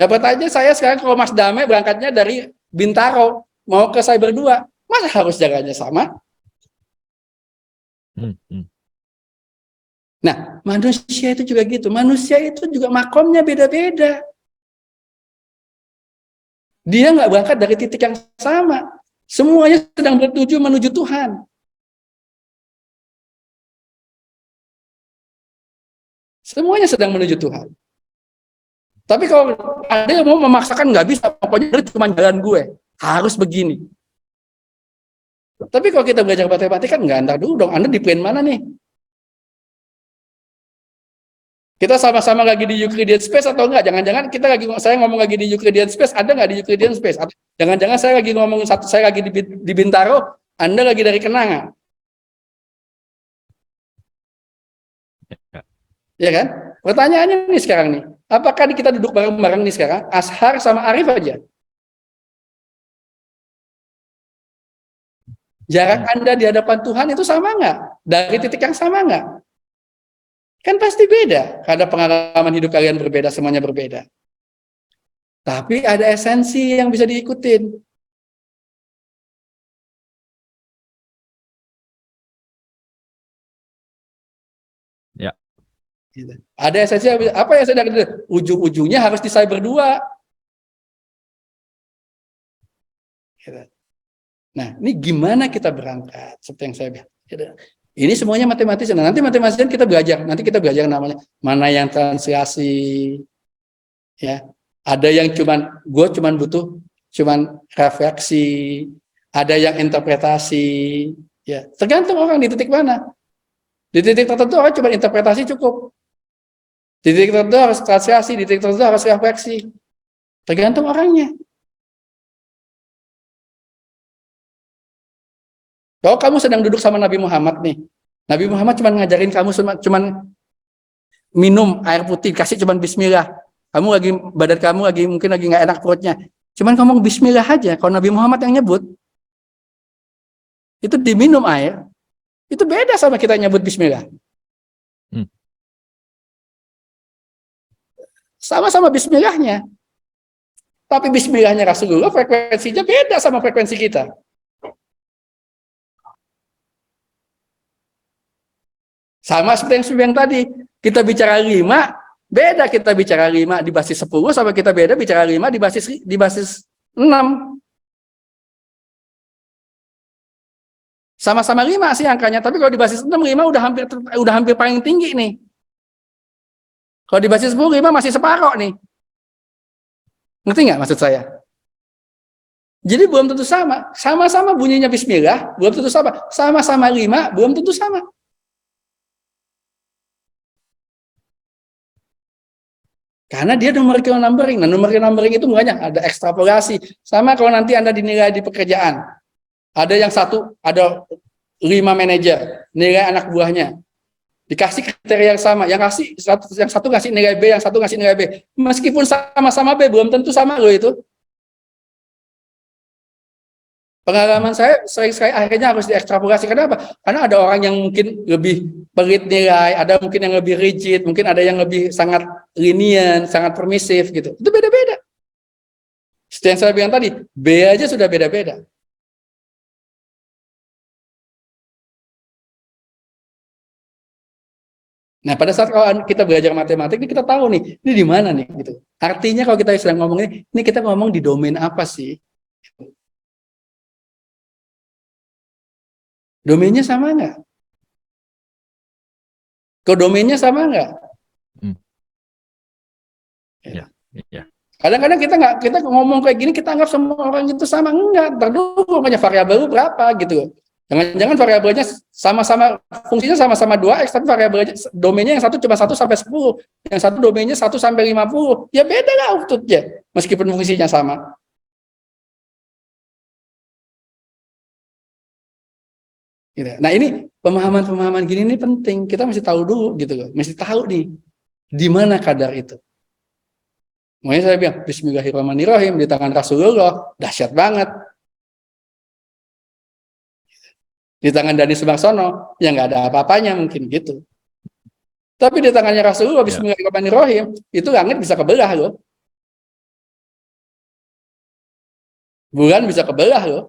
Dapat aja saya sekarang kalau Mas Dame berangkatnya dari Bintaro, mau ke Cyber 2, masa harus jalannya sama? Nah, manusia itu juga gitu. Manusia itu juga makomnya beda-beda. Dia nggak berangkat dari titik yang sama. Semuanya sedang bertuju menuju Tuhan. Semuanya sedang menuju Tuhan. Tapi kalau ada yang mau memaksakan, nggak bisa. Pokoknya itu cuma jalan gue. Harus begini. Tapi kalau kita belajar matematika kan nggak, antar dulu dong. Anda di plan mana nih? Kita sama-sama lagi di Euclidean space atau enggak? Jangan-jangan saya ngomong lagi di Euclidean space, Anda nggak di Euclidean space? Atau jangan-jangan saya lagi ngomong saya lagi di Bintaro, Anda lagi dari Kenanga. Ya kan? Pertanyaannya nih sekarang nih, apakah kita duduk bareng-bareng nih sekarang, Ashar sama Arif aja? Jarak Anda di hadapan Tuhan itu sama nggak? Dari titik yang sama nggak? Kan pasti beda, karena pengalaman hidup kalian berbeda, semuanya berbeda. Tapi ada esensi yang bisa diikutin. Ya. Ada esensi apa yang sedang ujung-ujungnya harus di Cyber 2. Nah, ini gimana kita berangkat? Seperti yang saya bilang. Ini semuanya matematis. Nah, nanti matematis kita belajar. Nanti kita belajar namanya mana yang translasi, ya. Ada yang gue butuh refleksi. Ada yang interpretasi, ya. Tergantung orang di titik mana. Di titik tertentu orang cuma interpretasi cukup. Di titik tertentu harus translasi. Di titik tertentu harus refleksi. Tergantung orangnya. Kalau kamu sedang duduk sama Nabi Muhammad nih, Nabi Muhammad cuma ngajarin kamu cuma minum air putih, kasih cuma bismillah. Badan kamu mungkin lagi nggak enak perutnya. Cuman ngomong bismillah aja. Kalau Nabi Muhammad yang nyebut, itu diminum air, itu beda sama kita nyebut bismillah. Sama-sama bismillahnya. Tapi bismillahnya Rasulullah frekuensinya beda sama frekuensi kita. Sama seperti yang tadi, kita bicara 5, beda kita bicara 5 di basis 10 sama kita beda bicara 5 di basis 6. Sama-sama 5 sih angkanya, tapi kalau di basis 6 5 udah hampir paling tinggi nih. Kalau di basis 10 5 masih separoh nih. Ngerti nggak maksud saya? Jadi belum tentu sama. Sama-sama bunyinya bismillah, belum tentu sama. Sama-sama 5, belum tentu sama. Karena dia numerical numbering. Nah, numerical numbering itu makanya ada ekstrapolasi. Sama kalau nanti Anda dinilai di pekerjaan. Ada yang satu, ada 5 manajer, nilai anak buahnya. Dikasih kriteria yang sama. Yang satu ngasih nilai B, yang satu ngasih nilai B. Meskipun sama-sama B, belum tentu sama loh itu. Pengalaman saya sering sekali akhirnya harus diekstrapolasi. Kenapa? Karena ada orang yang mungkin lebih pelit nilai, ada mungkin yang lebih rigid, mungkin ada yang lebih sangat lenient, sangat permisif gitu. Itu beda-beda. Seperti yang saya bilang tadi, B aja sudah beda-beda. Nah, pada saat kalau kita belajar matematik ini kita tahu nih, ini di mana nih gitu. Artinya kalau kita sedang ngomong ini kita ngomong di domain apa sih? Domainnya sama nggak? Domainnya sama nggak? Ya. Kadang-kadang kita ngomong kayak gini kita anggap semua orang itu sama, enggak. Terdulu makanya variabel berapa gitu. Jangan-jangan variabelnya sama-sama fungsinya sama-sama 2x, tapi variabelnya domainnya yang satu cuma 1 sampai 10, yang satu domainnya 1 sampai 50. Ya beda lah outputnya meskipun fungsinya sama. Gitu. Nah ini pemahaman-pemahaman gini ini penting, kita mesti tahu dulu gitu loh, mesti tahu nih di mana kadar itu. Makanya saya bilang Bismillahirrahmanirrahim di tangan Rasulullah dahsyat banget. Di tangan Dani Sumarsono yang nggak ada apa-apanya mungkin gitu. Tapi di tangannya Rasulullah Bismillahirrahmanirrahim itu langit bisa kebelah loh, bulan bisa kebelah loh.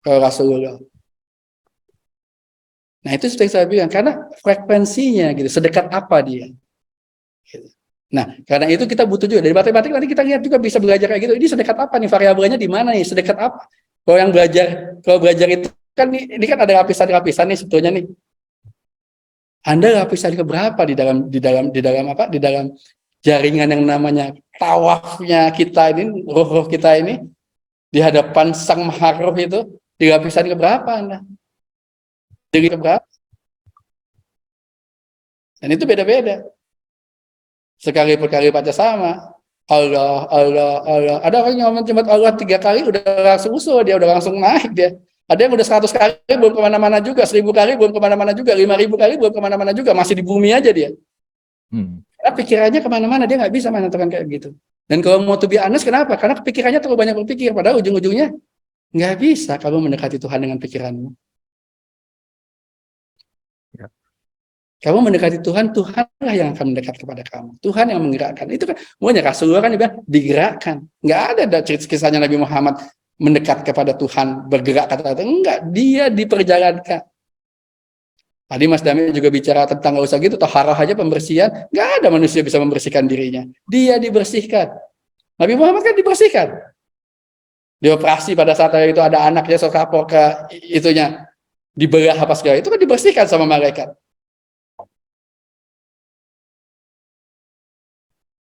Kalau Rasulullah. Nah itu seperti saya bilang, karena frekuensinya gitu, sedekat apa dia. Nah karena itu kita butuh juga, dari matematik nanti kita lihat juga bisa belajar kayak gitu, ini sedekat apa nih, variabelnya di mana nih, sedekat apa. Kalau belajar itu kan ini kan ada lapisan-lapisan nih sebetulnya nih. Anda lapisan keberapa di dalam jaringan yang namanya tawafnya kita ini, roh kita ini, di hadapan Sang Maharoh itu, di lapisan keberapa Anda? Jadi keberapa? Dan itu beda-beda. Sekali per kali baca sama. Allah. Ada orang yang ngomong cuma Allah 3 kali udah langsung usul, dia udah langsung naik dia. Ada yang udah 100 kali belum kemana-mana juga, 1000 kali belum kemana-mana juga, 5000 kali belum kemana-mana juga, masih di bumi aja dia. Karena pikirannya kemana-mana, dia nggak bisa menentukan kayak gitu. Dan kalau mau to be honest, kenapa? Karena pikirannya terlalu banyak berpikir, padahal ujung-ujungnya nggak bisa kamu mendekati Tuhan dengan pikiranmu. Ya. Kamu mendekati Tuhan, Tuhanlah yang akan mendekat kepada kamu. Tuhan yang menggerakkan. Itu kan, makanya Rasulullah kan dia bilang, digerakkan. Nggak ada kisahnya Nabi Muhammad mendekat kepada Tuhan, bergerak kata-kata. Enggak, dia diperjalankan. Tadi Mas Dami juga bicara tentang nggak usah gitu, taharah aja pembersihan. Nggak ada manusia bisa membersihkan dirinya. Dia dibersihkan. Nabi Muhammad kan dibersihkan. Dioperasi pada saat itu ada anaknya sokapor ke itunya, dibelah apa segala, itu kan dibersihkan sama malaikat.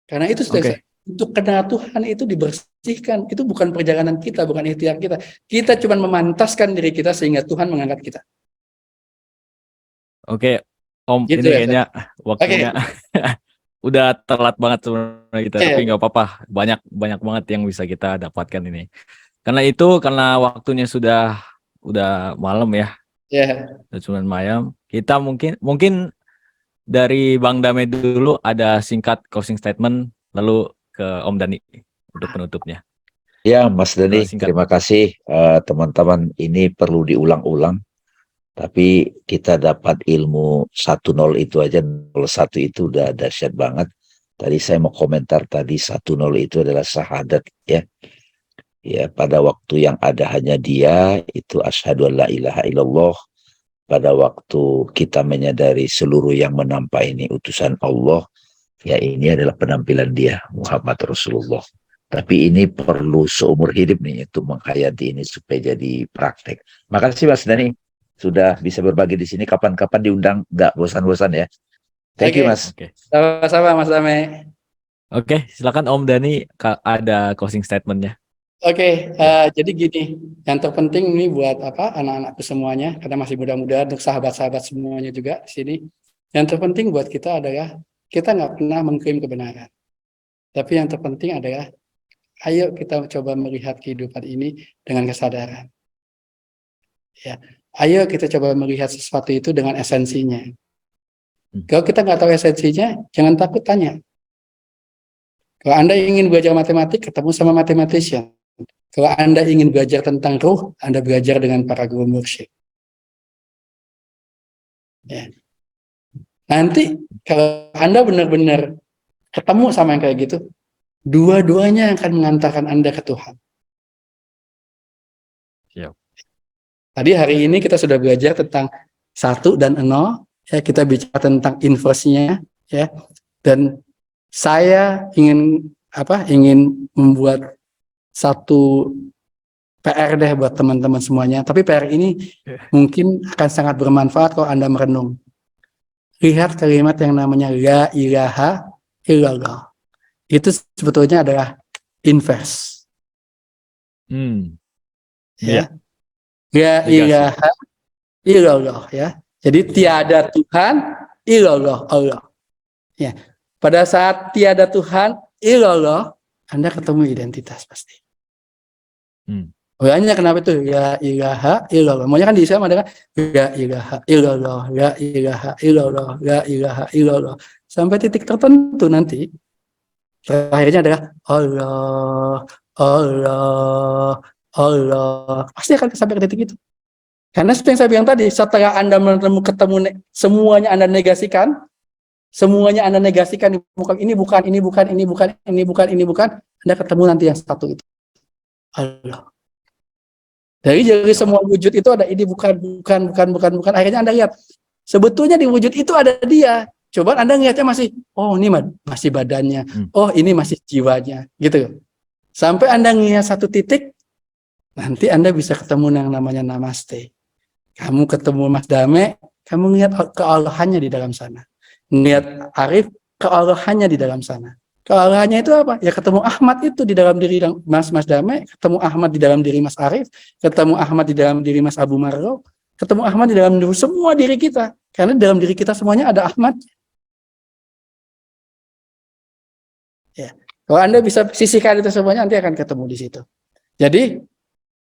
Karena itu sudah untuk kenal Tuhan itu dibersihkan. Itu bukan perjalanan kita, bukan ikhtiar kita. Kita cuma memantaskan diri kita sehingga Tuhan mengangkat kita. Oke, Om, Gitu ini ya, kayaknya waktunya udah telat banget sebenarnya kita, tapi nggak apa-apa, banyak banget yang bisa kita dapatkan ini. Karena waktunya udah malam ya, udah cuma malam. Kita mungkin dari Bang Dame dulu ada singkat closing statement, lalu ke Om Dani untuk penutupnya. Ya, Mas Dani, Singkat. terima kasih. Teman-teman, ini perlu diulang-ulang. Tapi kita dapat ilmu 1-0 itu aja, 0-1 itu udah dahsyat banget. Tadi saya mau komentar tadi 1-0 itu adalah syahadat ya. Ya, pada waktu yang ada hanya dia, itu asyhadu an la ilaha illallah. Pada waktu kita menyadari seluruh yang menampak ini utusan Allah, ya ini adalah penampilan dia, Muhammad Rasulullah. Tapi ini perlu seumur hidup nih untuk menghayati ini supaya jadi praktek. Makasih Mas Dani sudah bisa berbagi di sini. Kapan-kapan diundang, nggak bosan-bosan ya. Thank you Oke. Mas. Oke. Sama-sama Mas Dame. Oke, silakan Om Dani ada closing statement-nya. Oke, jadi gini, yang terpenting ini buat anak-anakku semuanya, karena masih muda-muda, untuk sahabat-sahabat semuanya juga di sini. Yang terpenting buat kita adalah kita nggak pernah mengklaim kebenaran, tapi yang terpenting adalah ayo kita coba melihat kehidupan ini dengan kesadaran. Ya, ayo kita coba melihat sesuatu itu dengan esensinya. Kalau kita nggak tahu esensinya, jangan takut tanya. Kalau Anda ingin belajar matematik, ketemu sama mathematician. Kalau Anda ingin belajar tentang ruh, Anda belajar dengan para guru mursyid. Ya. Nanti kalau Anda benar-benar ketemu sama yang kayak gitu, dua-duanya akan mengantarkan Anda ke Tuhan. Siap. Tadi hari ini kita sudah belajar tentang 1 dan 0, ya, kita bicara tentang inverse-nya, ya. Dan saya ingin membuat satu PR deh buat teman-teman semuanya. Tapi PR ini mungkin akan sangat bermanfaat kalau Anda merenung. Lihat kalimat yang namanya la ilaha illallah. Itu sebetulnya adalah inverse. Ya. La ilaha illallah ya. Jadi tiada Tuhan illallah Allah. Ya. Pada saat tiada Tuhan illallah, Anda ketemu identitas pasti. Makanya kenapa itu la ilaha illallah. Makanya kan di Islam ada kan la ilaha illallah, la ilaha illallah, la ilaha illallah. Sampai titik tertentu nanti terakhirnya adalah Allah, Allah, Allah. Pasti akan sampai ke titik itu. Karena seperti yang saya bilang tadi, setelah Anda ketemu semuanya Anda negasikan, ini bukan, Anda ketemu nanti yang satu itu. Allah. Dari semua wujud itu ada ini bukan. Akhirnya Anda lihat, sebetulnya di wujud itu ada dia. Coba Anda lihatnya masih, oh ini masih badannya, oh ini masih jiwanya, gitu. Sampai Anda lihat satu titik, nanti Anda bisa ketemu yang namanya namaste. Kamu ketemu Mas Dame, kamu lihat keallahannya di dalam sana. Lihat Arif, keallahannya di dalam sana. Keallahannya itu apa? Ya ketemu Ahmad itu di dalam diri Mas Dame, ketemu Ahmad di dalam diri Mas Arif, ketemu Ahmad di dalam diri Mas Abu Marro, ketemu Ahmad di dalam semua diri kita. Karena dalam diri kita semuanya ada Ahmad. Ya. Kalau Anda bisa sisihkan itu semuanya, nanti akan ketemu di situ. Jadi,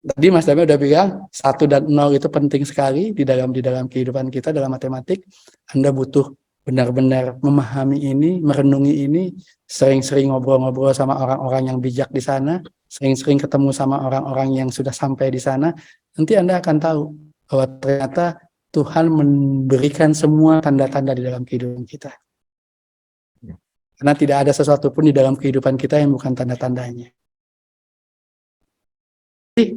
tadi Mas Dame udah bilang 1 dan 0 itu penting sekali di dalam kehidupan kita dalam matematik. Anda butuh benar-benar memahami ini, merenungi ini, sering-sering ngobrol-ngobrol sama orang-orang yang bijak di sana, sering-sering ketemu sama orang-orang yang sudah sampai di sana. Nanti Anda akan tahu bahwa ternyata Tuhan memberikan semua tanda-tanda di dalam kehidupan kita. Karena tidak ada sesuatu pun di dalam kehidupan kita yang bukan tanda-tandanya.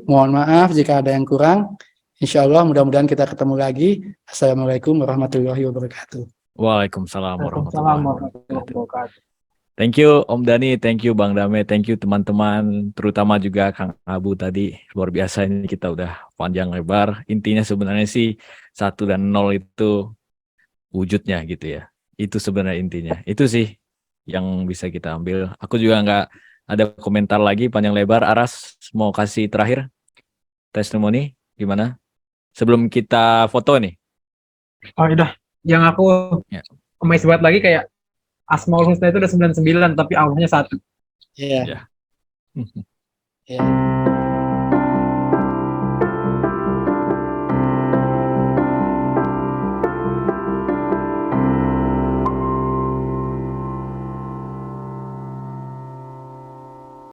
Mohon maaf jika ada yang kurang. Insya Allah mudah-mudahan kita ketemu lagi. Assalamualaikum warahmatullahi wabarakatuh. Waalaikumsalam warahmatullahi wabarakatuh. Thank you Om Dani, thank you Bang Dame, thank you teman-teman, terutama juga Kang Abu tadi. Luar biasa ini kita udah panjang lebar. Intinya sebenarnya sih 1 dan 0 itu wujudnya gitu ya. Itu sebenarnya intinya. Itu sih yang bisa kita ambil. Aku juga nggak ada komentar lagi panjang lebar. Aras mau kasih terakhir testimoni gimana? Sebelum kita foto nih. Oh udah, yang aku amazed banget lagi kayak Asmaul Husna itu udah 99 tapi Allahnya 1. Iya. Yeah.